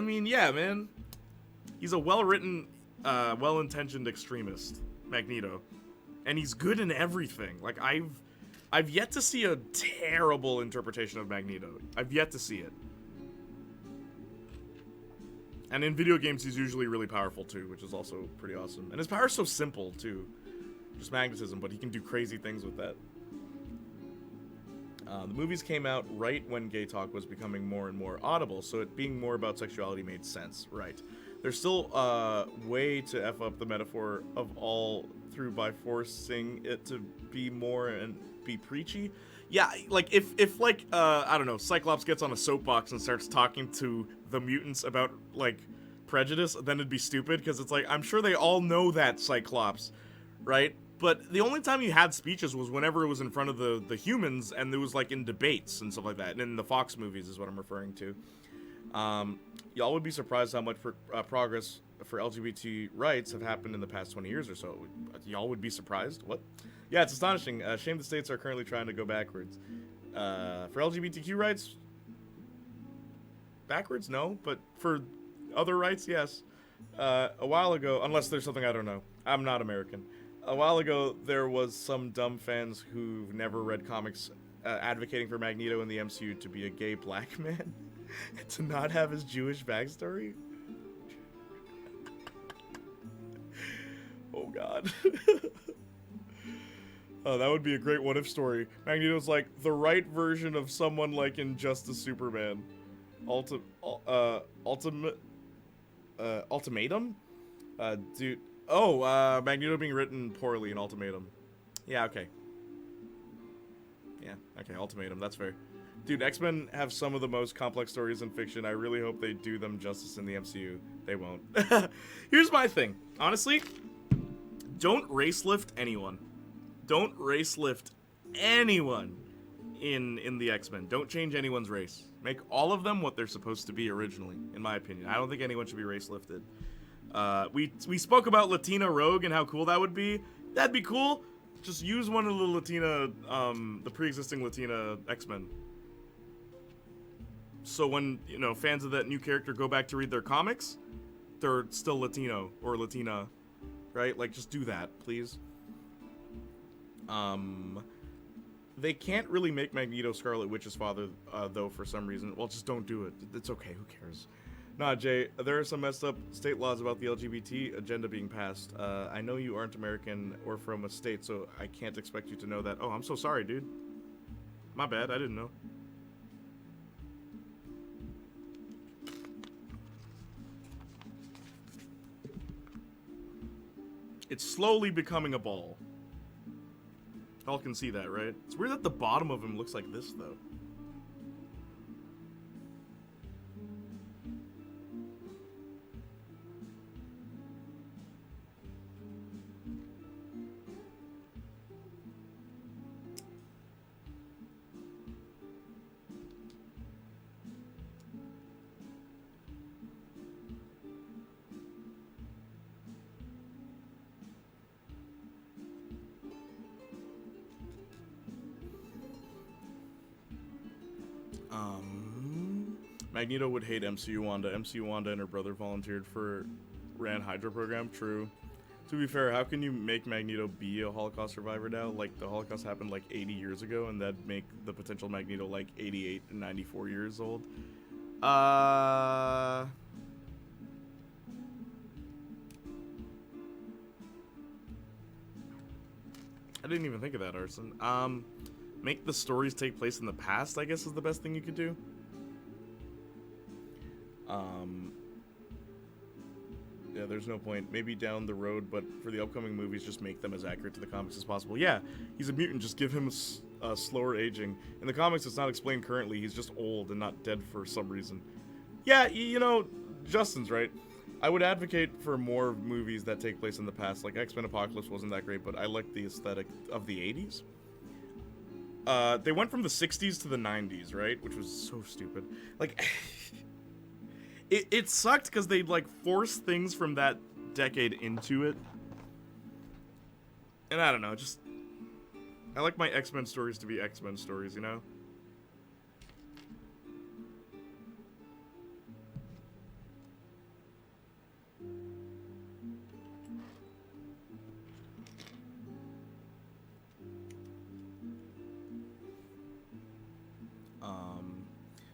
mean, yeah, man. He's a well-written, well-intentioned extremist, Magneto. And he's good in everything. Like, I've yet to see a terrible interpretation of Magneto. I've yet to see it. And in video games, he's usually really powerful, too, which is also pretty awesome. And his power's so simple, too. Just magnetism, but he can do crazy things with that. The movies came out right when gay talk was becoming more and more audible, so it being more about sexuality made sense, right. There's still a way to F up the metaphor of all through by forcing it to be more and be preachy. Yeah, like, if like, I don't know, Cyclops gets on a soapbox and starts talking to the mutants about, like, prejudice, then it'd be stupid, because it's like, I'm sure they all know that, Cyclops, right? But the only time you had speeches was whenever it was in front of the humans, and it was, like, in debates and stuff like that, and in the Fox movies is what I'm referring to. Y'all would be surprised how much progress for LGBT rights have happened in the past 20 years or so. Y'all would be surprised? What? Yeah, it's astonishing. Shame the states are currently trying to go backwards. For LGBTQ rights, backwards? No, but for other rights, yes. A while ago, unless there's something I don't know. I'm not American. A while ago, there was some dumb fans who've never read comics advocating for Magneto in the MCU to be a gay black man and to not have his Jewish backstory. Oh, God. Oh, that would be a great what-if story. Magneto's like the right version of someone like in Justice Superman. Ultimatum? Dude. Oh, Magneto being written poorly in Ultimatum. Yeah, okay. Yeah, okay, Ultimatum, that's fair. Dude, X-Men have some of the most complex stories in fiction. I really hope they do them justice in the MCU. They won't. Here's my thing. Honestly, don't race lift anyone. Don't race lift anyone in the X-Men. Don't change anyone's race. Make all of them what they're supposed to be originally, in my opinion. I don't think anyone should be race lifted. We spoke about Latina Rogue and how cool that would be. That'd be cool. Just use one of the Latina, the pre-existing Latina X-Men. So when, you know, fans of that new character go back to read their comics, they're still Latino or Latina, right? Like, just do that, please. They can't really make Magneto Scarlet Witch's father, though, for some reason. Well, just don't do it. It's okay, who cares? Nah, Jay, there are some messed up state laws about the LGBT agenda being passed. I know you aren't American or from a state, so I can't expect you to know that. Oh, I'm so sorry, dude. My bad, I didn't know. It's slowly becoming a ball. Y'all can see that, right? It's weird that the bottom of him looks like this, though. Magneto would hate MCU Wanda. MCU Wanda and her brother volunteered for Ran Hydra program. True. To be fair, how can you make Magneto be a Holocaust survivor now? Like, the Holocaust happened like 80 years ago, and that'd make the potential Magneto like 88 and 94 years old. I didn't even think of that, Arson. Make the stories take place in the past, I guess, is the best thing you could do. Yeah, there's no point. Maybe down the road, but for the upcoming movies, just make them as accurate to the comics as possible. Yeah, he's a mutant, just give him a slower aging. In the comics, it's not explained currently, he's just old and not dead for some reason. Yeah, you know, Justin's right. I would advocate for more movies that take place in the past. Like, X-Men Apocalypse wasn't that great, but I like the aesthetic of the 80s. They went from the 60s to the 90s, right? Which was so stupid. Like... It sucked because they'd, like, force things from that decade into it. And I don't know, just... I like my X-Men stories to be X-Men stories, you know?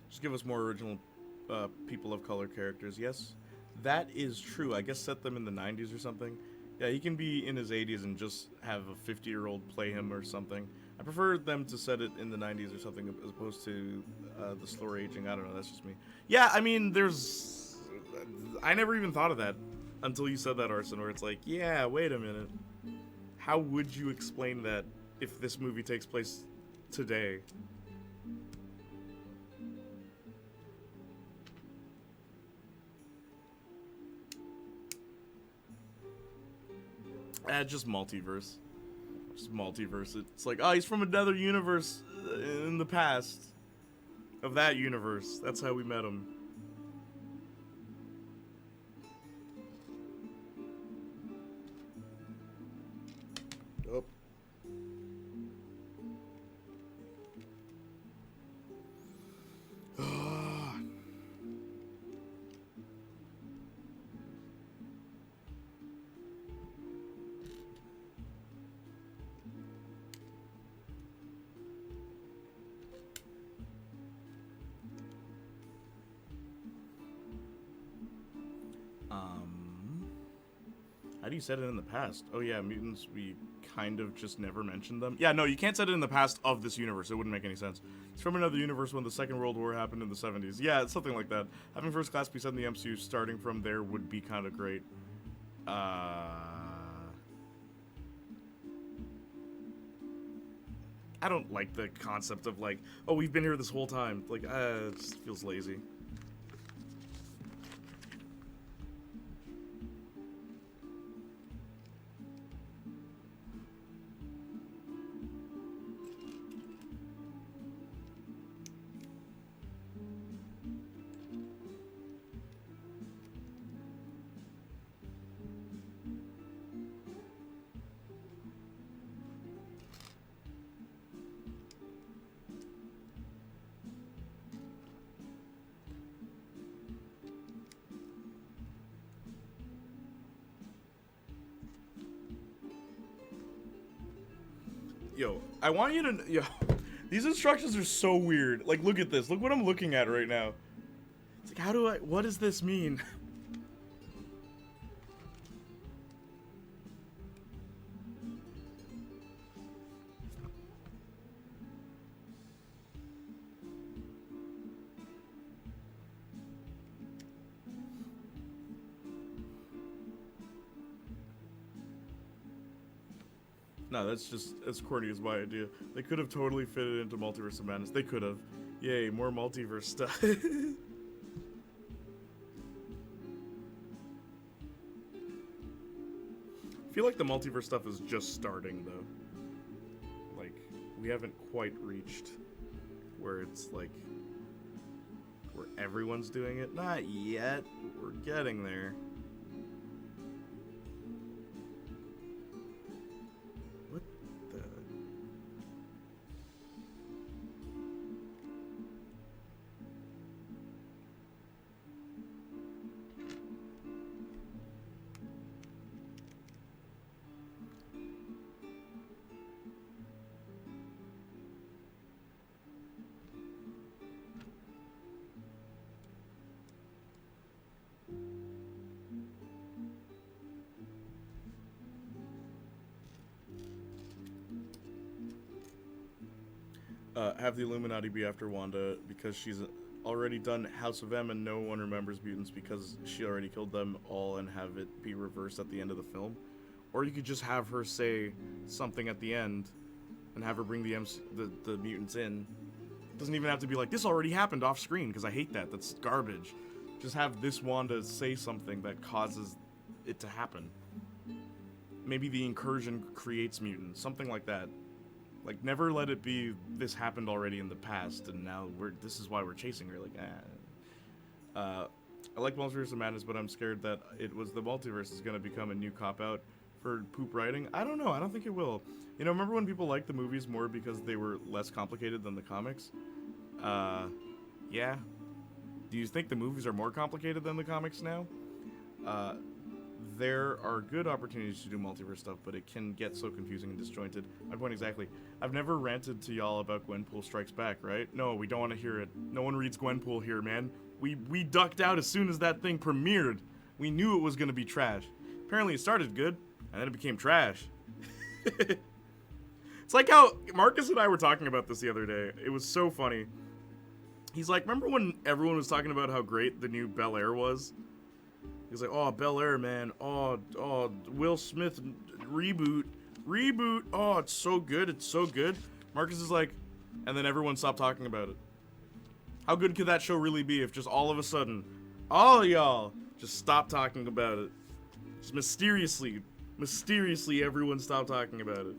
Just give us more original... people of color characters. Yes, that is true. I guess set them in the 90s or something. Yeah, he can be in his 80s and just have a 50-year-old play him or something. I prefer them to set it in the 90s or something as opposed to the slower aging. I don't know, that's just me. Yeah, I mean, there's... I never even thought of that until you said that, Arson, where it's like, yeah, wait a minute. How would you explain that if this movie takes place today? Just multiverse. Just multiverse. It's like, oh, he's from another universe in the past. Of that universe. That's how we met him. Oh. How do you set it in the past? Oh yeah, mutants, we kind of just never mentioned them. Yeah, no, you can't set it in the past of this universe. It wouldn't make any sense. It's from another universe when the Second World War happened in the 70s. Yeah, it's something like that. Having First Class be set in the MCU starting from there would be kind of great. I don't like the concept of like, oh, we've been here this whole time. Like, it just feels lazy. Yo, I want you to... Yo, these instructions are so weird. Like, look at this. Look what I'm looking at right now. It's like, how do I... What does this mean? No, that's just as corny as my idea. They could have totally fit it into Multiverse of Madness. They could have. Yay, more multiverse stuff. I feel like the multiverse stuff is just starting, though. Like, we haven't quite reached where it's like, where everyone's doing it. Not yet. We're getting there. Have the Illuminati be after Wanda because she's already done House of M and no one remembers mutants because she already killed them all, and have it be reversed at the end of the film. Or you could just have her say something at the end and have her bring the mutants in. It doesn't even have to be like, this already happened off screen, because I hate that. That's garbage. Just have this Wanda say something that causes it to happen. Maybe the incursion creates mutants, something like that. Like, never let it be, this happened already in the past, and now this is why we're chasing her. Like, I like Multiverse of Madness, but I'm scared that it was the multiverse is going to become a new cop-out for poop writing. I don't know. I don't think it will. You know, remember when people liked the movies more because they were less complicated than the comics? Yeah. Do you think the movies are more complicated than the comics now? There are good opportunities to do multiverse stuff, but it can get so confusing and disjointed. My point exactly. I've never ranted to y'all about Gwenpool Strikes Back, right? No, we don't want to hear it. No one reads Gwenpool here, man. We ducked out as soon as that thing premiered. We knew it was going to be trash. Apparently it started good, and then it became trash. It's like how Marcus and I were talking about this the other day. It was so funny. He's like, remember when everyone was talking about how great the new Bel Air was? He's like, oh, Bel Air, man. Oh, Will Smith reboot. Oh, it's so good. It's so good. Marcus is like, and then everyone stopped talking about it. How good could that show really be if just all of a sudden, all of y'all just stopped talking about it? Just mysteriously everyone stopped talking about it.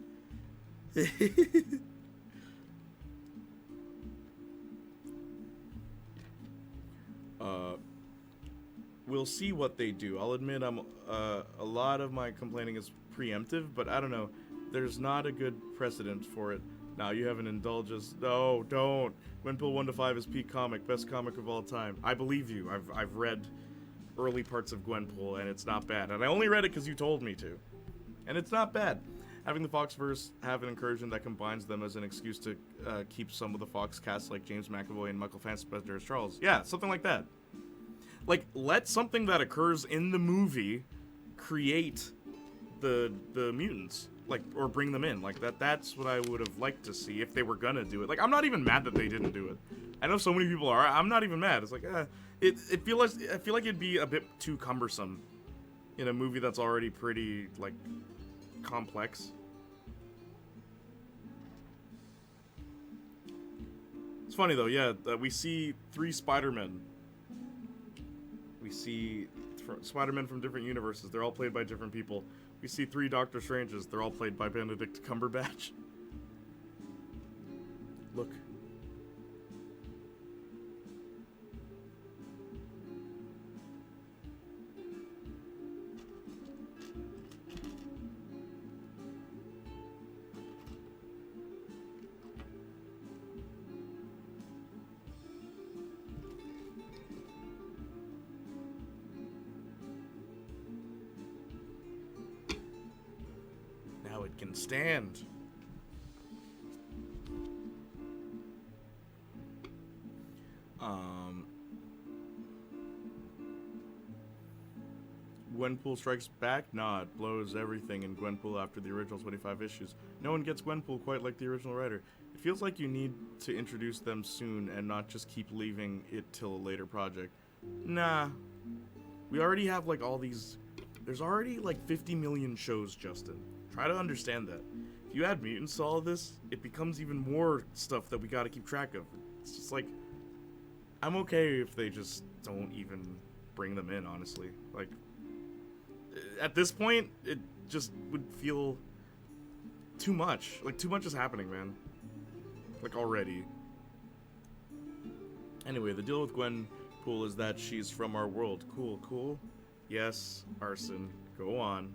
We'll see what they do. I'll admit a lot of my complaining is preemptive, but I don't know. There's not a good precedent for it. Now you have an indulgence. No, don't. Gwenpool 1 to 5 is peak comic, best comic of all time. I believe you. I've read early parts of Gwenpool, and it's not bad. And I only read it because you told me to. And it's not bad. Having the Foxverse have an incursion that combines them as an excuse to keep some of the Fox cast like James McAvoy and Michael Fassbender as Charles. Yeah, something like that. Like, let something that occurs in the movie create the mutants. Like, or bring them in. Like, that's what I would have liked to see if they were gonna do it. Like, I'm not even mad that they didn't do it. I know so many people are. I'm not even mad. It's like, I feel like it'd be a bit too cumbersome in a movie that's already pretty, like, complex. It's funny though, yeah, we see 3 Spider-Men. We see Spider-Men from different universes. They're all played by different people. We see 3 Doctor Stranges. They're all played by Benedict Cumberbatch. Look. Can stand. Gwenpool Strikes Back? Nah, it blows everything in Gwenpool after the original 25 issues. No one gets Gwenpool quite like the original writer. It feels like you need to introduce them soon and not just keep leaving it till a later project. Nah. We already have like all these... There's already like 50 million shows, Justin. Try to understand that. If you add mutants to all of this, it becomes even more stuff that we gotta keep track of. It's just like, I'm okay if they just don't even bring them in, honestly. Like, at this point, it just would feel too much. Like, too much is happening, man. Like, already. Anyway, the deal with Gwenpool is that she's from our world. Cool. Yes, arson. Go on.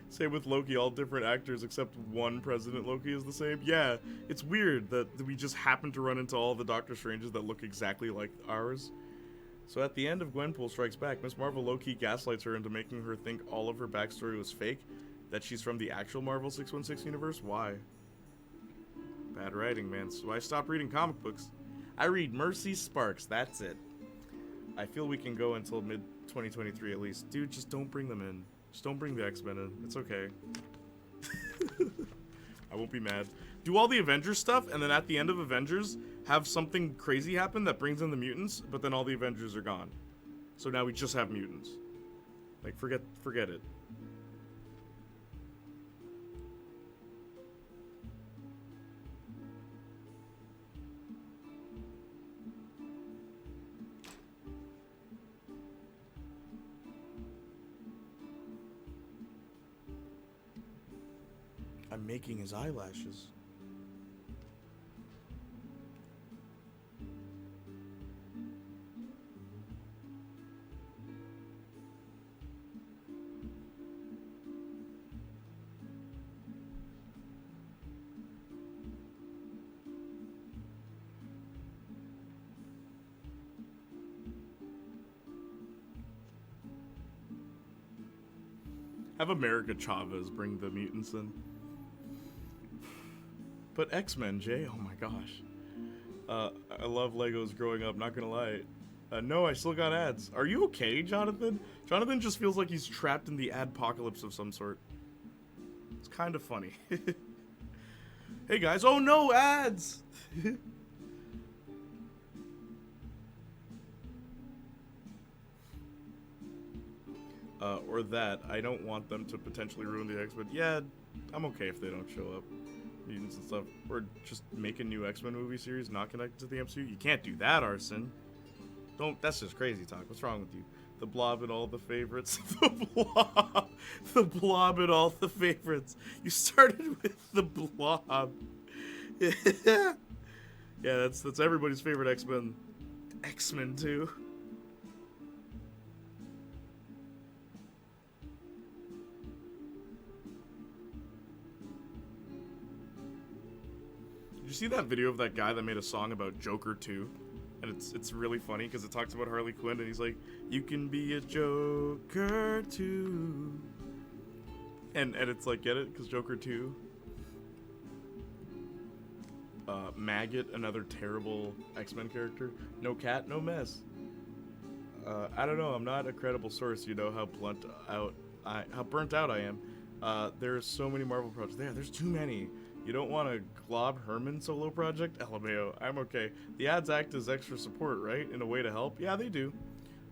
Same with Loki, all different actors except one President Loki is the same. Yeah, it's weird that we just happen to run into all the Doctor Stranges that look exactly like ours. So at the end of Gwenpool Strikes Back, Miss Marvel low-key gaslights her into making her think all of her backstory was fake, that she's from the actual Marvel 616 universe. Why? Bad writing, man. So I stopped reading comic books. I read Mercy Sparks, that's it. I feel we can go until mid-2023 at least. Dude, just don't bring them in. Just don't bring the X-Men in. It's okay. I won't be mad. Do all the Avengers stuff, and then at the end of Avengers, have something crazy happen that brings in the mutants, but then all the Avengers are gone. So now we just have mutants. Like, forget it. I'm making his eyelashes. Have America Chavez bring the mutants in. But X-Men, Jay, oh my gosh. I love Legos growing up, not gonna lie. No, I still got ads. Are you okay, Jonathan? Jonathan just feels like he's trapped in the adpocalypse of some sort. It's kind of funny. Hey guys, oh no, ads! Or that, I don't want them to potentially ruin the X-Men. Yeah, I'm okay if they don't show up. Mutants and stuff. Or just make a new X-Men movie series not connected to the MCU. You can't do that, Arson. Don't, that's just crazy talk. What's wrong with you? The Blob and all the favorites. The Blob. The Blob and all the favorites. You started with the Blob. Yeah, that's everybody's favorite X-Men. X-Men too. Did you see that video of that guy that made a song about Joker 2? And it's really funny because it talks about Harley Quinn and he's like, you can be a Joker too. And it's like, get it? Because Joker 2. Maggot, another terrible X-Men character. No cat, no mess. I don't know, I'm not a credible source, you know how burnt out I am. There's so many Marvel projects. There's too many. You don't want a Glob Herman solo project? LMAO, I'm okay. The ads act as extra support, right? In a way to help? Yeah, they do.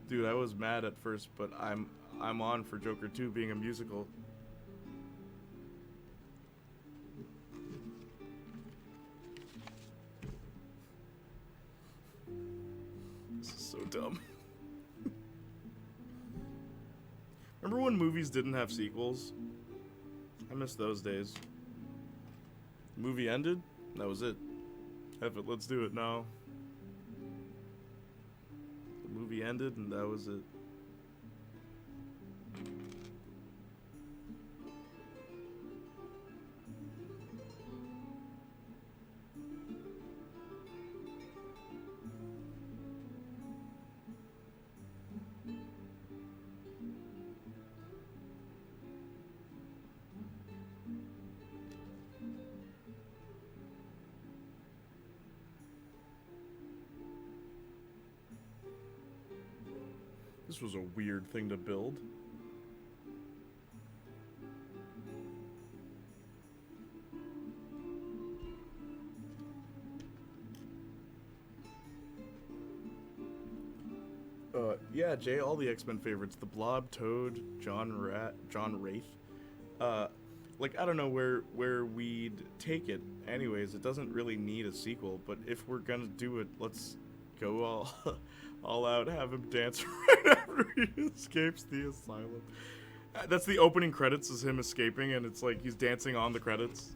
Dude, I was mad at first, but I'm on for Joker 2 being a musical. This is so dumb. Remember when movies didn't have sequels? I miss those days. The movie ended? That was it. Have it, let's do it now. The movie ended and that was it. This was a weird thing to build. Yeah, Jay, all the X-Men favorites. The Blob, Toad, John Wraith. Like, I don't know where we'd take it. Anyways, it doesn't really need a sequel, but if we're gonna do it, let's go all out, have him dance right after he escapes the asylum. That's the opening credits, is him escaping, and it's like he's dancing on the credits.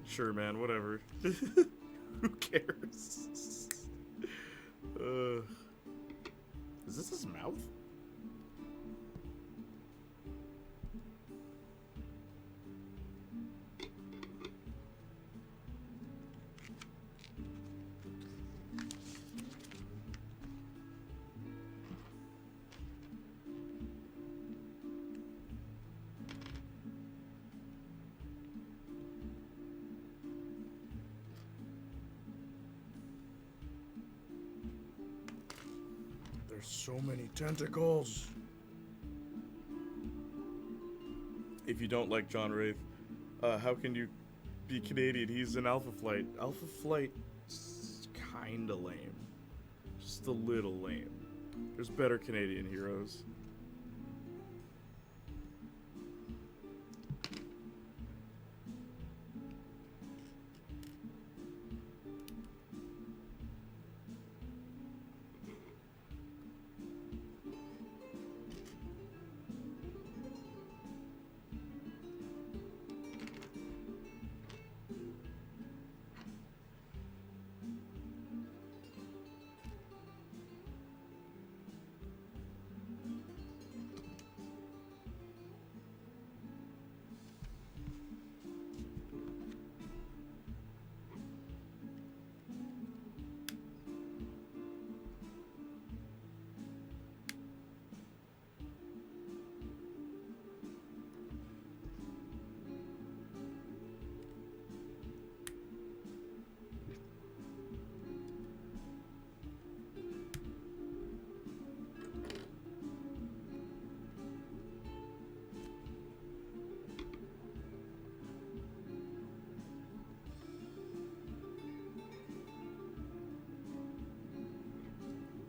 Sure, man, whatever. Who cares? Is this his mouth? There's so many tentacles. If you don't like John Wraith, how can you be Canadian. He's in Alpha Flight. Alpha Flight's kinda lame. Just a little lame. There's better Canadian heroes.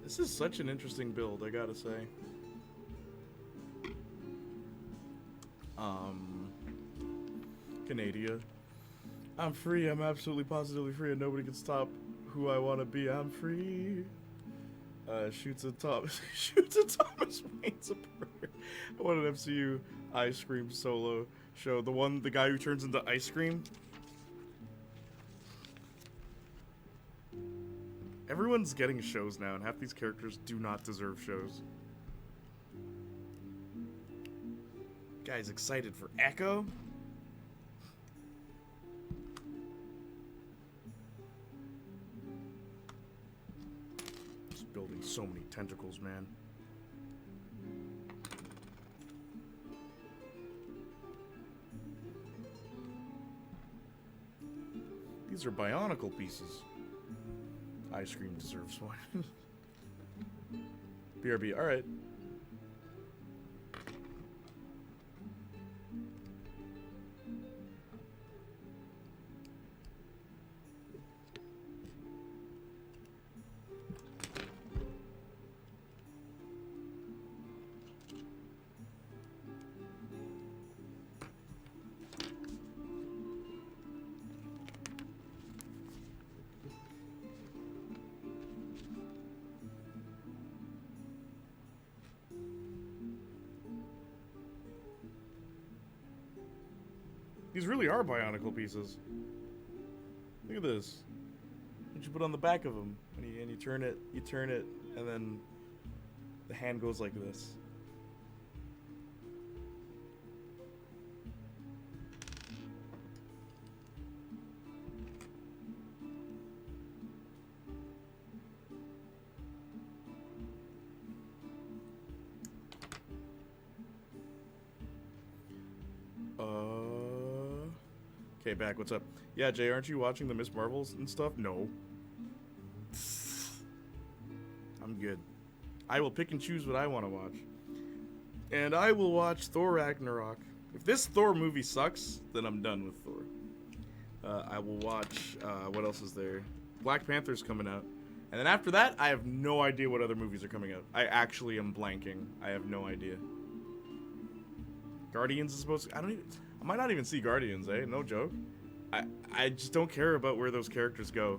This is such an interesting build, I gotta say. Canada. I'm free, I'm absolutely positively free, and nobody can stop who I want to be. I'm free. Shoots a Thomas Wayne's a prayer. I want an MCU ice cream solo show. The guy who turns into ice cream. Everyone's getting shows now, and half these characters do not deserve shows. Guys excited for Echo? Just building so many tentacles, man. These are Bionicle pieces. Ice cream deserves one. BRB, alright. These really are Bionicle pieces. Look at this. What you put on the back of them, and you turn it, and then the hand goes like this. Okay, back. What's up? Yeah, Jay, aren't you watching the Miss Marvels and stuff? No. I'm good. I will pick and choose what I want to watch. And I will watch Thor Ragnarok. If this Thor movie sucks, then I'm done with Thor. I will watch, what else is there? Black Panther's coming out. And then after that, I have no idea what other movies are coming out. I actually am blanking. I have no idea. Guardians is supposed to... I might not even see Guardians, eh? No joke. I just don't care about where those characters go.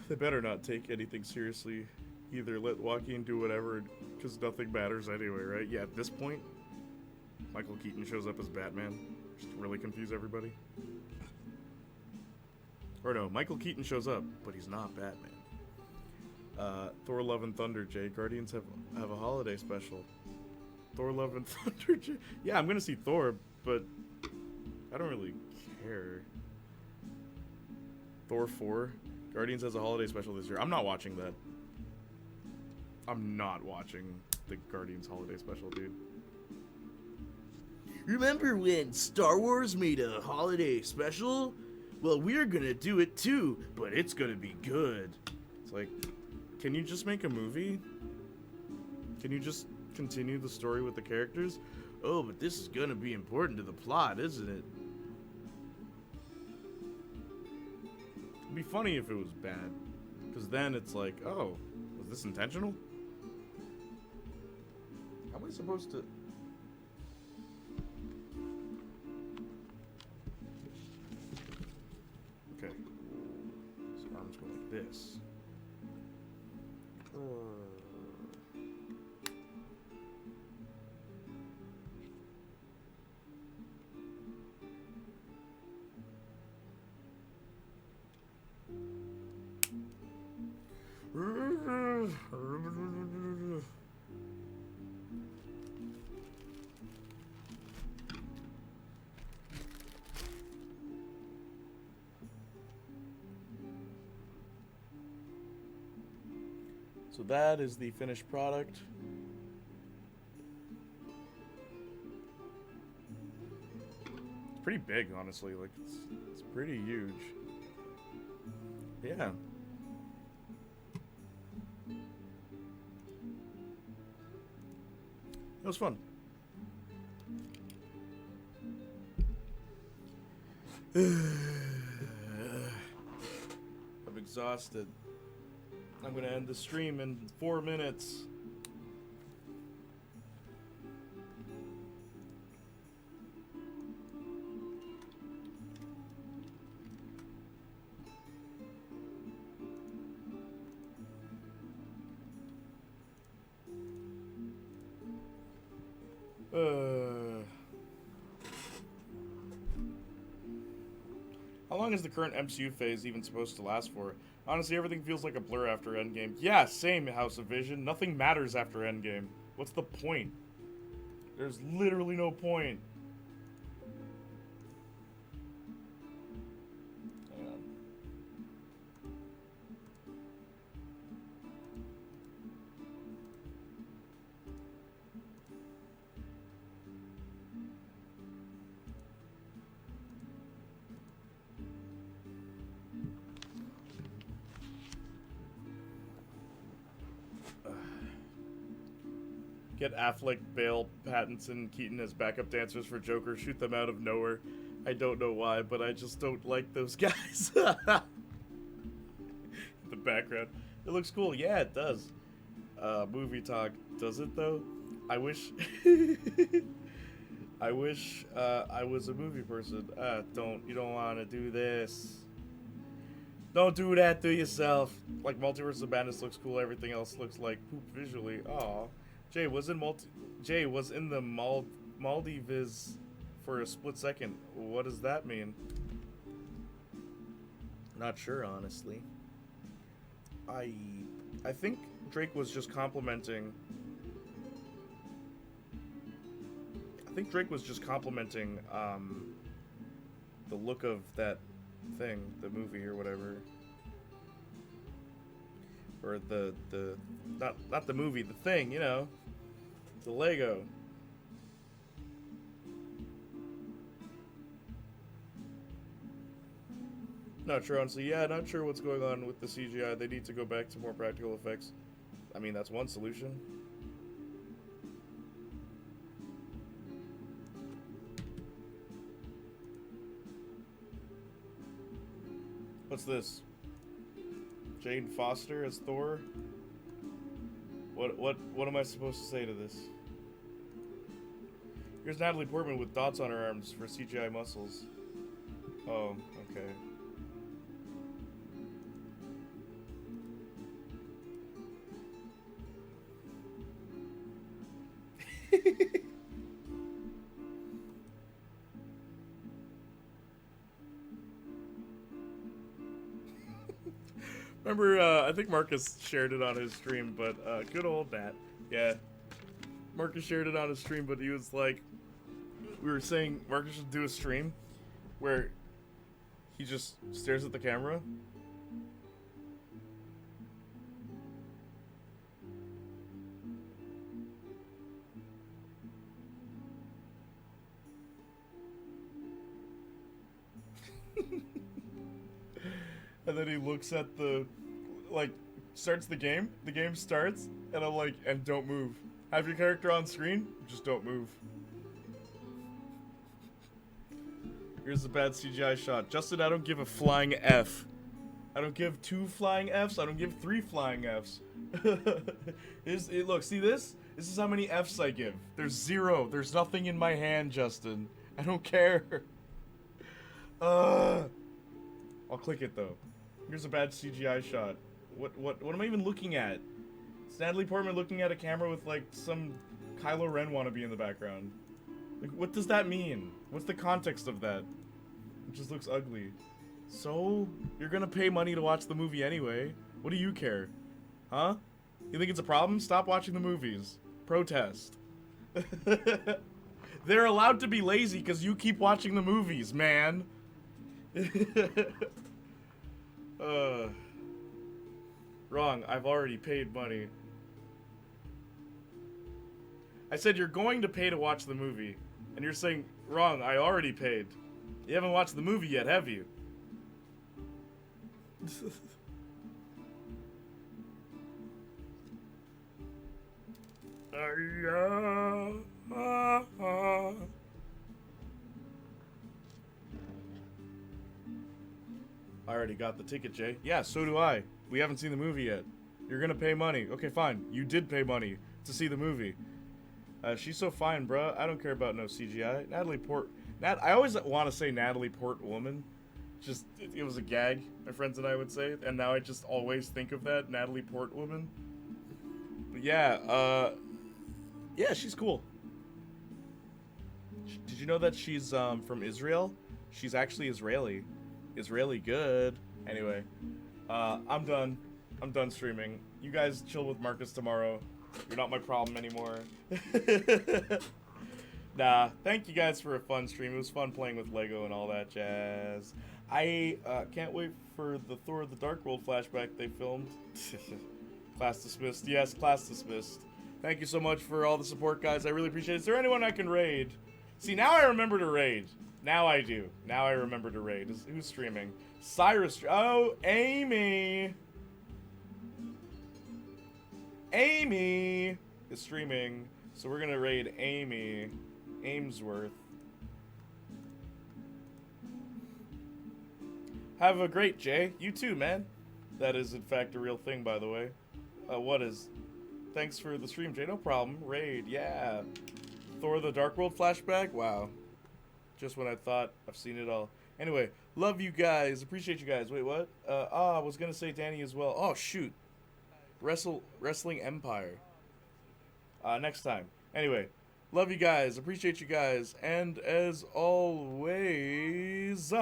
They better not take anything seriously. Either let Joaquin do whatever, because nothing matters anyway, right? Yeah, at this point, Michael Keaton shows up as Batman. Just to really confuse everybody. Or no, Michael Keaton shows up, but he's not Batman. Thor Love and Thunder, Jay. Guardians have a holiday special. Thor Love and Thunder, Jay. Yeah, I'm gonna see Thor, but I don't really care. Thor 4. Guardians has a holiday special this year. I'm not watching that. I'm not watching the Guardians holiday special, dude. Remember when Star Wars made a holiday special? well, we're gonna do it too, but it's gonna be good. It's like, can you just make a movie? Can you just continue the story with the characters? Oh, but this is gonna be important to the plot, isn't it? It'd be funny if it was bad, because then it's like, oh, was this intentional? How am I supposed to... Okay. So arms go like this. So that is the finished product. It's pretty big, honestly. Like, it's pretty huge. Yeah. It was fun. I'm exhausted. I'm gonna end the stream in 4 minutes. How long is the current MCU phase even supposed to last for? Honestly, everything feels like a blur after Endgame. Yeah, same, House of Vision. Nothing matters after Endgame. What's the point? There's literally no point. Hang on. Get Affleck, Bale, Pattinson, Keaton as backup dancers for Joker. Shoot them out of nowhere. I don't know why, but I just don't like those guys. The background. It looks cool. Yeah, it does. Movie talk. Does it, though? I wish... I wish I was a movie person. You don't want to do this. Don't do that to yourself. Like, Multiverse of Madness looks cool. Everything else looks like poop visually. Aw. Jay was in the Maldives for a split second. What does that mean? Not sure, honestly. I think Drake was just complimenting. I think Drake was just complimenting the look of that thing, the movie or whatever. Or the not the movie, the thing, you know. The Lego. Not sure, honestly. Yeah, not sure what's going on with the CGI. They need to go back to more practical effects. I mean, that's one solution. What's this? Jane Foster as Thor? What am I supposed to say to this? Here's Natalie Portman with dots on her arms for CGI muscles. Oh, okay. Remember, I think Marcus shared it on his stream, but good old Nat. Yeah. Marcus shared it on his stream, but he was like, we were saying Marcus should do a stream where he just stares at the camera. And then he looks at the, like, starts the game starts, and I'm like, and don't move. Have your character on screen, just don't move. Here's the bad CGI shot. Justin, I don't give a flying F. I don't give 2 flying Fs, I don't give 3 flying Fs. Look, see this? This is how many Fs I give. There's 0. There's nothing in my hand, Justin. I don't care. I'll click it though. Here's a bad CGI shot. What am I even looking at? It's Natalie Portman looking at a camera with like some Kylo Ren wannabe in the background. Like, what does that mean? What's the context of that? It just looks ugly. So, you're gonna pay money to watch the movie anyway. What do you care? Huh? You think it's a problem? Stop watching the movies. Protest. They're allowed to be lazy because you keep watching the movies, man. Wrong. I've already paid money. I said you're going to pay to watch the movie. And you're saying, wrong, I already paid. You haven't watched the movie yet, have you? I already got the ticket, Jay. Yeah, so do I. We haven't seen the movie yet. You're gonna pay money. Okay, fine. You did pay money to see the movie. She's so fine, bruh. I don't care about no CGI. I always want to say Natalie Portwoman. Just, it was a gag, my friends and I would say. And now I just always think of that, Natalie Portwoman. But yeah, yeah, she's cool. Did you know that she's from Israel? She's actually Israeli. Israeli good. Anyway, I'm done. I'm done streaming. You guys chill with Marcus tomorrow. You're not my problem anymore. Nah, thank you guys for a fun stream. It was fun playing with Lego and all that jazz. I can't wait for the Thor the Dark World flashback they filmed. Class dismissed. Yes, class dismissed. Thank you so much for all the support, guys. I really appreciate it. Is there anyone I can raid? See, now I remember to raid. Now I do. Now I remember to raid. Who's streaming? Cyrus. Oh, Amy. Amy is streaming. So we're going to raid Amy. Amesworth. Have a great, Jay. You too, man. That is, in fact, a real thing, by the way. What is... Thanks for the stream, Jay. No problem. Raid, yeah. Thor the Dark World flashback? Wow. Just when I thought I've seen it all. Anyway, love you guys. Appreciate you guys. Wait, what? I was going to say Danny as well. Oh, shoot. Wrestling Empire. Next time. Anyway, love you guys. Appreciate you guys. And as always...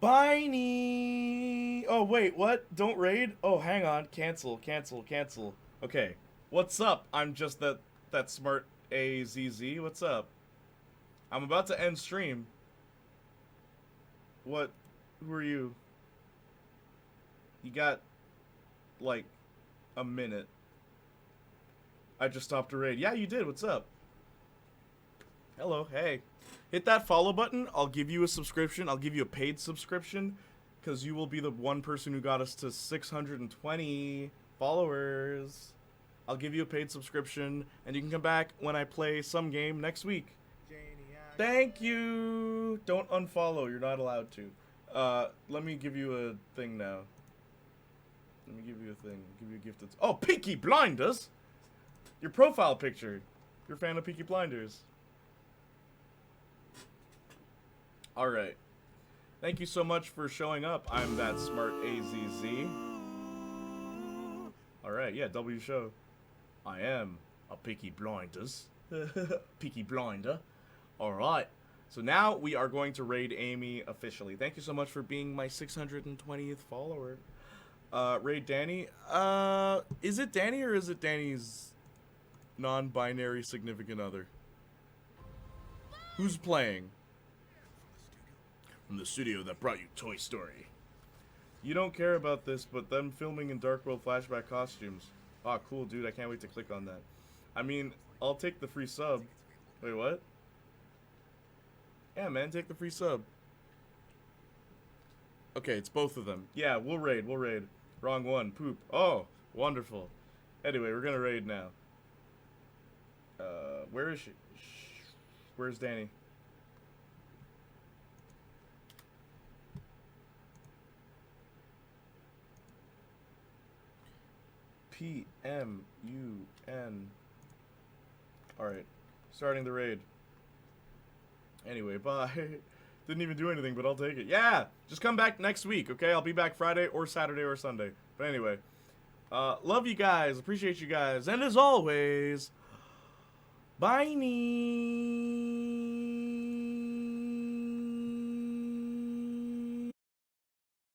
Bye. Oh, wait, what? Don't raid? Oh, hang on. Cancel. Okay. What's up? I'm just that smart AZZ. What's up? I'm about to end stream. What? Who are you? You got, like, a minute. I just stopped a raid. Yeah, you did. What's up? Hello. Hey. Hit that follow button. I'll give you a subscription. I'll give you a paid subscription because you will be the one person who got us to 620 followers. I'll give you a paid subscription and you can come back when I play some game next week. Thank you. Don't unfollow. You're not allowed to. Let me give you a thing now. Let me give you a thing. Give you a gift. Oh, Peaky Blinders. Your profile picture. You're a fan of Peaky Blinders. Alright. Thank you so much for showing up. I'm that smart AZZ. Alright, yeah, W show. I am a Peaky Blinders. Peaky Blinder. Alright. So now we are going to raid Amy officially. Thank you so much for being my 620th follower. Raid Danny. Is it Danny or is it Danny's non-binary significant other? Who's playing? From the studio that brought you Toy Story. You don't care about this, but them filming in Dark World flashback costumes. Ah, cool, dude. I can't wait to click on that. I mean, I'll take the free sub. Wait, what? Yeah, man, take the free sub. Okay, it's both of them. Yeah, we'll raid, we'll raid. Wrong one. Poop. Oh, wonderful. Anyway, we're gonna raid now. Where is she? Where's Danny? P-M-U-N. Alright. Starting the raid. Anyway, bye. Didn't even do anything, but I'll take it. Yeah! Just come back next week, okay? I'll be back Friday or Saturday or Sunday. But anyway. Love you guys. Appreciate you guys. And as always, bye-nie.